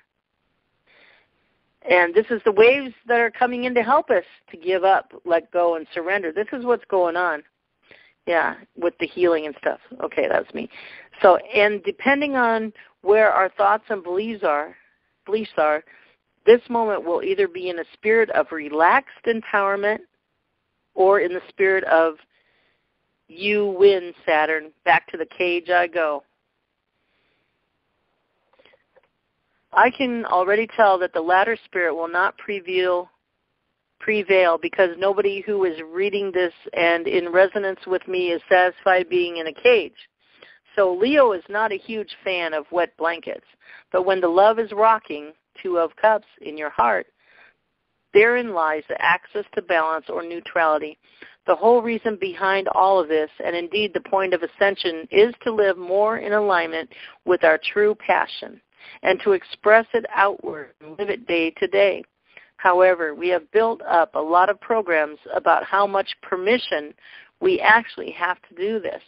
And this is the waves that are coming in to help us to give up, let go, and surrender. This is what's going on. Yeah, with the healing and stuff. Okay, that's me. So, and depending on where our thoughts and beliefs are, this moment will either be in a spirit of relaxed empowerment or in the spirit of you win, Saturn, back to the cage I go. I can already tell that the latter spirit will not prevail because nobody who is reading this and in resonance with me is satisfied being in a cage. So Leo is not a huge fan of wet blankets, but when the love is rocking, Two of Cups, in your heart, therein lies the access to balance or neutrality. The whole reason behind all of this, and indeed the point of ascension, is to live more in alignment with our true passion and to express it outward and live it day to day. However, we have built up a lot of programs about how much permission we actually have to do this.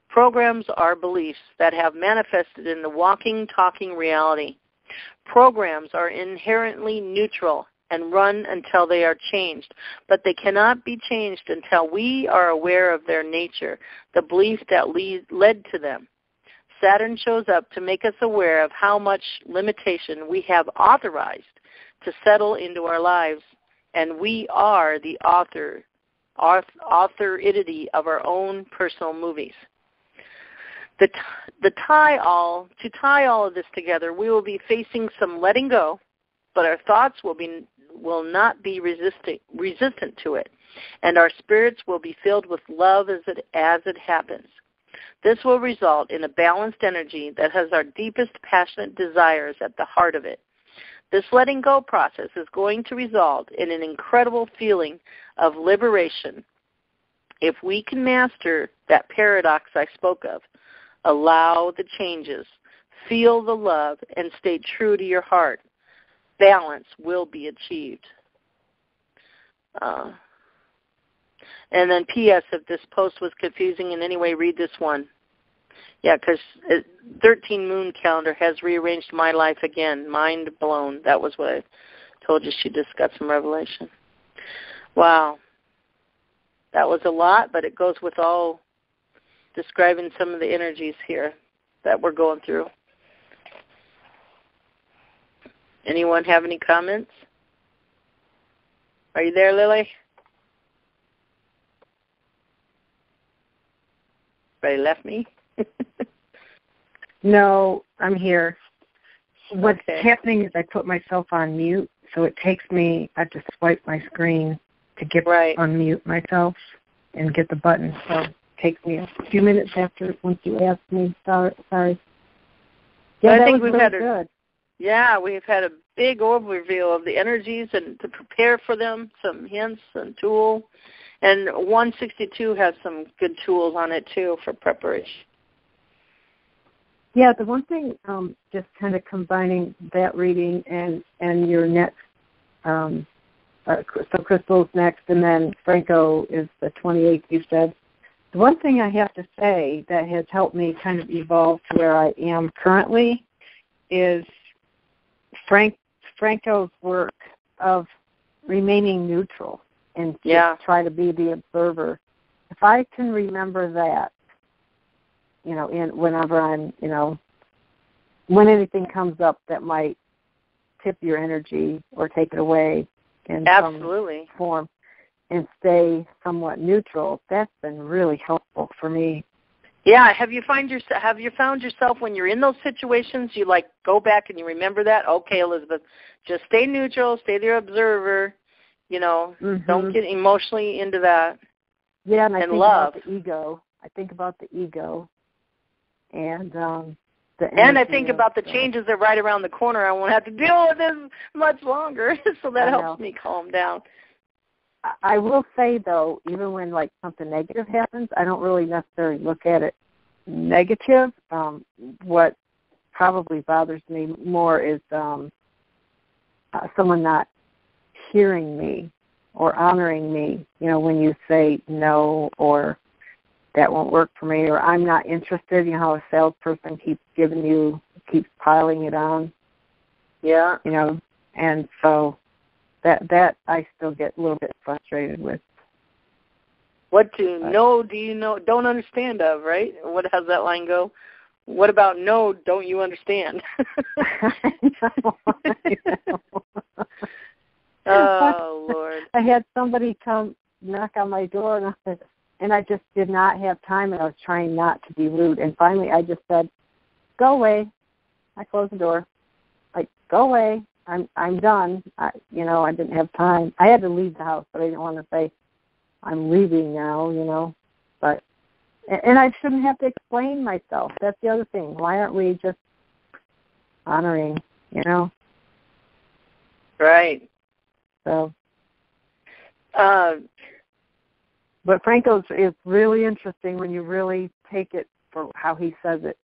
Programs are beliefs that have manifested in the walking, talking reality. Programs are inherently neutral and run until they are changed, but they cannot be changed until we are aware of their nature, the belief that led to them. Saturn shows up to make us aware of how much limitation we have authorized to settle into our lives, and we are the authority of our own personal movies. To tie all of this together, we will be facing some letting go, but our thoughts will not be resistant to it, and our spirits will be filled with love as it happens. This will result in a balanced energy that has our deepest passionate desires at the heart of it. This letting go process is going to result in an incredible feeling of liberation. If we can master that paradox I spoke of, allow the changes, feel the love, and stay true to your heart, balance will be achieved. And then P.S. If this post was confusing in any way, read this one. Yeah, because 13 Moon Calendar has rearranged my life again. Mind blown. That was what I told you. She just got some revelation. Wow. That was a lot, but it goes with all describing some of the energies here that we're going through. Anyone have any comments? Are you there, Lily? Everybody left me? No, I'm here. What's Okay. happening is I put myself on mute, so it takes me, I have to swipe my screen to get unmute myself and get the button. So it takes me a few minutes after once you ask me. Sorry. Yeah, I that think was we've really had good. Yeah, we've had a big overview of the energies and to prepare for them, some hints and tools. And 162 has some good tools on it, too, for preparation. Yeah, the one thing, just kind of combining that reading and your next, so Crystal's next, and then Franco is the 28th, you said. The one thing I have to say that has helped me kind of evolve to where I am currently is Franco's work of remaining neutral and just try to be the observer. If I can remember that, whenever I'm, when anything comes up that might tip your energy or take it away in some form, and stay somewhat neutral, that's been really helpful for me. Yeah, have you found yourself when you're in those situations, you go back and you remember that? Okay, Elizabeth, just stay neutral, stay the observer, don't get emotionally into that. Yeah, and I think love. About the ego. I think about the ego. And I think about the changes that are right around the corner. I won't have to deal with this much longer, so that helps me calm down. I will say, though, even when, something negative happens, I don't really necessarily look at it negative. What probably bothers me more is someone not hearing me or honoring me, when you say no or that won't work for me, or I'm not interested. How a salesperson keeps piling it on. Yeah. And so that I still get a little bit frustrated with. What do you know, don't understand of, right? How's that line go? What about no, don't you understand? Oh, Lord. I had somebody come knock on my door, and I just did not have time, and I was trying not to be rude. And finally I just said, go away. I closed the door. Go away. I'm done. I didn't have time. I had to leave the house, but I didn't want to say I'm leaving now, But and I shouldn't have to explain myself. That's the other thing. Why aren't we just honoring, Right. So. But Franco's is really interesting when you really take it for how he says it.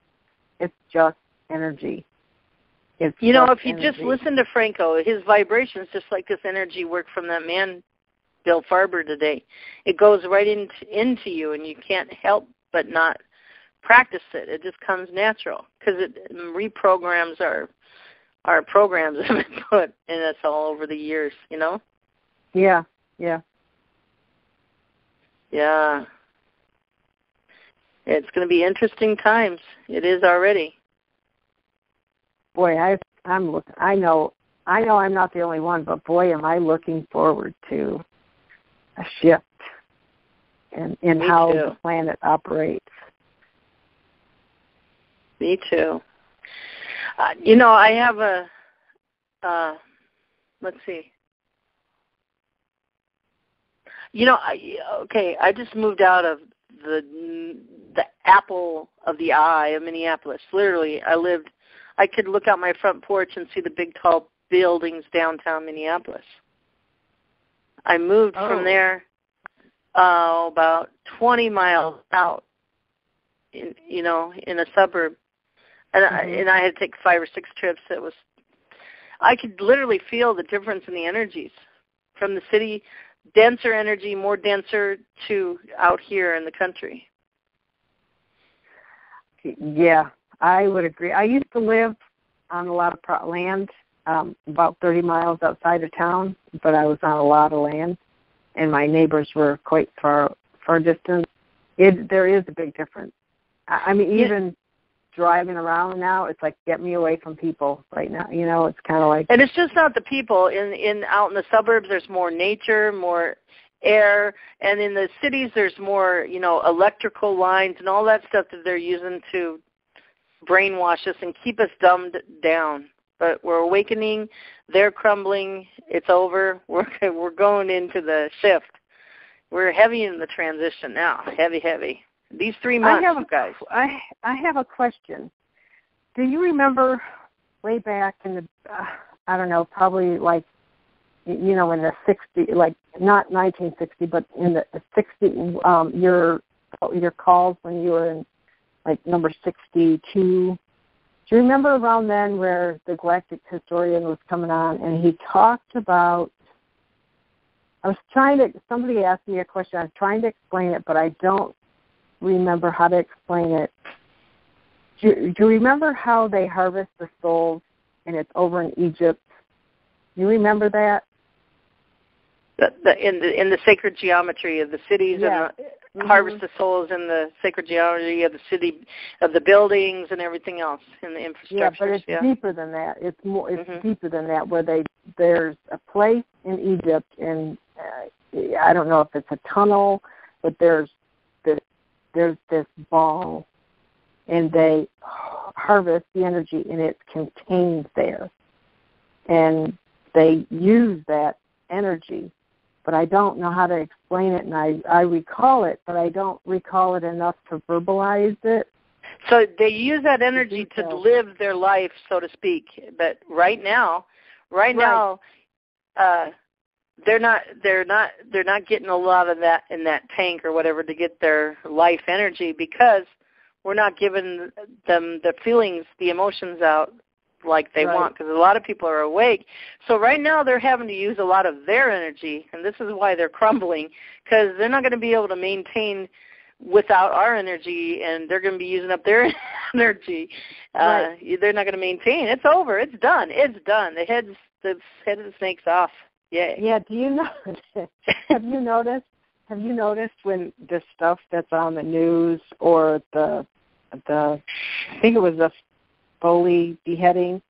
It's just energy. It's you know, if you energy. just listen to Franco, his vibrations, just like this energy work from that man, Bill Farber, today, it goes right into you, and you can't help but not practice it. It just comes natural because it reprograms our programs have been put in us all over the years, you know? Yeah. Yeah. It's going to be interesting times. It is already. Boy, I'm looking. I know I'm not the only one, but boy, am I looking forward to a shift in how the planet operates. Me too. You know, I have let's see. You know, I just moved out of the apple of the eye of Minneapolis. Literally, I could look out my front porch and see the big, tall buildings downtown Minneapolis. I moved from there about 20 miles out, in a suburb. And I had to take 5 or 6 trips. I could literally feel the difference in the energies from the city, denser energy, more denser, to out here in the country. Yeah, I would agree. I used to live on a lot of land, about 30 miles outside of town, but I was on a lot of land, and my neighbors were quite far distance. There is a big difference. I mean, even driving around now, it's like, get me away from people right now. You know, it's kind of like... And it's just not the people. Out in the suburbs, there's more nature, more air, and in the cities, there's more, electrical lines and all that stuff that they're using to brainwash us and keep us dumbed down. But we're awakening. They're crumbling. It's over. We're going into the shift. We're heavy in the transition now. Heavy. These 3 months, guys. I have a question. Do you remember way back in the, I don't know, probably like, in the 60s, like not 1960, but in the 60s, your calls when you were in like number 62? Do you remember around then where the Galactic Historian was coming on and he talked about, somebody asked me a question, I was trying to explain it, but I don't remember how to explain it. Do you remember how they harvest the souls, and it's over in Egypt? You remember that? In the sacred geometry of the cities, and harvest the souls in the sacred geometry of the city, of the buildings, and everything else in the infrastructure. Yeah, but it's deeper than that. It's more. It's deeper than that. Where there's a place in Egypt, and I don't know if it's a tunnel, but there's this ball, and they harvest the energy, and it's contained there, and they use that energy. But I don't know how to explain it, and I recall it, but I don't recall it enough to verbalize it. So they use that energy to live their life, so to speak. But right now, they're not getting a lot of that in that tank or whatever to get their life energy, because we're not giving them the feelings, the emotions out like they want, because a lot of people are awake. So right now they're having to use a lot of their energy, and this is why they're crumbling, because they're not going to be able to maintain without our energy, and they're going to be using up their energy. They're not going to maintain. It's over. It's done. The head of the snake's off. Yay. Yeah. Do you know? Have you noticed when the stuff that's on the news, or the I think it was the Foley beheading.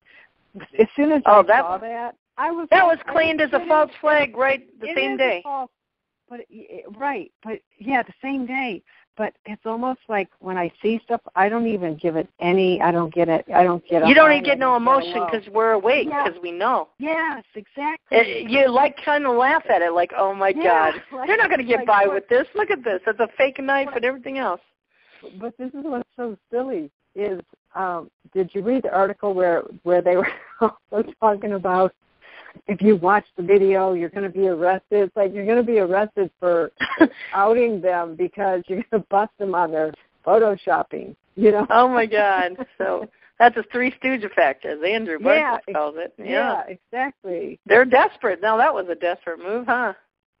As soon as I saw that, that was claimed as a false flag, right? The same day. But the same day. But it's almost like when I see stuff, I don't even give it any. I don't get it. I don't get it. You don't even get no emotion because we're awake, because we know. Yes, exactly. You kind of laugh at it, like, oh my God, they're not going to get by with this. Look at this. It's a fake knife and everything else. But this is what's so silly is, did you read the article where they were also talking about, if you watch the video, you're going to be arrested? It's like you're going to be arrested for outing them because you're going to bust them on their photoshopping, Oh, my God. So That's a Three Stooge effect, as Andrew Bartlett calls it. Yeah, exactly. They're desperate. Now that was a desperate move, huh?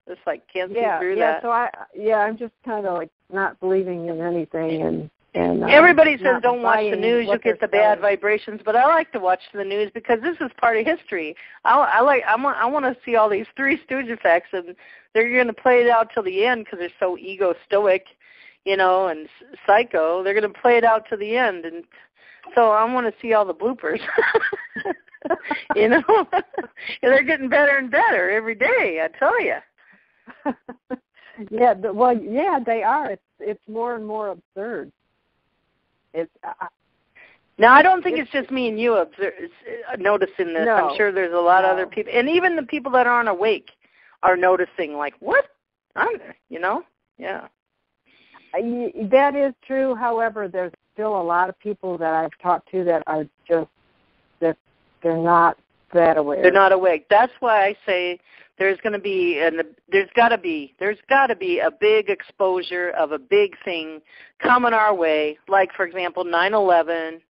Just like can't see through that. So I'm just kind of like not believing in anything, and everybody says don't watch the news, you get the bad saying. vibrations, but I like to watch the news because this is part of history. I want to see all these Three Stooge effects, and they're going to play it out till the end because they're so ego stoic, and psycho. They're going to play it out to the end, and so I want to see all the bloopers. They're getting better and better every day, I tell you. They are. It's more and more absurd. Now, I don't think it's just me and you noticing this. No, I'm sure there's a lot of other people, and even the people that aren't awake are noticing. Like, what? Yeah. That is true. However, there's still a lot of people that I've talked to that are just that they're not that aware. They're not awake. That's why I say there's going to be, and there's got to be a big exposure of a big thing coming our way. Like, for example, 9/11,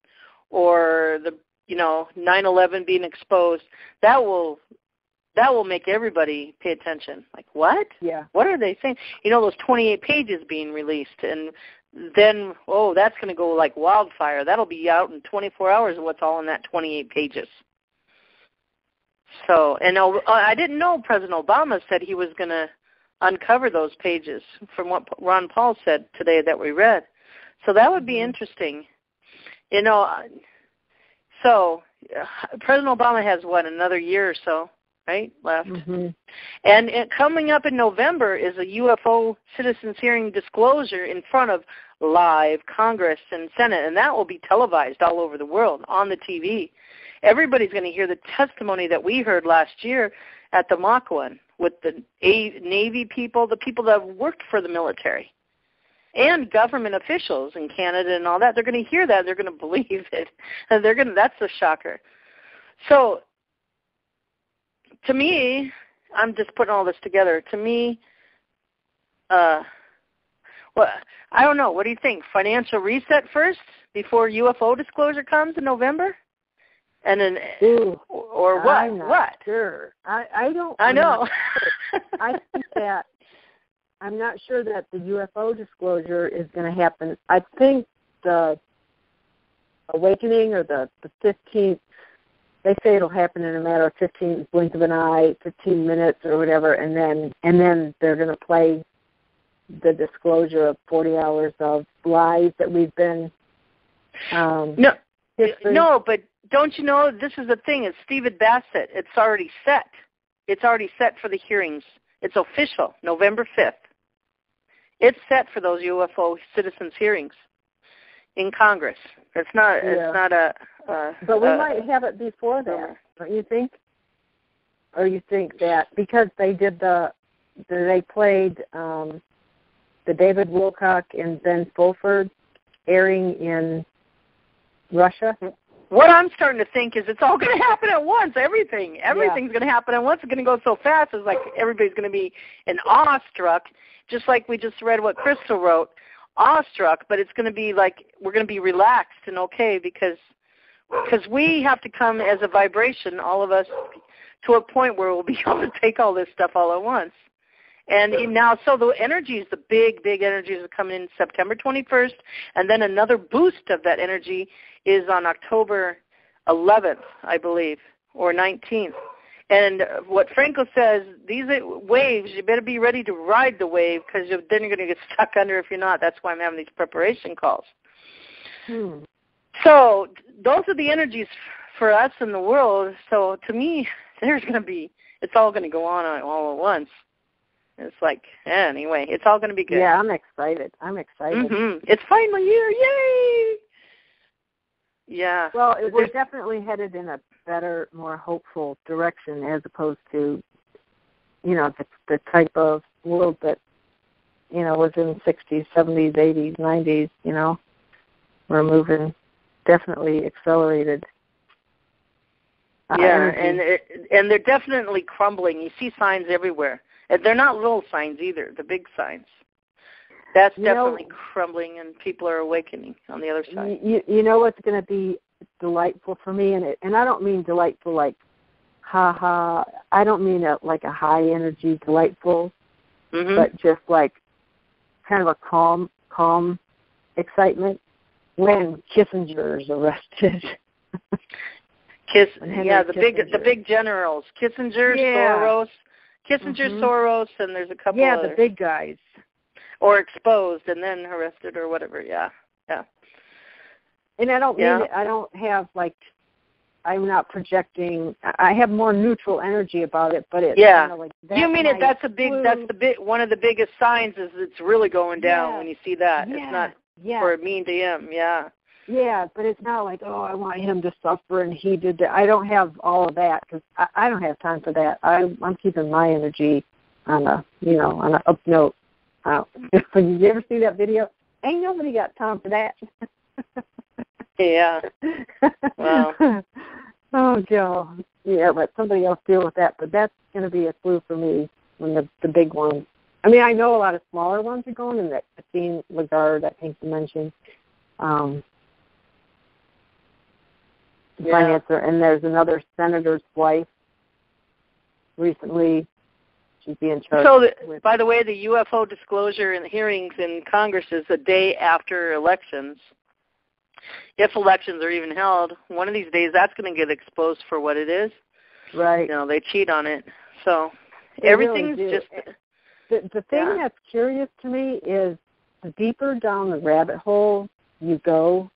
or 9/11 being exposed. That will make everybody pay attention. Like, what? Yeah. What are they saying? Those 28 pages being released, and then, that's going to go like wildfire. That'll be out in 24 hours of what's all in that 28 pages. So, and I didn't know President Obama said he was going to uncover those pages from what Ron Paul said today that we read. So that would be interesting. So President Obama has, another year or so, right, left. Mm-hmm. And coming up in November is a UFO citizens hearing disclosure in front of live Congress and Senate, and that will be televised all over the world on the TV. Everybody's going to hear the testimony that we heard last year at the Mach 1 with the Navy people, the people that have worked for the military, and government officials in Canada and all that. They're going to hear that. They're going to believe it. And that's a shocker. So to me, I'm just putting all this together. To me, I don't know. What do you think? Financial reset first before UFO disclosure comes in November? And then, or what? I'm not sure. I don't. I know. I think that I'm not sure that the UFO disclosure is going to happen. I think the awakening or the 15th. They say it'll happen in a matter of 15 blink of an eye, 15 minutes or whatever, and then they're going to play the disclosure of 40 hours of lies that we've been. No, but don't you know, this is the thing, it's Stephen Bassett. It's already set. It's already set for the hearings. It's official, November 5th. It's set for those UFO citizens hearings in Congress. It's not a... but we might have it before that, don't you think? Or you think that because they did they played the David Wilcock and Ben Fulford airing in Russia? What I'm starting to think is it's all going to happen at once. Everything's going to happen at once. It's going to go so fast. It's like everybody's going to be awestruck, just like we just read what Crystal wrote, awestruck. But it's going to be like we're going to be relaxed and okay because we have to come as a vibration, all of us, to a point where we'll be able to take all this stuff all at once. And now, so the energies, the big energies are coming in September 21st, and then another boost of that energy is on October 11th, I believe, or 19th. And what Franco says, these waves, you better be ready to ride the wave because then you're going to get stuck under if you're not. That's why I'm having these preparation calls. So those are the energies for us in the world. So to me, it's all going to go on all at once. It's like, anyway, it's all going to be good. Yeah, I'm excited. Mm-hmm. It's finally here. Yay! Yeah. Well, we're definitely headed in a better, more hopeful direction as opposed to, the type of world that, was in the 60s, 70s, 80s, 90s, We're moving definitely accelerated. And they're definitely crumbling. You see signs everywhere. They're not little signs either, the big signs. That's definitely crumbling, and people are awakening on the other side. You know what's going to be delightful for me, and I don't mean delightful like ha ha. I don't mean like a high energy delightful, but just like kind of a calm excitement when Kissinger is arrested. The big generals, Kissinger, Soros, and there's a couple others. Yeah, the big guys. Or exposed and then arrested or whatever, yeah. And I don't mean I don't have like, I'm not projecting. I have more neutral energy about it, but it's kind of like that. You mean that's one of the biggest signs is it's really going down when you see that. Yeah. It's not for mean to him, Yeah, but it's not like, oh, I want him to suffer and he did that. I don't have all of that because I don't have time for that. I'm keeping my energy on a up note. You ever see that video? Ain't nobody got time for that. Yeah. Wow. Oh, Joe. Yeah, let somebody else deal with that. But that's going to be a clue for me when the big ones. I mean, I know a lot of smaller ones are going, and that Christine Lagarde, I think you mentioned. Financer, and there's another senator's wife recently. She's being charged. So, by the way, the UFO disclosure and hearings in Congress is a day after elections. If elections are even held, one of these days that's going to get exposed for what it is. Right. They cheat on it. So everything's really just... The thing that's curious to me is the deeper down the rabbit hole you go,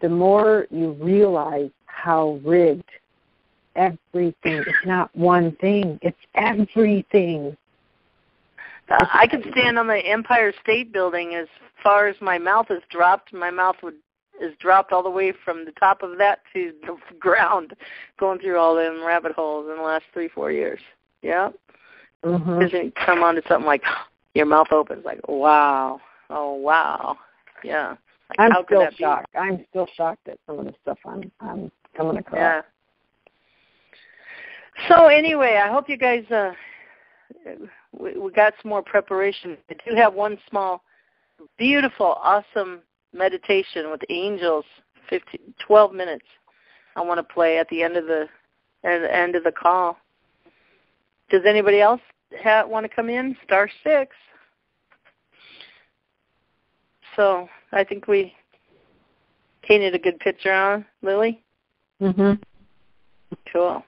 the more you realize how rigged everything. It's not one thing. It's everything. I could stand on the Empire State Building as far as my mouth is dropped. My mouth is dropped all the way from the top of that to the ground, going through all them rabbit holes in the last 3-4 years. Yeah. Because you come on to something like your mouth opens, like wow, oh wow, yeah. Like, I'm still shocked. I'm still shocked at some of the stuff I'm coming across. Yeah. So anyway, I hope you guys we got some more preparation. I do have one small, beautiful, awesome meditation with angels, 12 minutes. I want to play at the end of the call. Does anybody else want to come in? Star 6. So I think we painted a good picture on Lily. Cool.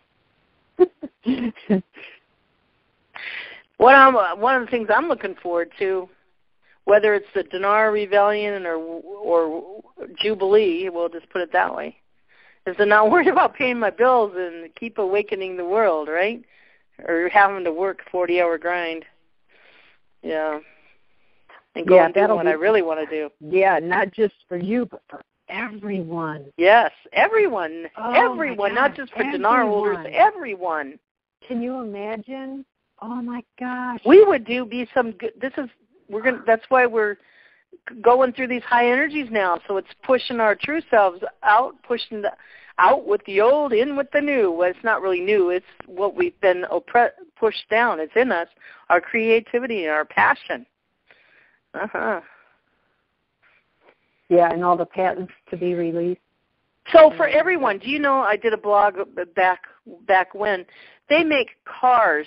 One of the things I'm looking forward to, whether it's the Dinar Rebellion or Jubilee, we'll just put it that way, is to not worry about paying my bills and keep awakening the world, right? Or having to work 40-hour grind. Yeah. And go and do what I really want to do. Yeah, not just for you, but for everyone. Yes, everyone. Everyone, God, not just for Dinar holders, everyone. Can you imagine? Oh my gosh. We would be some good. That's why we're going through these high energies now. So it's pushing our true selves out, pushing out with the old, in with the new. Well, it's not really new. It's what we've been pushed down. It's in us, our creativity and our passion. Yeah, and all the patents to be released. So for everyone, do you know, I did a blog back when, they make cars,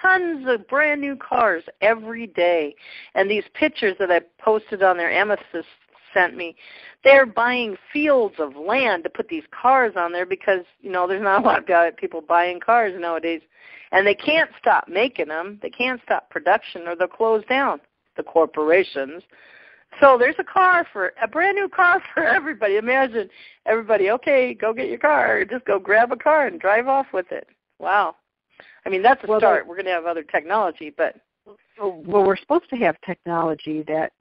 tons of brand new cars every day. And these pictures that I posted on their Amethyst sent me, they're buying fields of land to put these cars on there because, there's not a lot of people buying cars nowadays. And they can't stop making them. They can't stop production or they'll close down, the corporations. So there's a brand new car for everybody. Imagine everybody, okay, go get your car. Just go grab a car and drive off with it. Wow. I mean, that's a start. We're going to have other technology, but... Well, we're supposed to have technology that...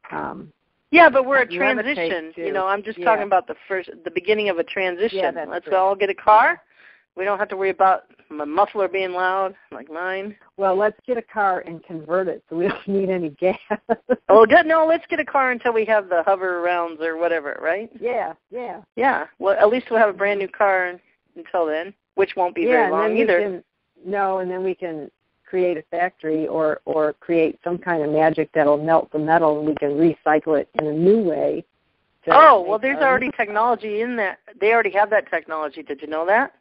yeah, but we're a transition. I'm just talking about the beginning of a transition. Yeah, Let's all get a car. We don't have to worry about my muffler being loud like mine. Well, let's get a car and convert it so we don't need any gas. Oh, no, let's get a car until we have the hover arounds or whatever, right? Yeah. Yeah, well, at least we'll have a brand new car until then, which won't be very long either. And then we can create a factory or create some kind of magic that'll melt the metal and we can recycle it in a new way well, there's already technology in that. They already have that technology. Did you know that?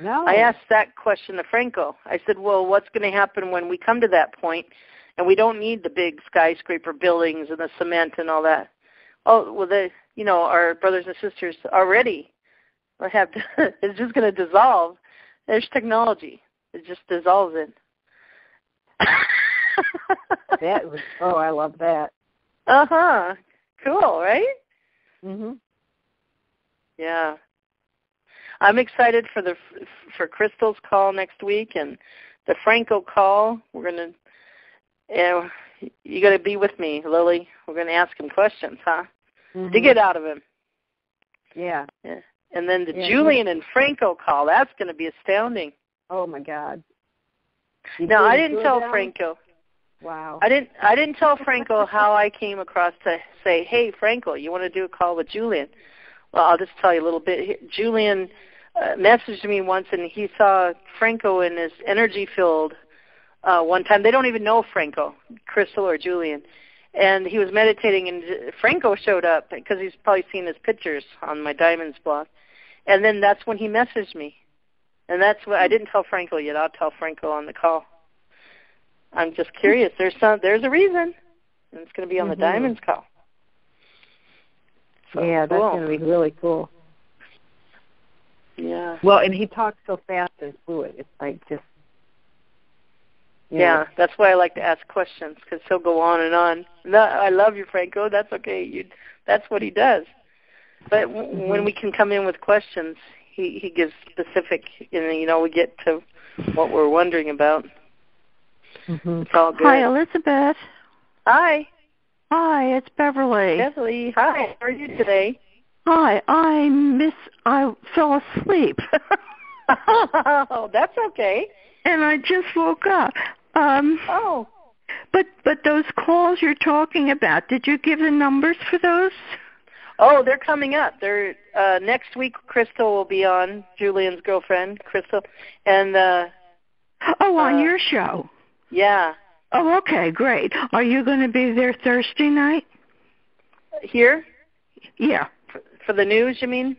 No. I asked that question to Franco. I said, well, what's going to happen when we come to that point and we don't need the big skyscraper buildings and the cement and all that? Oh, well, our brothers and sisters already have it's just going to dissolve. There's technology. It just dissolves it. I love that. Uh-huh. Cool, right? Mhm. Yeah. I'm excited for Crystal's call next week and the Franco call. We're going to, you got to be with me, Lily. We're going to ask him questions, huh? Mm-hmm. To get out of him. Yeah. And then the Julian and Franco call, that's going to be astounding. Oh, my God. No, I didn't tell Franco. Wow. I didn't tell Franco how I came across to say, hey, Franco, you want to do a call with Julian? Well, I'll just tell you a little bit. Julian messaged me once, and he saw Franco in his energy field one time. They don't even know Franco, Crystal or Julian. And he was meditating, and Franco showed up because he's probably seen his pictures on my Diamonds blog. And then that's when he messaged me. And that's what I didn't tell Franco yet. I'll tell Franco on the call. I'm just curious. There's a reason, and it's going to be on the Diamonds call. So, yeah, that's going to be really cool. Yeah. Well, and he talks so fast and fluid. It's like just. Yeah, that's why I like to ask questions, because he'll go on and on. No, I love you, Franco. That's okay. That's what he does. But when we can come in with questions, he gives specific, and we get to what we're wondering about. Mm-hmm. It's all good. Hi, Elizabeth. Hi. Hi, it's Beverly. Beverly, hi. How are you today? Hi, I fell asleep. Oh, that's okay. And I just woke up. Oh. But those calls you're talking about, did you give the numbers for those? Oh, they're coming up. They're next week. Crystal will be on, Julian's girlfriend, Crystal, and on your show. Yeah. Oh, okay, great. Are you going to be there Thursday night? Here? Yeah. For the news, you mean?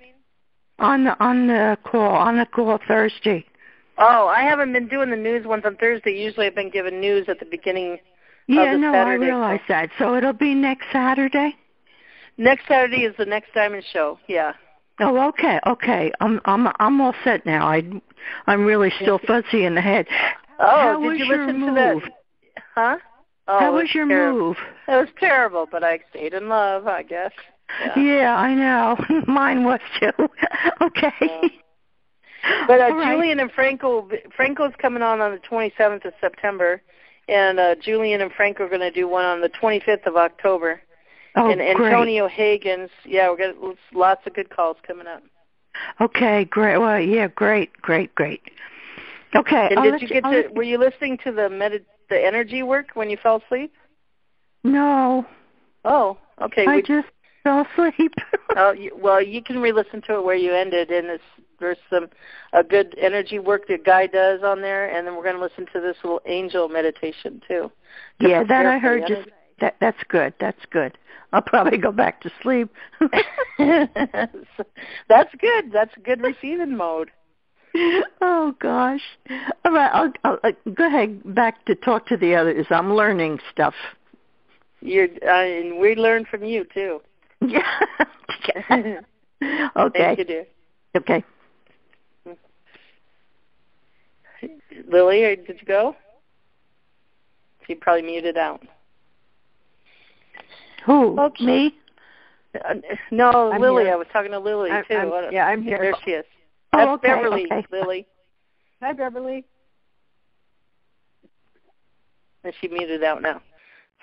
On the call Thursday. Oh, I haven't been doing the news ones on Thursday. Usually I've been giving news at the beginning of the Saturday. I realize that. So it'll be next Saturday? Next Saturday is the next Diamond show, yeah. Oh, okay. I'm all set now. I'm really still fuzzy in the head. Oh, did you listen to that? Huh? Oh, how was your move? It was terrible, but I stayed in love, I guess. Yeah, I know. Mine was too. Okay. But Julian and Franco's coming on the 27th of September, and Julian and Franco are going to do one on the 25th of October. Oh, and Antonio Hagens, we're getting lots of good calls coming up. Okay, great. Well, yeah, great. Okay. And were you listening to the energy work when you fell asleep? No. Oh, okay. I just fell asleep. You can re-listen to it where you ended, and there's a good energy work the guy does on there, and then we're going to listen to this little angel meditation too. Yeah, that I heard. That's good. I'll probably go back to sleep. That's good. That's a good receiving mode. Oh gosh! All right, I'll go ahead back to talk to the others. I'm learning stuff. And we learn from you too. Yeah. Okay. Thank you, dear. Okay. Lily, did you go? She probably muted out. Who? Okay. Me? No, I'm Lily. here. I was talking to Lily too. I'm here. There she is. That's okay, Beverly, okay. Lily. Hi, Beverly. And she muted out now.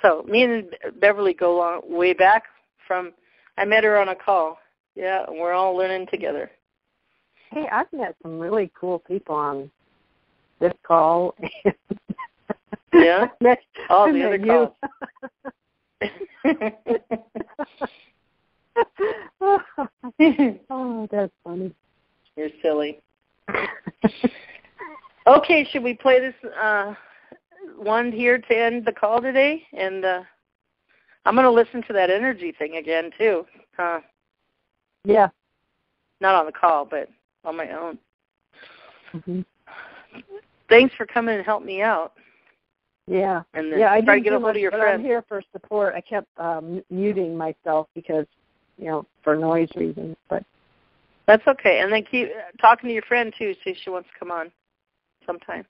So me and Beverly go way back from, I met her on a call. Yeah, and we're all learning together. Hey, I've met some really cool people on this call. Yeah? All the I other met calls. Oh, that's funny. You're silly. Okay, should we play this one here to end the call today? And I'm going to listen to that energy thing again, too. Yeah. Not on the call, but on my own. Mm-hmm. Thanks for coming and helping me out. Yeah. And then I try to didn't get a do hold much, of your but friend. I'm here for support. I kept muting myself because, for noise reasons. But that's okay. And then keep talking to your friend, too, see if she wants to come on sometime.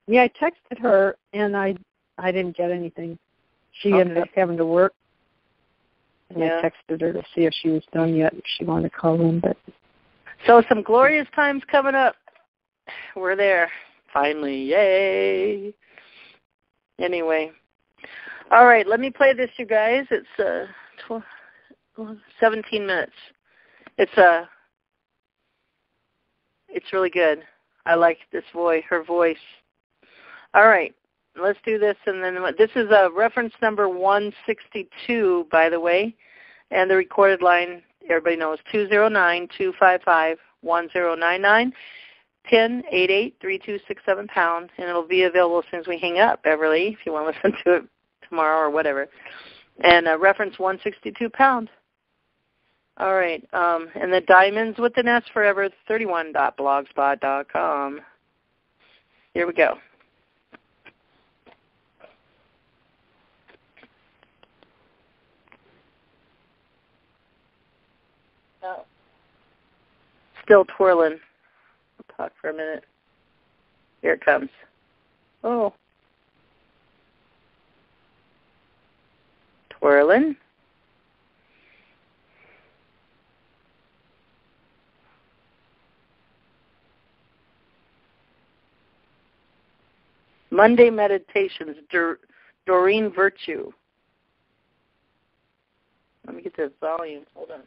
Yeah, I texted her, and I didn't get anything. She ended up having to work. And I texted her to see if she was done yet, if she wanted to call in. But so some glorious times coming up. We're there. Finally. Yay. Anyway. All right, let me play this, you guys. It's 17 minutes. It's really good. I like this voice, her voice. All right, let's do this. And then this is reference number 162, by the way. And the recorded line, everybody knows, 209-255-1099, PIN 883267#, and it'll be available as soon as we hang up, Beverly, if you want to listen to it tomorrow or whatever. And reference 162 £. All right, and the Diamonds with an S Forever 31.blogspot.com. Here we go. Oh. Still twirling. We'll talk for a minute. Here it comes. Oh. Twirling. Monday Meditations, Doreen Virtue. Let me get the volume. Hold on.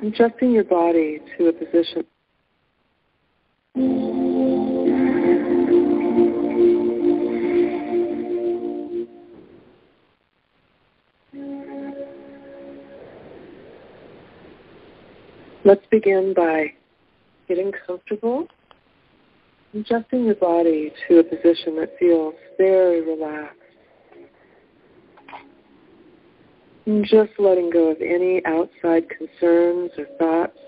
Adjusting your body to a position. Let's begin by getting comfortable, adjusting your body to a position that feels very relaxed. And just letting go of any outside concerns or thoughts.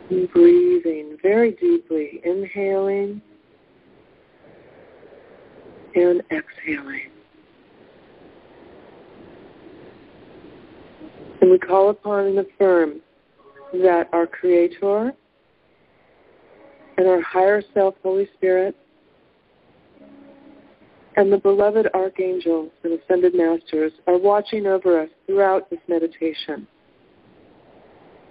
And breathing very deeply, inhaling and exhaling. And we call upon and affirm that our Creator and our higher self, Holy Spirit, and the beloved archangels and ascended masters are watching over us throughout this meditation,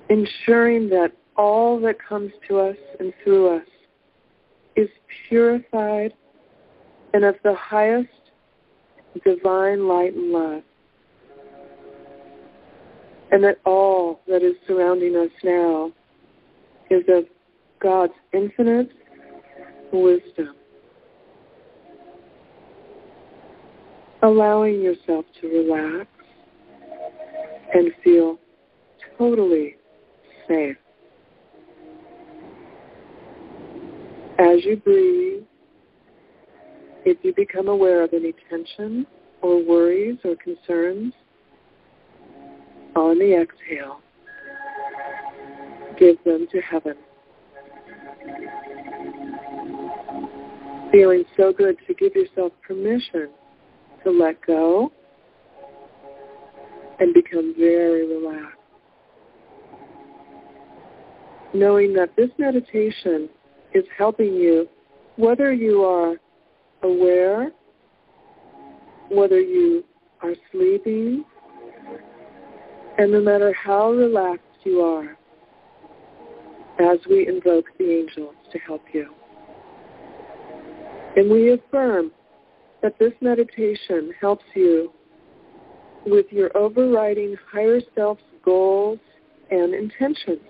ensuring that all that comes to us and through us is purified and of the highest divine light and love, and that all that is surrounding us now is of God's infinite wisdom. Allowing yourself to relax and feel totally safe. As you breathe, if you become aware of any tension or worries or concerns, on the exhale, give them to heaven. Feeling so good to give yourself permission to let go and become very relaxed. Knowing that this meditation is helping you, whether you are aware, whether you are sleeping, and no matter how relaxed you are, as we invoke the angels to help you. And we affirm that this meditation helps you with your overriding higher self's goals and intentions.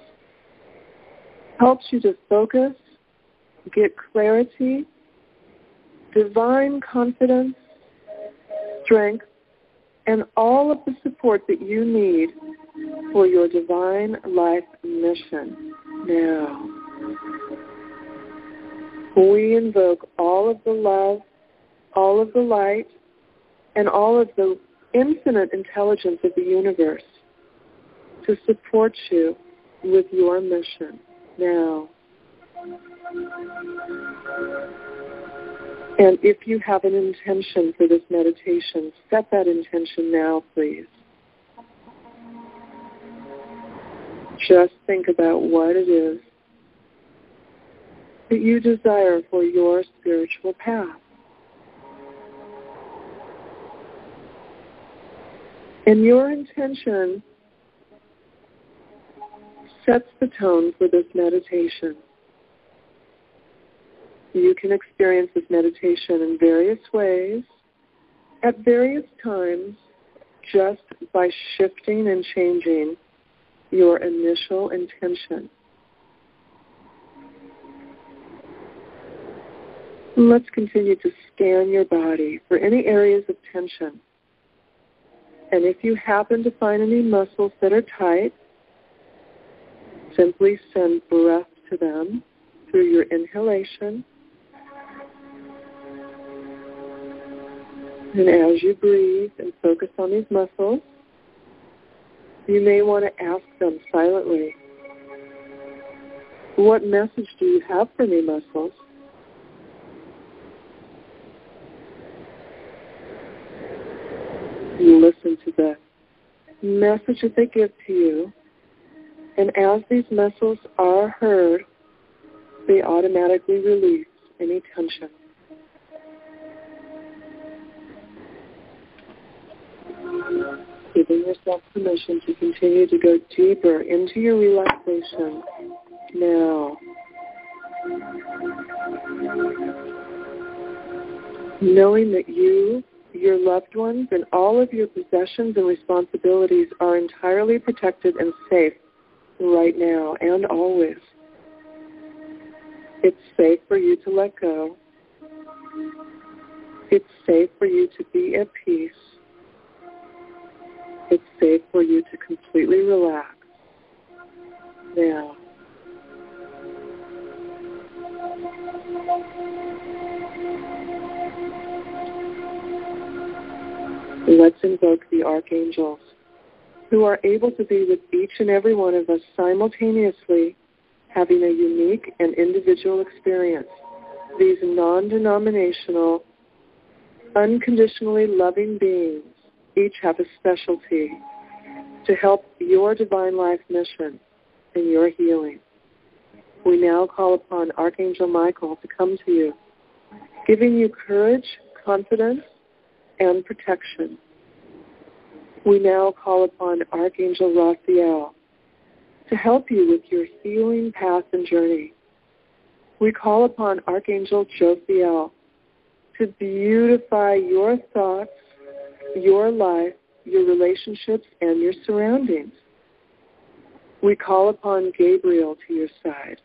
Helps you to focus, get clarity, divine confidence, strength, and all of the support that you need for your divine life mission. Now, we invoke all of the love, all of the light, and all of the infinite intelligence of the universe to support you with your mission now. And if you have an intention for this meditation, set that intention now, please. Just think about what it is that you desire for your spiritual path. And your intention sets the tone for this meditation. You can experience this meditation in various ways, at various times, just by shifting and changing your initial intention. Let's continue to scan your body for any areas of tension. And if you happen to find any muscles that are tight, simply send breath to them through your inhalation. And as you breathe and focus on these muscles, you may want to ask them silently, what message do you have for me, muscles? You listen to the message that they give to you, and as these muscles are heard, they automatically release any tension. Giving yourself permission to continue to go deeper into your relaxation now. Knowing that you, your loved ones, and all of your possessions and responsibilities are entirely protected and safe right now and always. It's safe for you to let go. It's safe for you to be at peace. It's safe for you to completely relax now. Let's invoke the archangels who are able to be with each and every one of us simultaneously, having a unique and individual experience. These non-denominational, unconditionally loving beings each have a specialty to help your divine life mission and your healing. We now call upon Archangel Michael to come to you, giving you courage, confidence, and protection. We now call upon Archangel Raphael to help you with your healing path and journey. We call upon Archangel Jophiel to beautify your thoughts, your life, your relationships, and your surroundings. We call upon Gabriel to your side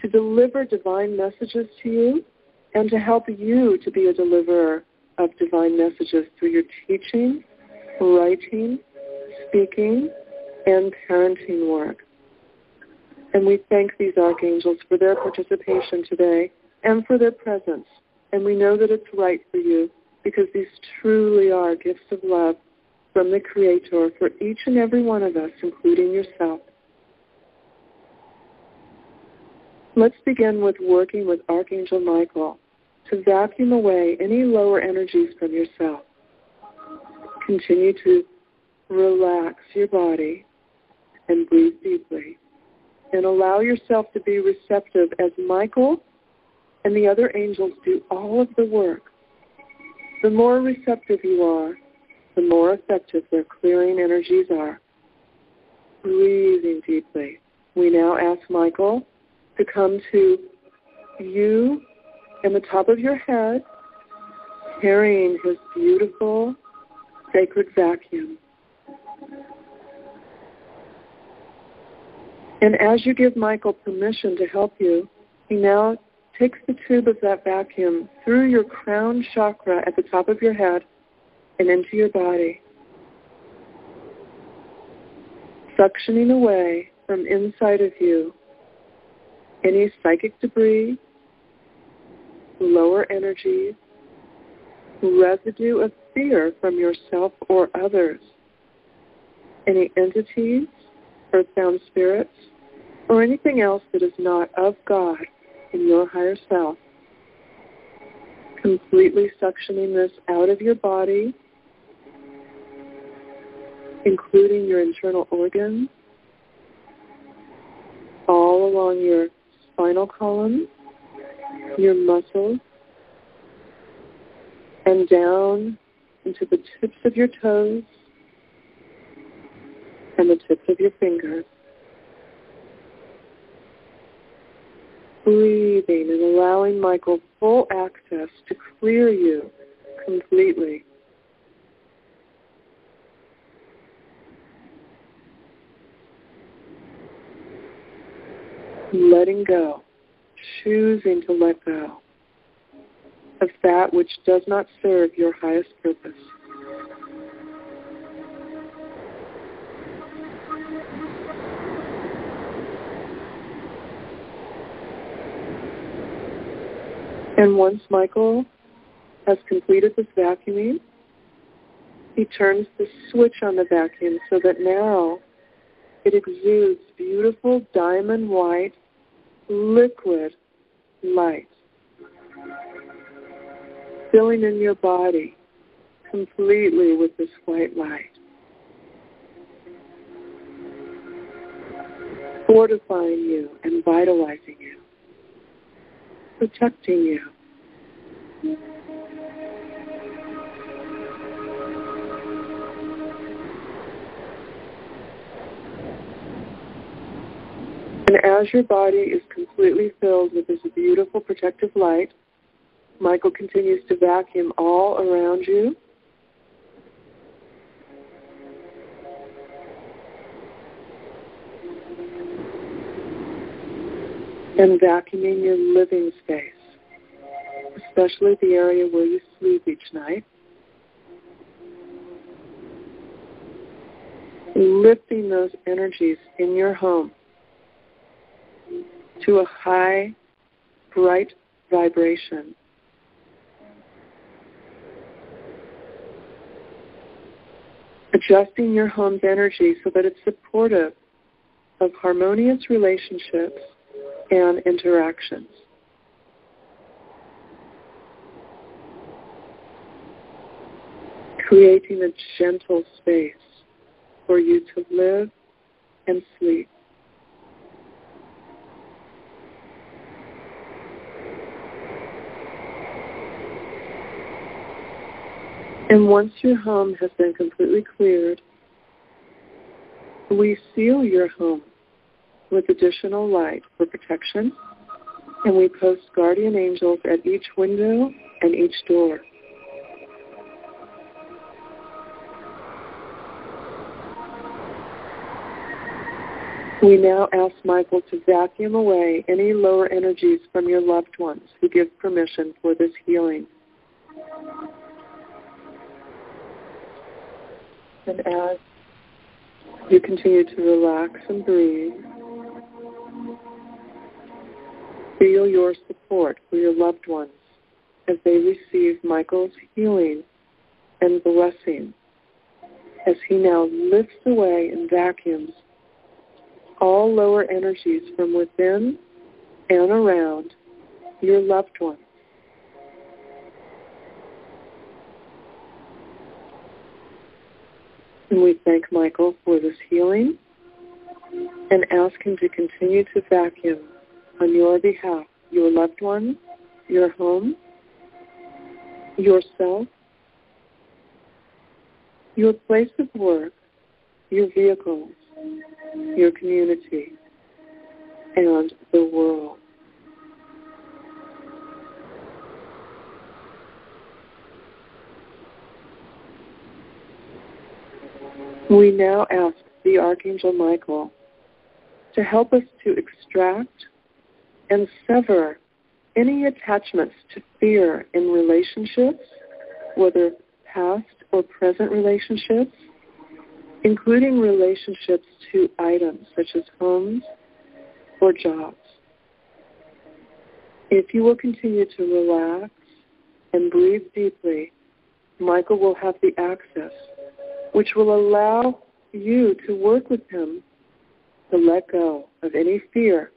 to deliver divine messages to you and to help you to be a deliverer of divine messages through your teaching, writing, speaking, and parenting work. And we thank these archangels for their participation today and for their presence. And we know that it's right for you because these truly are gifts of love from the Creator for each and every one of us, including yourself. Let's begin with working with Archangel Michael to vacuum away any lower energies from yourself. Continue to relax your body and breathe deeply and allow yourself to be receptive as Michael and the other angels do all of the work. The more receptive you are, the more effective their clearing energies are. Breathing deeply. We now ask Michael to come to you in the top of your head, carrying his beautiful sacred vacuum. And as you give Michael permission to help you, he now takes the tube of that vacuum through your crown chakra at the top of your head and into your body, suctioning away from inside of you any psychic debris, lower energies, residue of fear from yourself or others, any entities, earthbound spirits, or anything else that is not of God in your higher self. Completely suctioning this out of your body, including your internal organs, all along your spinal column, your muscles, and down into the tips of your toes and the tips of your fingers. Breathing and allowing Michael full access to clear you completely. Letting go, choosing to let go of that which does not serve your highest purpose. And once Michael has completed this vacuuming, he turns the switch on the vacuum so that now it exudes beautiful diamond white liquid light, filling in your body completely with this white light, fortifying you and vitalizing you, protecting you. And as your body is completely filled with this beautiful protective light, Michael continues to vacuum all around you. And vacuuming your living space, especially the area where you sleep each night. Lifting those energies in your home to a high, bright vibration. Adjusting your home's energy so that it's supportive of harmonious relationships and interactions. Creating a gentle space for you to live and sleep. And once your home has been completely cleared, we seal your home with additional light for protection, and we post guardian angels at each window and each door. We now ask Michael to vacuum away any lower energies from your loved ones who give permission for this healing. And as you continue to relax and breathe, feel your support for your loved ones as they receive Michael's healing and blessing as he now lifts away and vacuums all lower energies from within and around your loved ones. And we thank Michael for this healing and ask him to continue to vacuum on your behalf your loved ones, your home, yourself, your place of work, your vehicles, your community, and the world. We now ask the Archangel Michael to help us to extract and sever any attachments to fear in relationships, whether past or present relationships, including relationships to items such as homes or jobs. If you will continue to relax and breathe deeply Michael will have the access, which will allow you to work with him to let go of any fear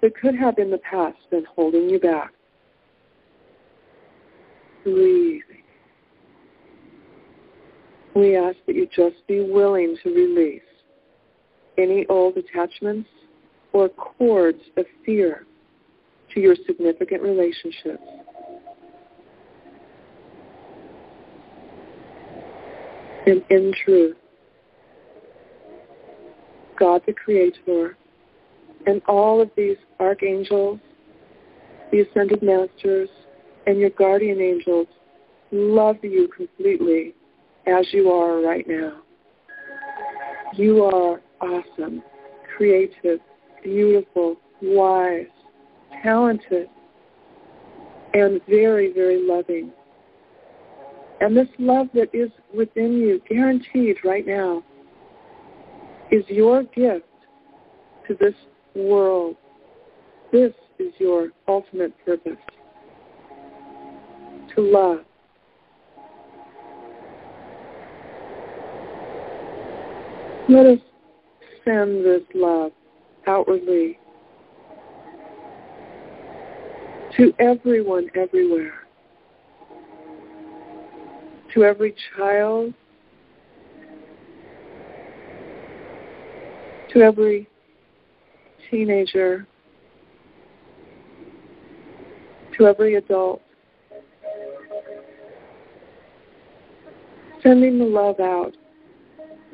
that could have in the past been holding you back. Breathing. We ask that you just be willing to release any old attachments or cords of fear to your significant relationships. And in truth, God the Creator and all of these archangels, the ascended masters, and your guardian angels love you completely as you are right now. You are awesome, creative, beautiful, wise, talented, and very, very loving. And this love that is within you, guaranteed right now, is your gift to this world. This is your ultimate purpose, to love. Let us send this love outwardly to everyone everywhere, to every child, to every teenager, to every adult, sending the love out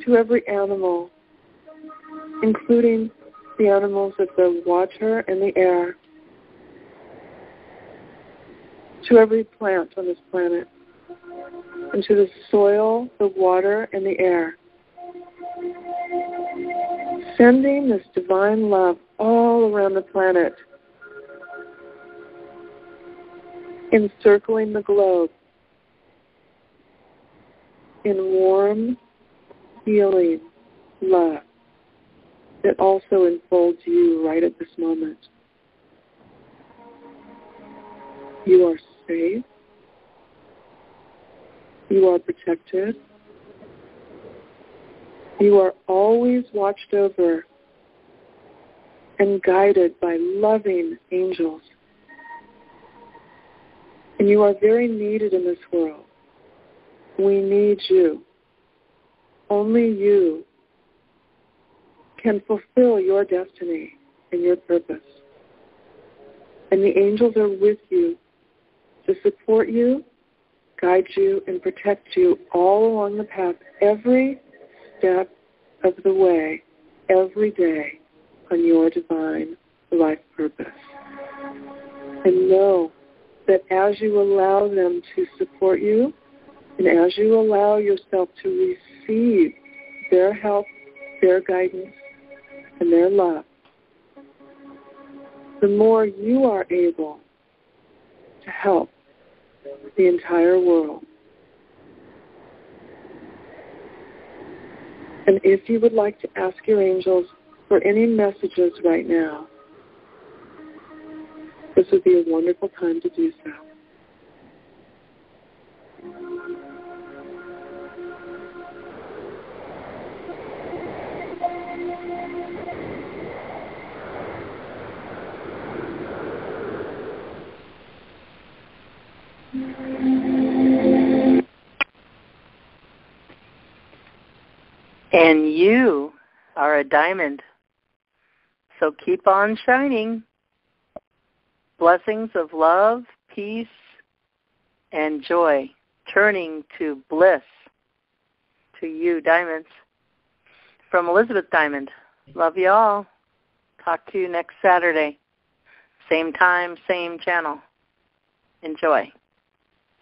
to every animal, including the animals of the water and the air, to every plant on this planet, and to the soil, the water, and the air. Sending this divine love all around the planet, encircling the globe in warm, healing love that also enfolds you right at this moment. You are safe. You are protected. You are always watched over and guided by loving angels. And you are very needed in this world. We need you. Only you can fulfill your destiny and your purpose. And the angels are with you to support you, guide you, and protect you all along the path, every step of the way, every day on your divine life purpose. And know that as you allow them to support you, and as you allow yourself to receive their help, their guidance, and their love, the more you are able to help the entire world. And if you would like to ask your angels for any messages right now, this would be a wonderful time to do so. And you are a diamond. So keep on shining. Blessings of love, peace, and joy, turning to bliss to you, diamonds. From Elizabeth Diamond. Love you all. Talk to you next Saturday. Same time, same channel. Enjoy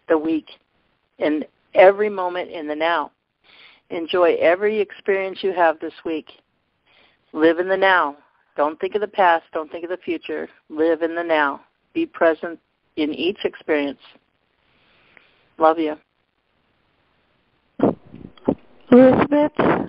the week and every moment in the now. Enjoy every experience you have this week. Live in the now. Don't think of the past. Don't think of the future. Live in the now. Be present in each experience. Love you. Elizabeth?